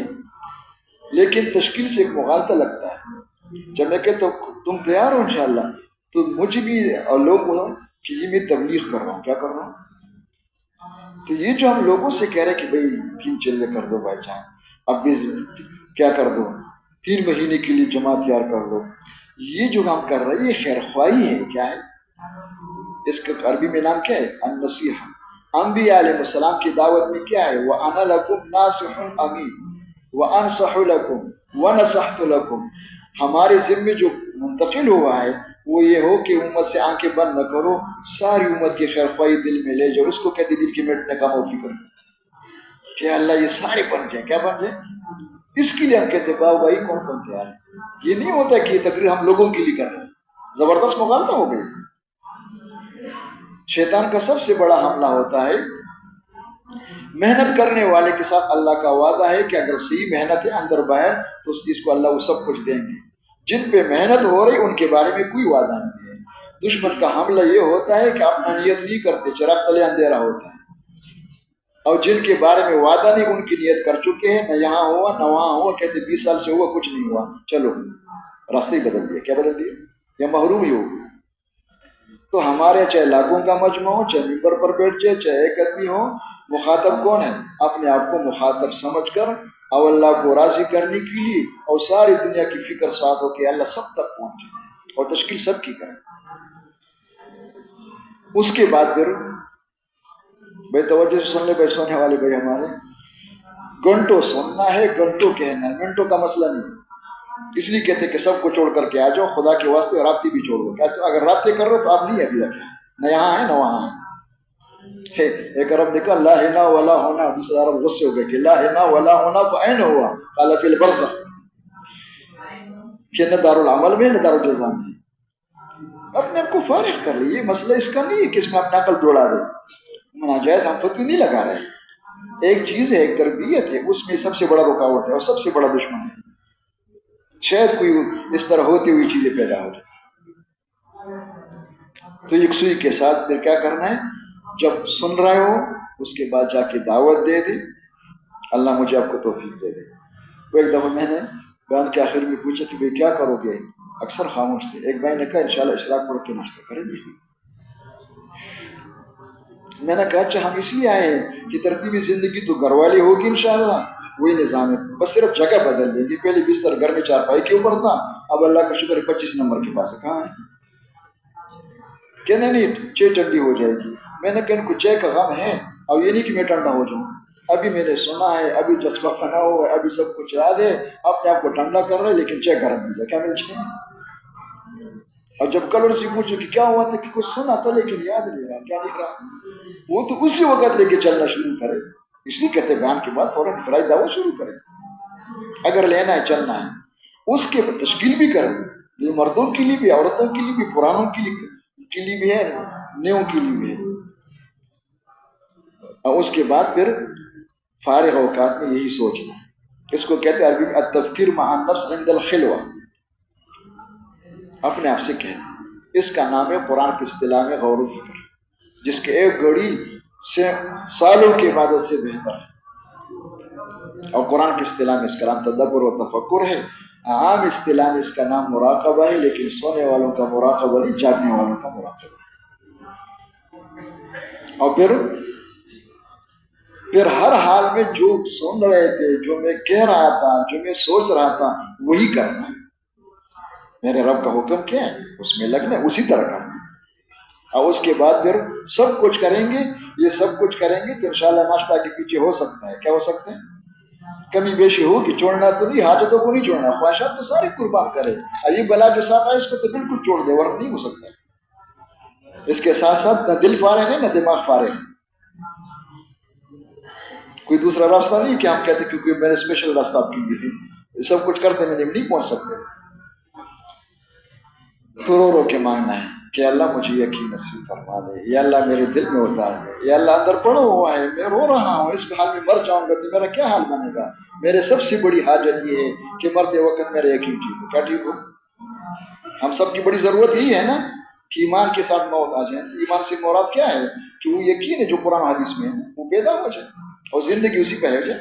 لیکن تشکیل سے ایک مغالطہ لگتا ہے. جب میں کہتا ہوں تم تیار ہو انشاءاللہ، تو مجھے بھی اور لوگ بولو کہ یہ میں تبلیغ کر رہا ہوں. کیا کر رہا ہوں؟ تو یہ جو ہم لوگوں سے کہہ رہے ہیں کہ بھائی 3 چلے کر دو بھائی جان، اب بھی کیا کر دو، 3 مہینے کے لیے جماعت تیار کر لو، یہ جو کام کر رہے ہیں یہ خیر خواہی ہے. کیا ہے اس کا عربی میں نام؟ کیا ہے؟ النصیحہ. انبیاء علیہ السلام کی دعوت میں کیا ہے؟ وَأَنَا لَكُمْ نَاصِحٌ أَمِينٌ وَأَنصَحُ لَكُمْ وَنَصَحْتُ لَكُمْ. ہمارے ذمے جو منتقل ہوا ہے وہ یہ ہو کہ امت سے آنکھیں بند نہ کرو، ساری امت کی خیر خواہی دل میں لے جاؤ. اس کو کہتے دل کی مٹنے کا موقع کر کہ اللہ یہ سارے بن جائیں. کیا بن جائیں؟ اس کے لیے ہم کہتے باؤ بھائی کون تیار ہے. یہ نہیں ہوتا کہ یہ تقریر ہم لوگوں کے لیے کر رہے ہیں. زبردست مغالطہ ہو گئی. شیطان کا سب سے بڑا حملہ ہوتا ہے محنت کرنے والے کے ساتھ. اللہ کا وعدہ ہے کہ اگر صحیح محنت ہے اندر باہر تو اس کو اللہ وہ سب کچھ دیں گے. جن پہ محنت ہو رہی ان کے بارے میں کوئی وعدہ نہیں ہے. دشمن کا حملہ یہ ہوتا ہے کہ اپنا نیت نہیں کرتے، چراغ تلے اندھیرا ہوتا ہے. اور جن کے بارے میں وعدہ نہیں ان کی نیت کر چکے ہیں، نہ یہاں ہوا نہ وہاں ہوا، کہتے 20 سال سے ہوا کچھ نہیں ہوا، چلو راستے ہی بدل دیا. کیا بدل دیا؟ یا محروم ہی ہو گیا. تو ہمارے چاہے لاکھوں کا مجمع ہو، چاہے ممبر پر بیٹھ جائے، چاہے ایک آدمی ہو، مخاطب کون ہے؟ اپنے آپ کو مخاطب سمجھ کر اور اللہ کو راضی کرنے کے لیے اور ساری دنیا کی فکر ساتھ ہو کہ اللہ سب تک پہنچے اور تشکیل سب کی کرے. اس کے بعد پھر بھائی توجہ سے سن لے بھائی، سونے والے بھائی ہمارے، گھنٹوں سننا ہے، گھنٹوں کہنا ہے، منٹوں کا مسئلہ نہیں۔ اس لیے کہتے کہ سب کو چھوڑ کر کے آ جاؤ، خدا کے واسطے رابطے بھی چھوڑ دو۔ کیا اگر رابطے کر رہے ہو تو آپ نہیں ابھی تک، نہ یہاں ہے نہ وہاں ہے۔ ایک عرب نے کہا لا ہنا ولا ہونا، دوسرا عرب غصے ہو گئے کہ لا ہنا ولا ہونا فأين ہوا؟ قال فی البرزخ، کہ نہ دارالعمل میں نہ دارالجزا میں۔ اپنے آپ کو فارغ کر لیے، مسئلہ اس کا نہیں ہے کہ اس میں اپنا عقل دوڑا دے، ناجائز ہم فتوی نہیں لگا رہے۔ ایک چیز ہے، ایک تربیت ہے، اس میں سب سے بڑا رکاوٹ ہے اور سب سے بڑا دشمن ہے۔ شاید کوئی اس طرح ہوتی ہوئی چیزیں پیدا ہو جائے تو یکسوئی کے ساتھ پھر کیا کرنا ہے، جب سن رہے ہو اس کے بعد جا کے دعوت دے دے، اللہ مجھے آپ کو توفیق دے دے۔ وہ ایک دفعہ میں نے بیان کے آخر میں پوچھا کہ بھائی کیا کرو گے، اکثر خاموش تھے۔ ایک بھائی نے کہا انشاءاللہ اشراق پڑھ کے ناشتہ کریں گے۔ میں نے کہا اچھا ہم اس لیے آئے ہیں کہ ترتیبی زندگی تو گھر والی ہوگی انشاءاللہ، وہی نظام ہے، بس صرف جگہ بدل دیں گے۔ پہلے بستر گھر میں چارپائی کے اوپر تھا، اب اللہ کا شکر ہے 25 نمبر کے پاس ہے۔ کہاں ہے؟ کہنے نہیں چائے ٹھنڈی ہو جائے گی۔ میں نے کہا ان کو چائے کا غم ہے، اب یہ نہیں کہ میں ٹھنڈا ہو جاؤں، ابھی میں نے سنا ہے، ابھی جذبہ بنا ہوا ہے، ابھی سب کچھ یاد ہے، اپنے آپ کو ٹھنڈا کر رہے لیکن چائے گرم مل جائے، کیا مل جائے؟ اور جب کل سے پوچھو کہ کیا ہوا تھا، کہ کچھ سنا تھا لیکن یاد نہیں رہا، کیا نہیں رہا، وہ تو اسی وقت لے کے چلنا شروع کرے۔ اس لیے کہتے بیان کے بعد فوراً افرائی دعوت شروع کرے، اگر لینا ہے چلنا ہے، اس کے تشکیل بھی کریں، یہ مردوں کے لیے بھی، عورتوں کے لیے بھی، پرانوں کے لیے بھی ہے، نیوں کے لیے بھی ہے۔ اور اس کے بعد پھر فارغ اوقات میں یہی سوچنا ہے، اس کو کہتے ہیں عربی میں التفکیر مع النفس عند الخلوہ، اپنے آپ سے کہنا۔ اس کا نام ہے قرآن کی اصطلاح میں غور و فکر، جس کے ایک گھڑی سے سالوں کی عبادت سے بہتر ہے۔ اور قرآن کی اصطلاح میں اس کا نام تدبر و تفکر ہے، عام اصطلاح میں اس کا نام مراقبہ ہے، لیکن سونے والوں کا مراقبہ نہیں، جاگنے والوں کا مراقبہ۔ اور پھر ہر حال میں جو سن رہے تھے، جو میں کہہ رہا تھا، جو میں سوچ رہا تھا، وہی کرنا ہے۔ میرے رب کا حکم کیا ہے اس میں لگنا ہے، اسی طرح کرنا ہے۔ اور اس کے بعد پھر سب کچھ کریں گے، یہ سب کچھ کریں گے تو انشاءاللہ ناشتہ کے پیچھے ہو سکتا ہے، کیا ہو سکتا ہے؟ کمی بیشی ہوگی، چھوڑنا تو نہیں، حاجتوں کو نہیں چھوڑنا، خواہشات تو ساری قربان کرے، اور یہ بلا جو ساتھ آئے اس کو تو بالکل چھوڑ دے، ورنہ نہیں ہو سکتا۔ اس کے ساتھ ساتھ نہ دل فارغ ہے نہ دماغ فارغ ہے، کوئی دوسرا راستہ نہیں کہ ہم کہتے کیونکہ میں نے اسپیشل راستہ آپ کے لیے یہ سب کچھ کرتے میں نہیں پہنچ سکتے۔ تو رو رو کے مانگنا ہے کہ اللہ مجھے یقین نصیب فرما دے، یا اللہ میرے دل میں اتار دے، یا اللہ اندر پڑا ہوا ہے، میں رو رہا ہوں، اس حال میں مر جاؤں گا تو میرا کیا حال بنے گا؟ میرے سب سے بڑی حاجت یہ ہے کہ مرتے وقت میرا یقین ٹھیک ہو۔ کیا ٹھیک ہو؟ ہم سب کی بڑی ضرورت یہی ہے نا کہ ایمان کے ساتھ موت آ جائے۔ ایمان سے مراد کیا ہے؟ کہ وہ یقین ہے جو قرآن حدیث میں ہے وہ پیدا ہو جائے اور زندگی اسی پہ ہو جائے۔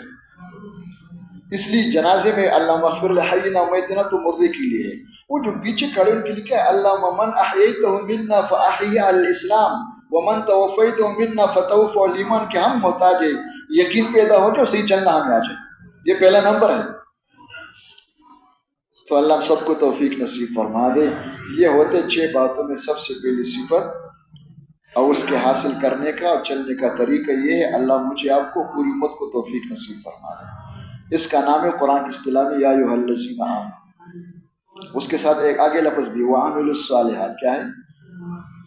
اس لیے جنازے میں اللہ مغفر لحینا ومیتنا تو مردے کے لیے ہے، وہ جو پیچھے کھڑے ان کے لیے کیا ہے؟ اللہ من احییتہ منا فاحیی الاسلام ومن توفیتہ منا فتوفى الایمان، کہ ہم محتاج ہیں، یقین پیدا ہو جائے، صحیح چلنا ہمیں آ جائے، یہ پہلا نمبر ہے۔ تو اللہ ہم سب کو توفیق نصیب فرما دے۔ یہ ہوتے 6 باتوں میں سب سے پہلی صفت، اور اس کے حاصل کرنے کا اور چلنے کا طریقہ یہ ہے، اللہ مجھے آپ کو پوری امت کو توفیق نصیب فرما دے۔ اس کا نام ہے قرآن کی اصطلاح میں یا ایھا الذین آمنوا، اس کے ساتھ ایک آگے لفظ بھی وعملوا الصالحات، کیا ہے؟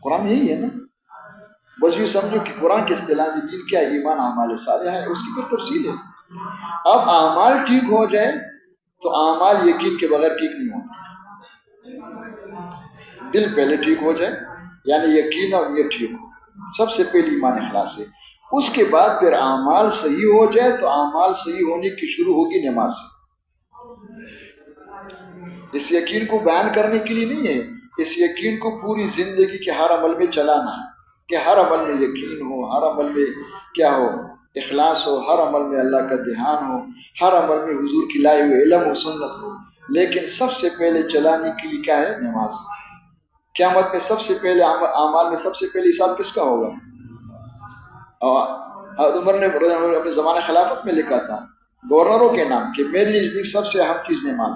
قرآن یہی ہے نا، بس یہ سمجھو کہ قرآن کی اصطلاح میں دین کیا ہے؟ ایمان اعمال صالحہ ہے، اس کی پھر تفصیل ہے۔ اب اعمال ٹھیک ہو جائے تو اعمال یقین کے بغیر ٹھیک نہیں ہوتے، دل پہلے ٹھیک ہو جائے، یعنی یقین اور نیت ٹھیک ہو، سب سے پہلی ایمان اخلاص ہے۔ اس کے بعد پھر اعمال صحیح ہو جائے تو اعمال صحیح ہونے کی شروع ہوگی نماز سے۔ اس یقین کو بیان کرنے کے لیے نہیں ہے، اس یقین کو پوری زندگی کے ہر عمل میں چلانا ہے، کہ ہر عمل میں یقین ہو، ہر عمل میں کیا ہو؟ اخلاص ہو، ہر عمل میں اللہ کا دھیان ہو، ہر عمل میں حضور کی لائے ہوئے علم و سنت ہو۔ لیکن سب سے پہلے چلانے کے لیے کیا ہے؟ نماز۔ قیامت میں سب سے پہلے اعمال میں سب سے پہلے حساب کس کا ہوگا؟ عمر نے اپنے زمانہ خلافت میں لکھا تھا گورنروں کے نام کہ میری نزدیک سب سے اہم چیز نماز،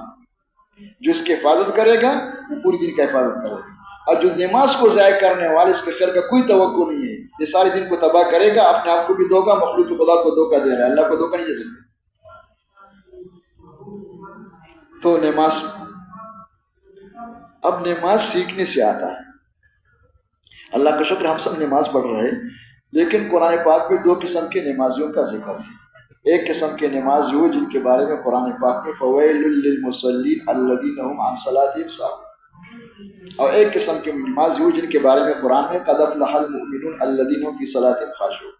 جو اس کی حفاظت کرے گا وہ پوری دن کا حفاظت کرے گا، اور جو نماز کو ضائع کرنے والے اس کے خیر کا کوئی توقع نہیں ہے، یہ سارے دن کو تباہ کرے گا، اپنے آپ کو بھی دھوکہ، مخلوق خدا کو دھوکہ دے رہا ہے، اللہ کو دھوکہ نہیں دے سکتے۔ تو نماز، اب نماز سیکھنے سے آتا ہے. اللہ کا شکر ہم سب نماز پڑھ رہے ہیں، لیکن قرآن پاک میں 2 قسم کے نمازیوں کا ذکر ہے. ایک قسم کے نمازی وہ جن کے بارے میں قرآن پاک میں فویل للمصلین الذین هم عن صلاتهم ساہون، اور ایک قسم کے نمازی وہ جن کے بارے میں قرآن میں قد افلح المؤمنون الذین هم فی صلاتهم خاشعون.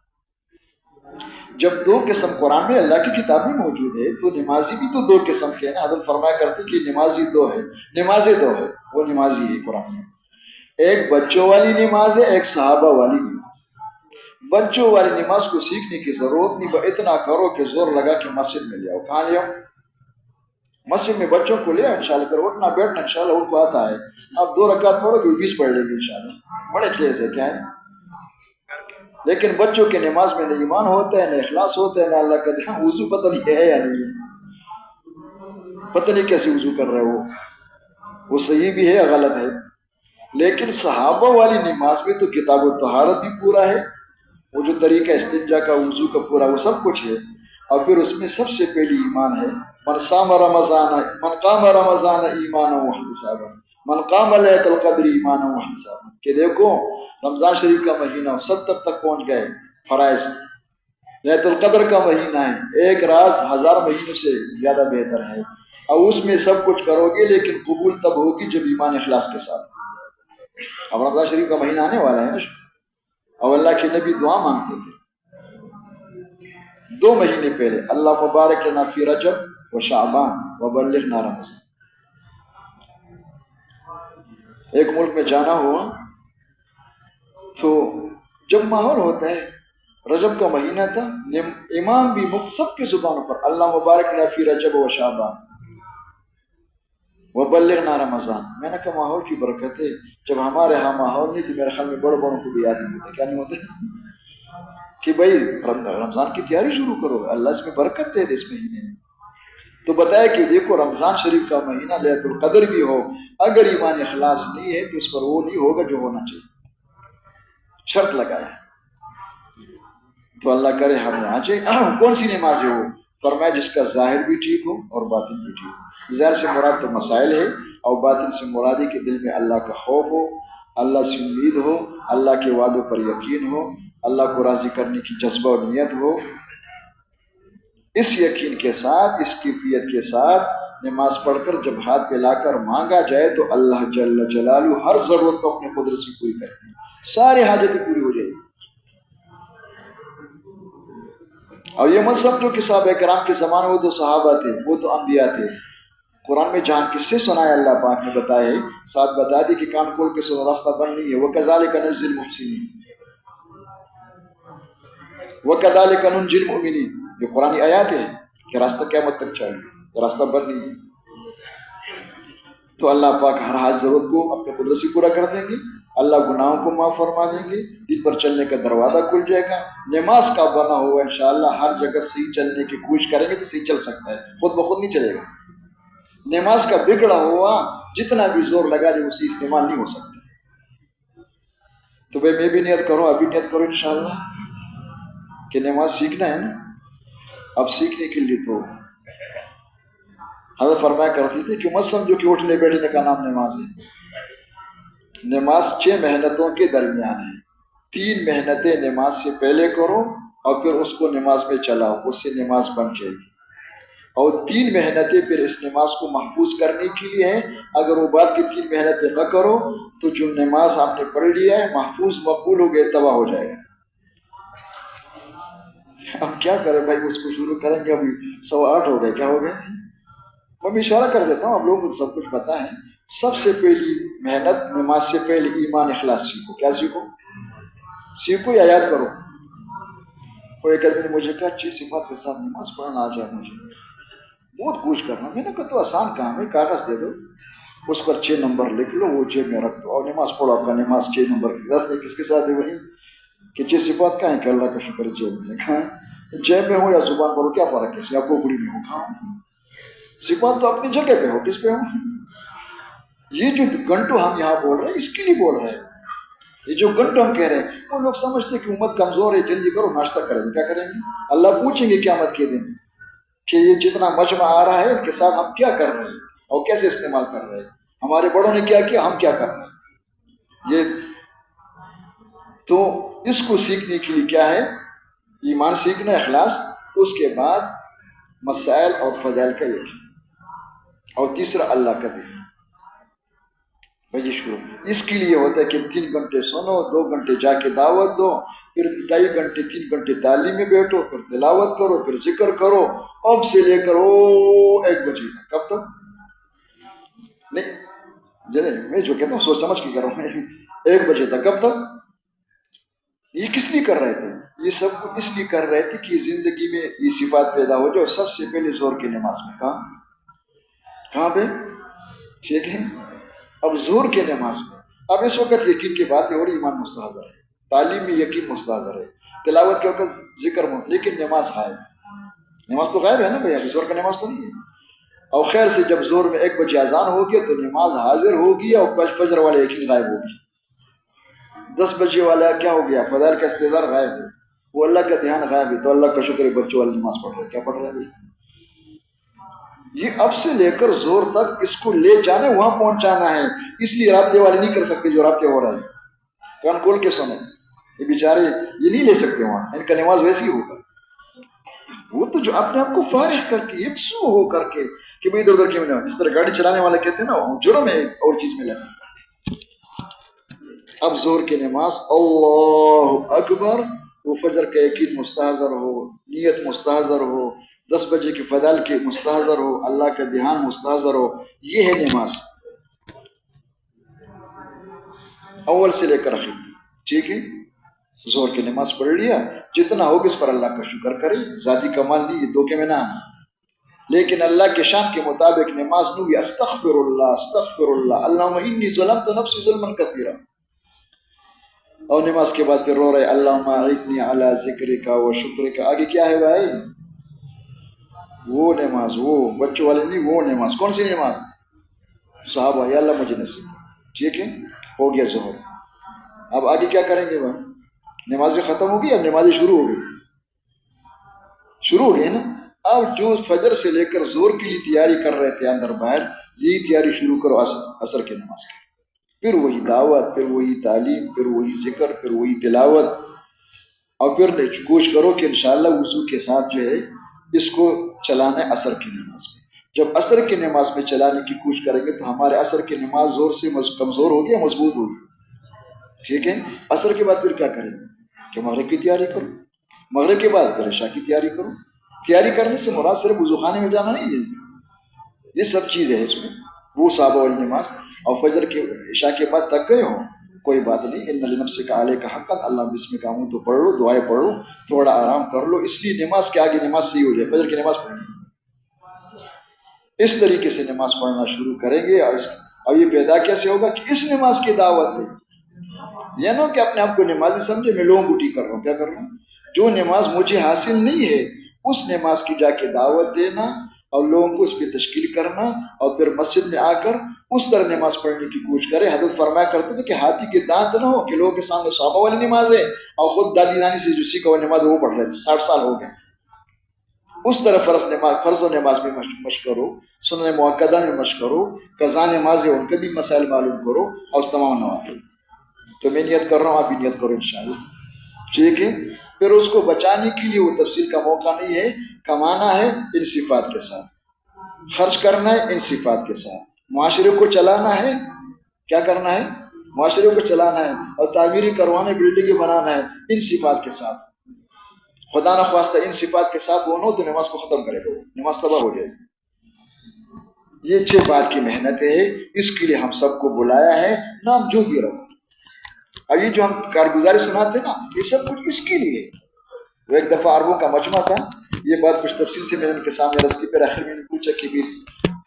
جب 2 قسم قرآن میں اللہ کی کتاب میں موجود ہے تو نمازی بھی تو 2 قسم کے ہیں. حضرت فرمایا کرتے کہ نمازی 2 ہے، نمازیں 2 ہے. وہ نمازی ہے قرآن میں، ایک بچوں والی نماز ہے، ایک صحابہ والی نماز. بچوں والی نماز کو سیکھنے کی ضرورت نہیں، اتنا کرو کہ زور لگا کہ مسجد میں لے آؤ. کہاں لے آؤ؟ مسجد میں بچوں کو لے آؤ. انشاءاللہ پھر اٹھنا بیٹھنا انشاءاللہ ان کو آتا ہے. آپ 2 رکعت پڑھو گے 20 پڑھ لیں گے انشاءاللہ. بڑے تیز ہے کیا ہے. لیکن بچوں کے نماز میں نہ ایمان ہوتا ہے، نہ اخلاص ہوتا ہے، نہ اللہ کا دھیان. وضو پتہ نہیں ہے یا نہیں ہے، پتہ نہیں کیسے وضو کر رہے ہو، وہ صحیح بھی ہے یا غلط ہے. لیکن صحابہ والی نماز میں تو کتاب و طہارت بھی پورا ہے، وہ جو طریقہ استنجا کا، وضو کا پورا، وہ سب کچھ ہے. اور پھر اس میں سب سے پہلی ایمان ہے من قام رمضان ایمانا واحتسابا، من قام لیلۃ القدر ایمانا واحتسابا. کہ دیکھو رمضان شریف کا مہینہ 70 تک پہنچ گئے فرائض. لیلۃ القدر کا مہینہ ہے، ایک رات 1000 مہینوں سے زیادہ بہتر ہے. اور اس میں سب کچھ کرو گے لیکن قبول تب ہوگی جب ایمان اخلاص کے ساتھ. اب رمضان شریف کا مہینہ آنے والا ہے، اور اللہ کے نبی دعا مانگتے تھے 2 مہینے پہلے، اللہ مبارک لنا فی رجب و شعبان وبلغنا رمضان. ایک ملک میں جانا ہوا تو جب ماحول ہوتا ہے، رجب کا مہینہ تھا، امام بھی سب کی زبانوں پر اللہ مبارک لنا فی رجب و شعبان وبلغنا رمضان. میں نے کہا ماحول کی برکت ہے. جب ہمارے ہاں ماحول نہیں تو میرے خیال میں بڑوں بڑوں کو بھی یاد نہیں ہوتا. کیا نہیں ہوتے کہ بھائی رمضان کی تیاری شروع کرو، اللہ اس میں برکت دے دے اس مہینے میں. تو بتایا کہ دیکھو رمضان شریف کا مہینہ لیلۃ القدر بھی ہو، اگر ایمان اخلاص نہیں ہے تو اس پر وہ نہیں ہوگا جو ہونا چاہیے. شرط لگایا تو اللہ کرے ہمیں آ جائے. کون سی نماز ہے وہ؟ فرمایا جس کا ظاہر بھی ٹھیک ہو اور باطن بھی ٹھیک ہو. ظاہر سے مراد تو مسائل ہے، اور باطن سے مراد ہے کہ دل میں اللہ کا خوف ہو، اللہ سے امید ہو، اللہ کے وعدوں پر یقین ہو، اللہ کو راضی کرنے کی جذبہ اور نیت ہو. اس یقین کے ساتھ، اس کیفیت کے ساتھ نماز پڑھ کر جب ہاتھ پہ لا کر مانگا جائے تو اللہ جل جلالہ ہر ضرورت کو اپنے قدرت سے پوری کرتے ہیں، ساری حاجتیں پوری ہو جائے گی. اور یہ مت سمجھو کہ صحابہ کرام کے زمانے وہ تو صحابہ تھے، وہ تو انبیاء تھے. قرآن میں جہاں کس سے سنایا اللہ پاک نے بتایا ہے، ساتھ بتا دی کہ کان کھول کے سنو، راستہ بند نہیں ہے. وَكَذَلِكَ نَجْزِي الْمُحْسِنِينَ وَكَذَلِكَ نُنْجِي الْمُؤْمِنِينَ. یہ قرآنی آیات ہے کہ راستہ قیامت تک چاہیے، راستہ بند نہیں ہے. تو اللہ پاک ہر حال ضرورت کو اپنے قدرت سے پورا کر دیں گے. اللہ گناہوں کو معاف فرما دیں گے، دل پر چلنے کا دروازہ کھل جائے گا. نماز کا بنا ہوا انشاءاللہ ہر جگہ صحیح چلنے کی کوشش کریں گے تو صحیح چل سکتا ہے، خود بخود نہیں چلے گا. نماز کا بگڑا ہوا جتنا بھی زور لگا جو اسی استعمال نہیں ہو سکتا. تو بھائی میں بھی نیت کروں، ابھی نیت کرو انشاءاللہ کہ نماز سیکھنا ہے نا. اب سیکھنے کے لیے تو حضرت فرمایا کرتی تھی کہ مت سمجھو کہ اٹھنے بیٹھنے کا نام نماز ہے. نماز 6 محنتوں کے درمیان ہے. 3 محنتیں نماز سے پہلے کرو اور پھر اس کو نماز میں چلاؤ، اس سے نماز بن جائے گی. اور 3 محنتیں پھر اس نماز کو محفوظ کرنے کے لیے ہیں. اگر وہ بات کی 3 محنتیں نہ کرو تو جو نماز آپ نے پڑھ لیا ہے محفوظ مقبول ہو گئے، تباہ ہو جائے گا. اب کیا کریں بھائی، اس کو شروع کریں گے. ابھی 8:15 ہو گئے، کیا ہو گئے؟ میں اشارہ کر دیتا ہوں، آپ لوگوں کو سب کچھ پتا ہے. سب سے پہلی محنت نماز سے پہلے ایمان اخلاص سیکھو. کیا سیکھو یا یاد کرو. اور ایک آدمی نے مجھے کہا اچھی صفات کے ساتھ نماز پڑھنا آ جائے مجھے، بہت کچھ کرنا. میں نے کہا تو آسان کام ہے، کاغذ دے دو، اس پر 6 نمبر لکھ لو، وہ جیب میں رکھ دو اور نماز پڑھو. آپ کا نماز 6 نمبر کی ضرورت ہے. کس کے ساتھ ہے؟ وہی کہ 6 صفات کا ہے کہ اللہ کا شکر جیب میں لکھا ہے. جیب میں ہو یا زبان پر ہو کیا فرق ہے؟ آپ کو گڑی میں ہو کھاؤ. صفات تو اپنی جگہ پہ ہو، کس پہ ہو؟ یہ جو گھنٹوں ہم یہاں بول رہے ہیں اس کے لیے بول رہے ہیں. یہ جو گھنٹوں ہم کہہ رہے ہیں وہ لوگ سمجھتے کہ امت کمزور ہے، جلدی کرو ناشتہ کریں گے. کیا کریں گے؟ اللہ پوچھیں گے قیامت کے دن کہ یہ جتنا مجمع آ رہا ہے ان کے ساتھ ہم کیا کر رہے ہیں. اور کیسے استعمال کر رہے ہیں، ہمارے بڑوں نے کیا کیا، ہم کیا کر رہے ہیں۔ یہ تو اس کو سیکھنے کے لیے کیا ہے، ایمان سیکھنا، اخلاص، اس کے بعد مسائل اور فضائل کا یقین، اور تیسرا اللہ کا دین۔ بھائی شروع اس کے لیے ہوتا ہے کہ 3 گھنٹے سنو، 2 گھنٹے جا کے دعوت دو، پھر 2.5 گھنٹے 3 گھنٹے تعلیم میں بیٹھو، پھر تلاوت کرو، پھر ذکر کرو، اب سے لے کر 1 بجے تک۔ کب تک؟ نہیں، میں جو کہتا ہوں سوچ سمجھ کے کروں، 1 بجے تک۔ کب تک؟ یہ کس لیے کر رہے تھے؟ یہ سب کچھ اس لیے کر رہے تھے کہ زندگی میں یہ صفات پیدا ہو جائے۔ سب سے پہلے زور کی نماز میں کہاں پہ؟ ٹھیک ہے، اب زور کی نماز میں۔ اب اس وقت یقین کی بات ہے اور ایمان مستحضر ہے، تعلیم میں یقین مستحضر ہے، تلاوت کے وقت ذکر میں، لیکن نماز غائب۔ نماز تو غائب ہے نا بھائی، ابھی زور کا نماز تو نہیں ہے۔ اور خیر سے جب زور میں 1 بجے اذان ہو گیا تو نماز حاضر ہوگی، اور فجر والے یقین غائب ہوگی۔ 10 بجے والا کیا ہو گیا، فجر کا استحضار غائب ہے، وہ اللہ کا دھیان غائب ہے۔ تو اللہ کا شکر ہے بچوں والی نماز پڑھ رہے، کیا پڑھ رہے ہیں؟ یہ اب سے لے کر زور تک اس کو لے جانا، وہاں پہنچانا ہے۔ اس لیے رابطے والے نہیں کر سکتے جو رابطے ہو رہے ہیں، کان کھول کے سنیں، یہ بیچارے یہ نہیں لے سکتے وہاں، ان کا نماز ویسی ہوگا۔ وہ تو جو اپنے آپ کو فارغ کر کے، یکسو ہو کر کے کہ بھائی ادھر ادھر کیوں نہیں، جس طرح گاڑی چلانے والے کہتے ہیں نا، جرم ہے اور چیز میں لگا۔ اب زور کی نماز اللہ اکبر، وہ فجر کا یقین مستحضر ہو، نیت مستحضر ہو، 10 بجے کی فضائل کے مستحضر ہو، اللہ کا دھیان مستحضر ہو، یہ ہے نماز اول سے لے کر آخر۔ ٹھیک ہے، زور کی نماز پڑھ لیا، جتنا ہوگا اس پر اللہ کا شکر کرے، ذاتی کمال نہیں، یہ دھوکے میں نہ آنا، لیکن اللہ کے شان کے مطابق نماز نو یہ استغفر اللہ استغفر اللہ، اللہم انی ظلمت نفسی ظلما کثیرا، اور نماز کے بعد پھر رو رہے اللہم اعنی علی ذکرک و شکرک۔ آگے کیا ہے بھائی؟ وہ نماز، وہ بچوں والی نہیں، وہ نماز۔ کون سی نماز؟ صحابہ، یا اللہ مجھے نصیب۔ ٹھیک ہے، ہو گیا ظہر۔ اب آگے کیا کریں گے بھائی؟ نمازیں ختم ہو گئی، اب نمازیں شروع ہو گئی نا۔ اب جو فجر سے لے کر زور کے لیے تیاری کر رہے تھے اندر باہر، یہی تیاری شروع کرو عصر کی نماز کی۔ پھر وہی دعوت، پھر وہی تعلیم، پھر وہی ذکر، پھر وہی تلاوت، اور پھر کوشش کرو کہ انشاءاللہ وضو کے ساتھ جو ہے اس کو چلانا ہے عصر کی نماز میں۔ جب عصر کی نماز میں چلانے کی کوشش کریں گے تو ہمارے عصر کی نماز زور سے کمزور ہوگی یا مضبوط ہوگی؟ ٹھیک ہے، عصر کے بعد پھر کیا کریں گے کہ مغرب کی تیاری کرو، مغرب کے بعد پھر عشاء کی تیاری کرو۔ تیاری کرنے سے مراد صرف وضو خانے میں جانا نہیں ہے، یہ سب چیز ہے اس میں۔ وہ صحابہ والی نماز، اور فجر کے عشاء کے بعد تک گئے ہو کوئی بات نہیں، ان لنفسک علیک حقا، اللہ بسم کا ہوں تو پڑھ لو، دعائیں پڑھ لو، تھوڑا آرام کر لو، اس لیے نماز کے آگے نماز صحیح ہو جائے، فجر کی نماز پڑھنی۔ اس طریقے سے نماز پڑھنا شروع کریں گے، اور یہ پیدا کیسے ہوگا کہ اس نماز کی دعوت دیں، یہ نہ کہ اپنے آپ کو نمازی سمجھے میں لوگوں کو ٹی کر رہا ہوں، کیا کر رہا ہوں؟ جو نماز مجھے حاصل نہیں ہے اس نماز کی جا کے دعوت دینا، اور لوگوں کو اس پہ تشکیل کرنا، اور پھر مسجد میں آ کر اس طرح نماز پڑھنے کی کوشش کرے۔ حضرت فرمایا کرتے تھے کہ ہاتھی کے دانت نہ ہو کہ لوگوں کے سامنے صحابہ والی نماز ہے اور خود دادی نانی سے جو سیکھا وہ نماز وہ پڑھ رہے تھے، 60 سال ہو گئے۔ اس طرح فرض و نماز میں مشق کرو، سنن مؤکدہ میں مشق کرو، قضا نماز ہے ان کے بھی مسائل معلوم کرو، اور اس تمام نوافل۔ تو میں نیت کر رہا ہوں، آپ بھی نیت کرو انشاءاللہ، ٹھیک ہے۔ پھر اس کو بچانے کے لیے وہ تفصیل کا موقع نہیں ہے، کمانا ہے ان صفات کے ساتھ، خرچ کرنا ہے ان صفات کے ساتھ، معاشرے کو چلانا ہے، کیا کرنا ہے؟ معاشرے کو چلانا ہے، اور تعمیری کروانے، بلڈنگیں بنانا ہے ان صفات کے ساتھ۔ خدا نخواستہ ان صفات کے ساتھ وہ نہ ہو تو نماز کو ختم کرے گا، نماز تباہ ہو جائے گی۔ یہ 6 بات کی محنت ہے، اس کے لیے ہم سب کو بلایا ہے، نام جو بھی رکھو۔ اب یہ جو ہم کارگزاری سناتے نا، یہ سب کچھ اس کے لیے۔ وہ ایک دفعہ عربوں کا مجمع تھا، یہ بات کچھ تفصیل سے میں نے ان کے سامنے رکھ کی، پھر آخر میں نے پوچھا کہ بھی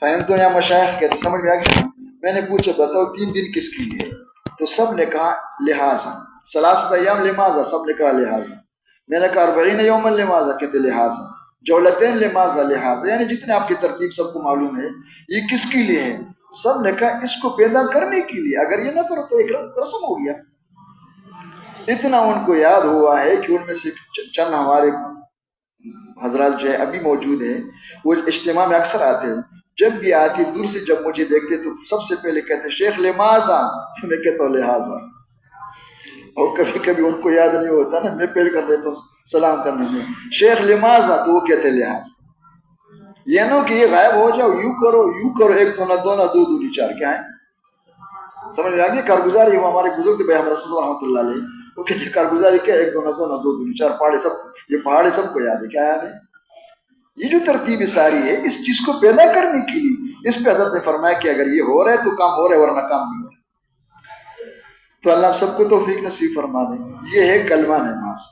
فہم تو یا مشایخ کہتے سمجھ میں آ گیا؟ میں نے پوچھا بتاؤ 3 دن کس کے لیے؟ تو سب نے کہا لحاظ، 3 ایام لماذا، سب نے کہا لحاظ۔ میں نے کہا 40 یوما لماذا، کہتے لحاظ۔ جولتین لماذا، لحاظ، یعنی جتنے آپ کی ترتیب سب کو معلوم ہے، یہ کس کے لیے ہے؟ سب نے کہا اس کو پیدا کرنے کے لیے، اگر یہ نہ کرو تو ایک رسم ہو گیا۔ اتنا ان کو یاد ہوا ہے کہ ان میں سے چند ہمارے حضرات جو ہے ابھی موجود ہیں، وہ اجتماع میں اکثر آتے ہیں، جب بھی آتی دور سے جب مجھے دیکھتے تو سب سے پہلے کہتے شیخ لمازا، تو میں کہتا ہوں لہٰذا. اور کبھی کبھی ان کو یاد نہیں ہوتا نا، میں پہل کر دیتا ہوں سلام کرنے میں، شیخ لمازا، تو وہ کہتے لحاظ. یہ نو کہ یہ غائب ہو جاؤ، یوں کرو، ایک تو نہ دو نہ دو دو چار، کیا ہے سمجھ میں آ گئی؟ کارگزاری وہ ہمارے بزرگ تھے بھائی ہم رسول رحمۃ اللہ علیہ، وہ کہتے کارگزاری کیا، ایک دو نہ دو نہ دو دو چار، پہاڑے سب، یہ پہاڑے سب کو یاد ہے، کیا یاد ہے؟ یہ جو ترتیب ساری ہے اس چیز کو پیدا کرنے کے لیے، اس پہ حضرت نے فرمایا کہ اگر یہ ہو رہا ہے تو کام ہو رہا ہے ورنہ کام نہیں ہو رہا. تو اللہ ہم سب کو توفیق نصیب فرما دے. یہ ہے کلمہ نماز،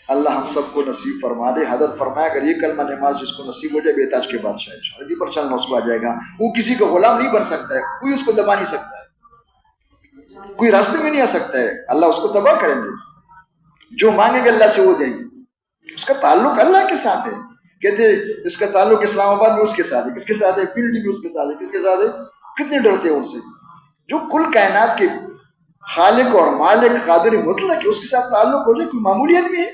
اللہ ہم سب کو نصیب فرما دے. حضرت فرمایا اگر یہ کلمہ نماز جس کو نصیب ہو جائے بے تاج کے بادشاہ شادی پر چلنا اس کو آ جائے گا. وہ کسی کا غلام نہیں بن سکتا ہے، کوئی اس کو دبا نہیں سکتا ہے، کوئی راستے میں نہیں آ سکتا ہے. اللہ اس کو تباہ کریں گے، جو مانگے گا اللہ سے وہ دیں گے. اس کا تعلق اللہ کے ساتھ ہے. کہتے اس کا تعلق اسلام آباد میں اس کے ساتھ ہے، کس کے ساتھ ہے؟ فیلڈ میں اس کے ساتھ ہے، کس کے ساتھ ہے؟ کتنے ڈرتے ہیں ان سے جو کل کائنات کے خالق اور مالک قادر مطلق ہے، اس کے ساتھ تعلق ہو جائے کوئی معمولی آدمی ہے.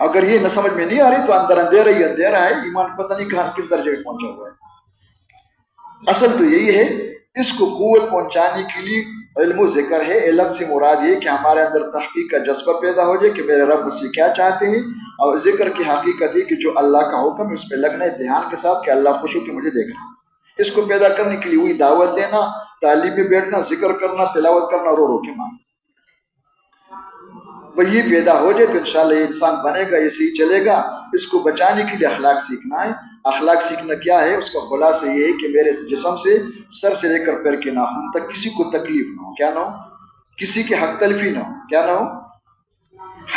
اگر یہ نہ سمجھ میں نہیں آ رہی تو اندر اندھیرا ہی اندھیرا ہے، ایمان پتہ نہیں کہاں کس درجے میں پہنچا ہوا ہے. اصل تو یہی ہے، اس کو قوت پہنچانے کے لیے علم و ذکر ہے. علم سے مراد یہ کہ ہمارے اندر تحقیق کا جذبہ پیدا ہو جائے کہ میرے رب مجھ سے کیا چاہتے ہیں، اور ذکر کی حقیقت یہ کہ جو اللہ کا حکم ہے اس پہ لگنا ہے دھیان کے ساتھ کہ اللہ خوش ہو کہ مجھے دیکھنا. اس کو پیدا کرنے کے لیے وہی دعوت دینا، تعلیم میں بیٹھنا، ذکر کرنا، تلاوت کرنا، رو رو کے مانگنا. یہ پیدا ہو جائے تو انشاءاللہ یہ انسان بنے گا، یہ صحیح چلے گا. اس کو بچانے کے لیے اخلاق سیکھنا ہے. اخلاق سیکھنا کیا ہے؟ اس کا خلاصہ یہ ہے کہ میرے جسم سے سر سے لے کر پیر کے ناخن تک کسی کو تکلیف نہ ہو، کیا نہ ہو؟ کسی کے حق تلفی نہ ہو، کیا نہ ہو؟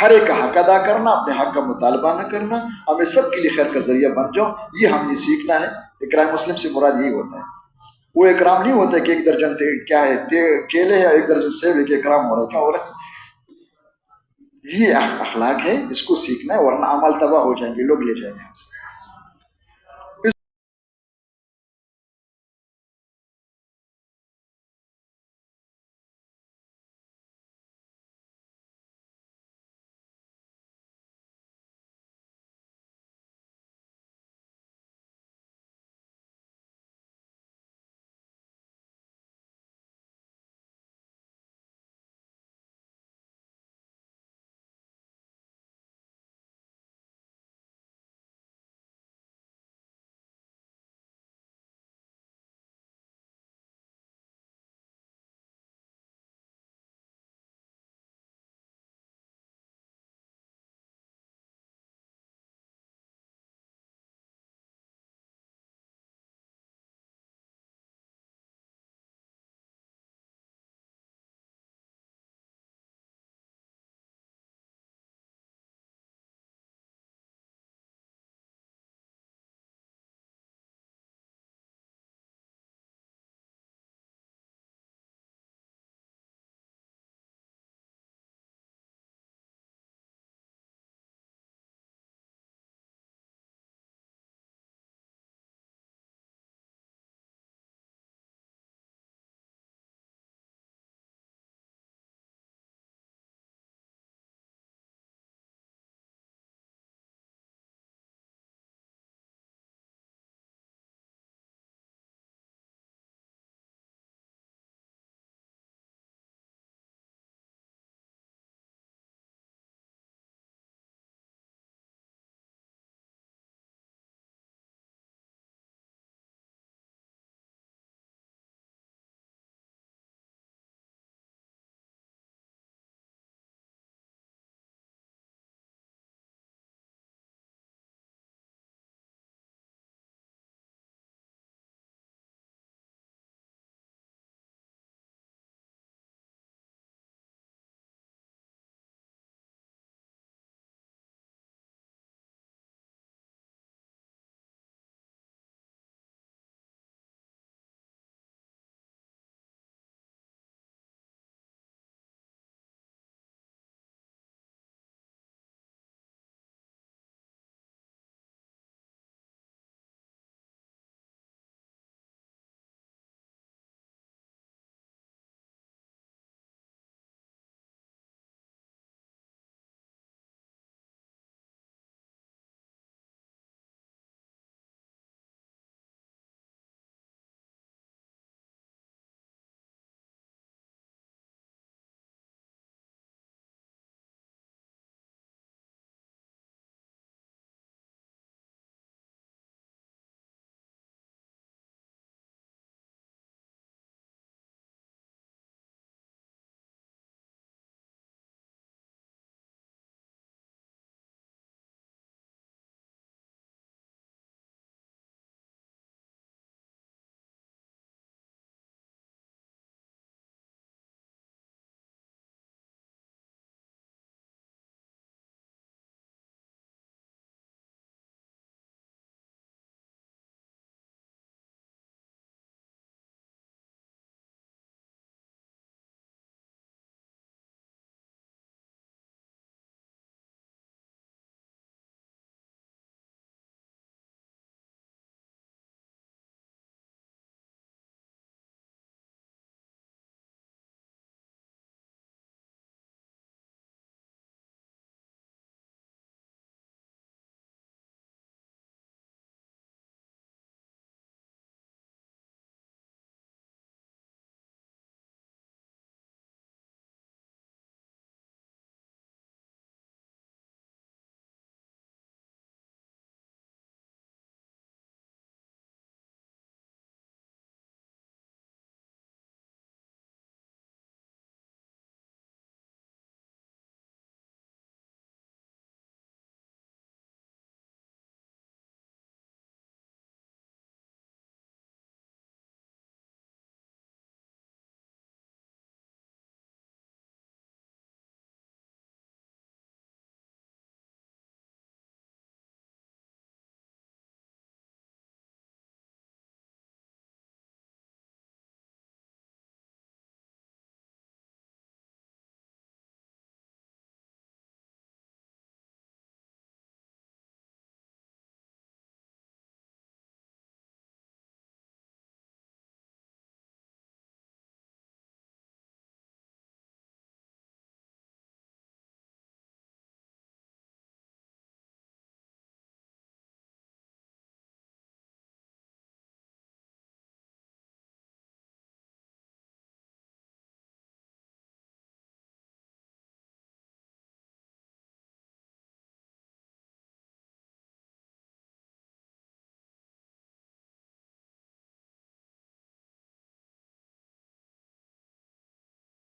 ہر ایک کا حق ادا کرنا، اپنے حق کا مطالبہ نہ کرنا، ہمیں سب کے لیے خیر کا ذریعہ بن جاؤ. یہ ہم نے سیکھنا ہے. اکرام مسلم سے مراد یہی ہوتا ہے. وہ اکرام نہیں ہوتا ہے کہ ایک درجن کیا ہے کیلے ہے، ایک درجن سیب ہے کہ اکرام ہو رہا ہے. کیا ہو رہا ہے؟ یہ اخلاق ہے، اس کو سیکھنا ہے ورنہ عمل تباہ ہو جائیں گے، لوگ لے جائیں گے.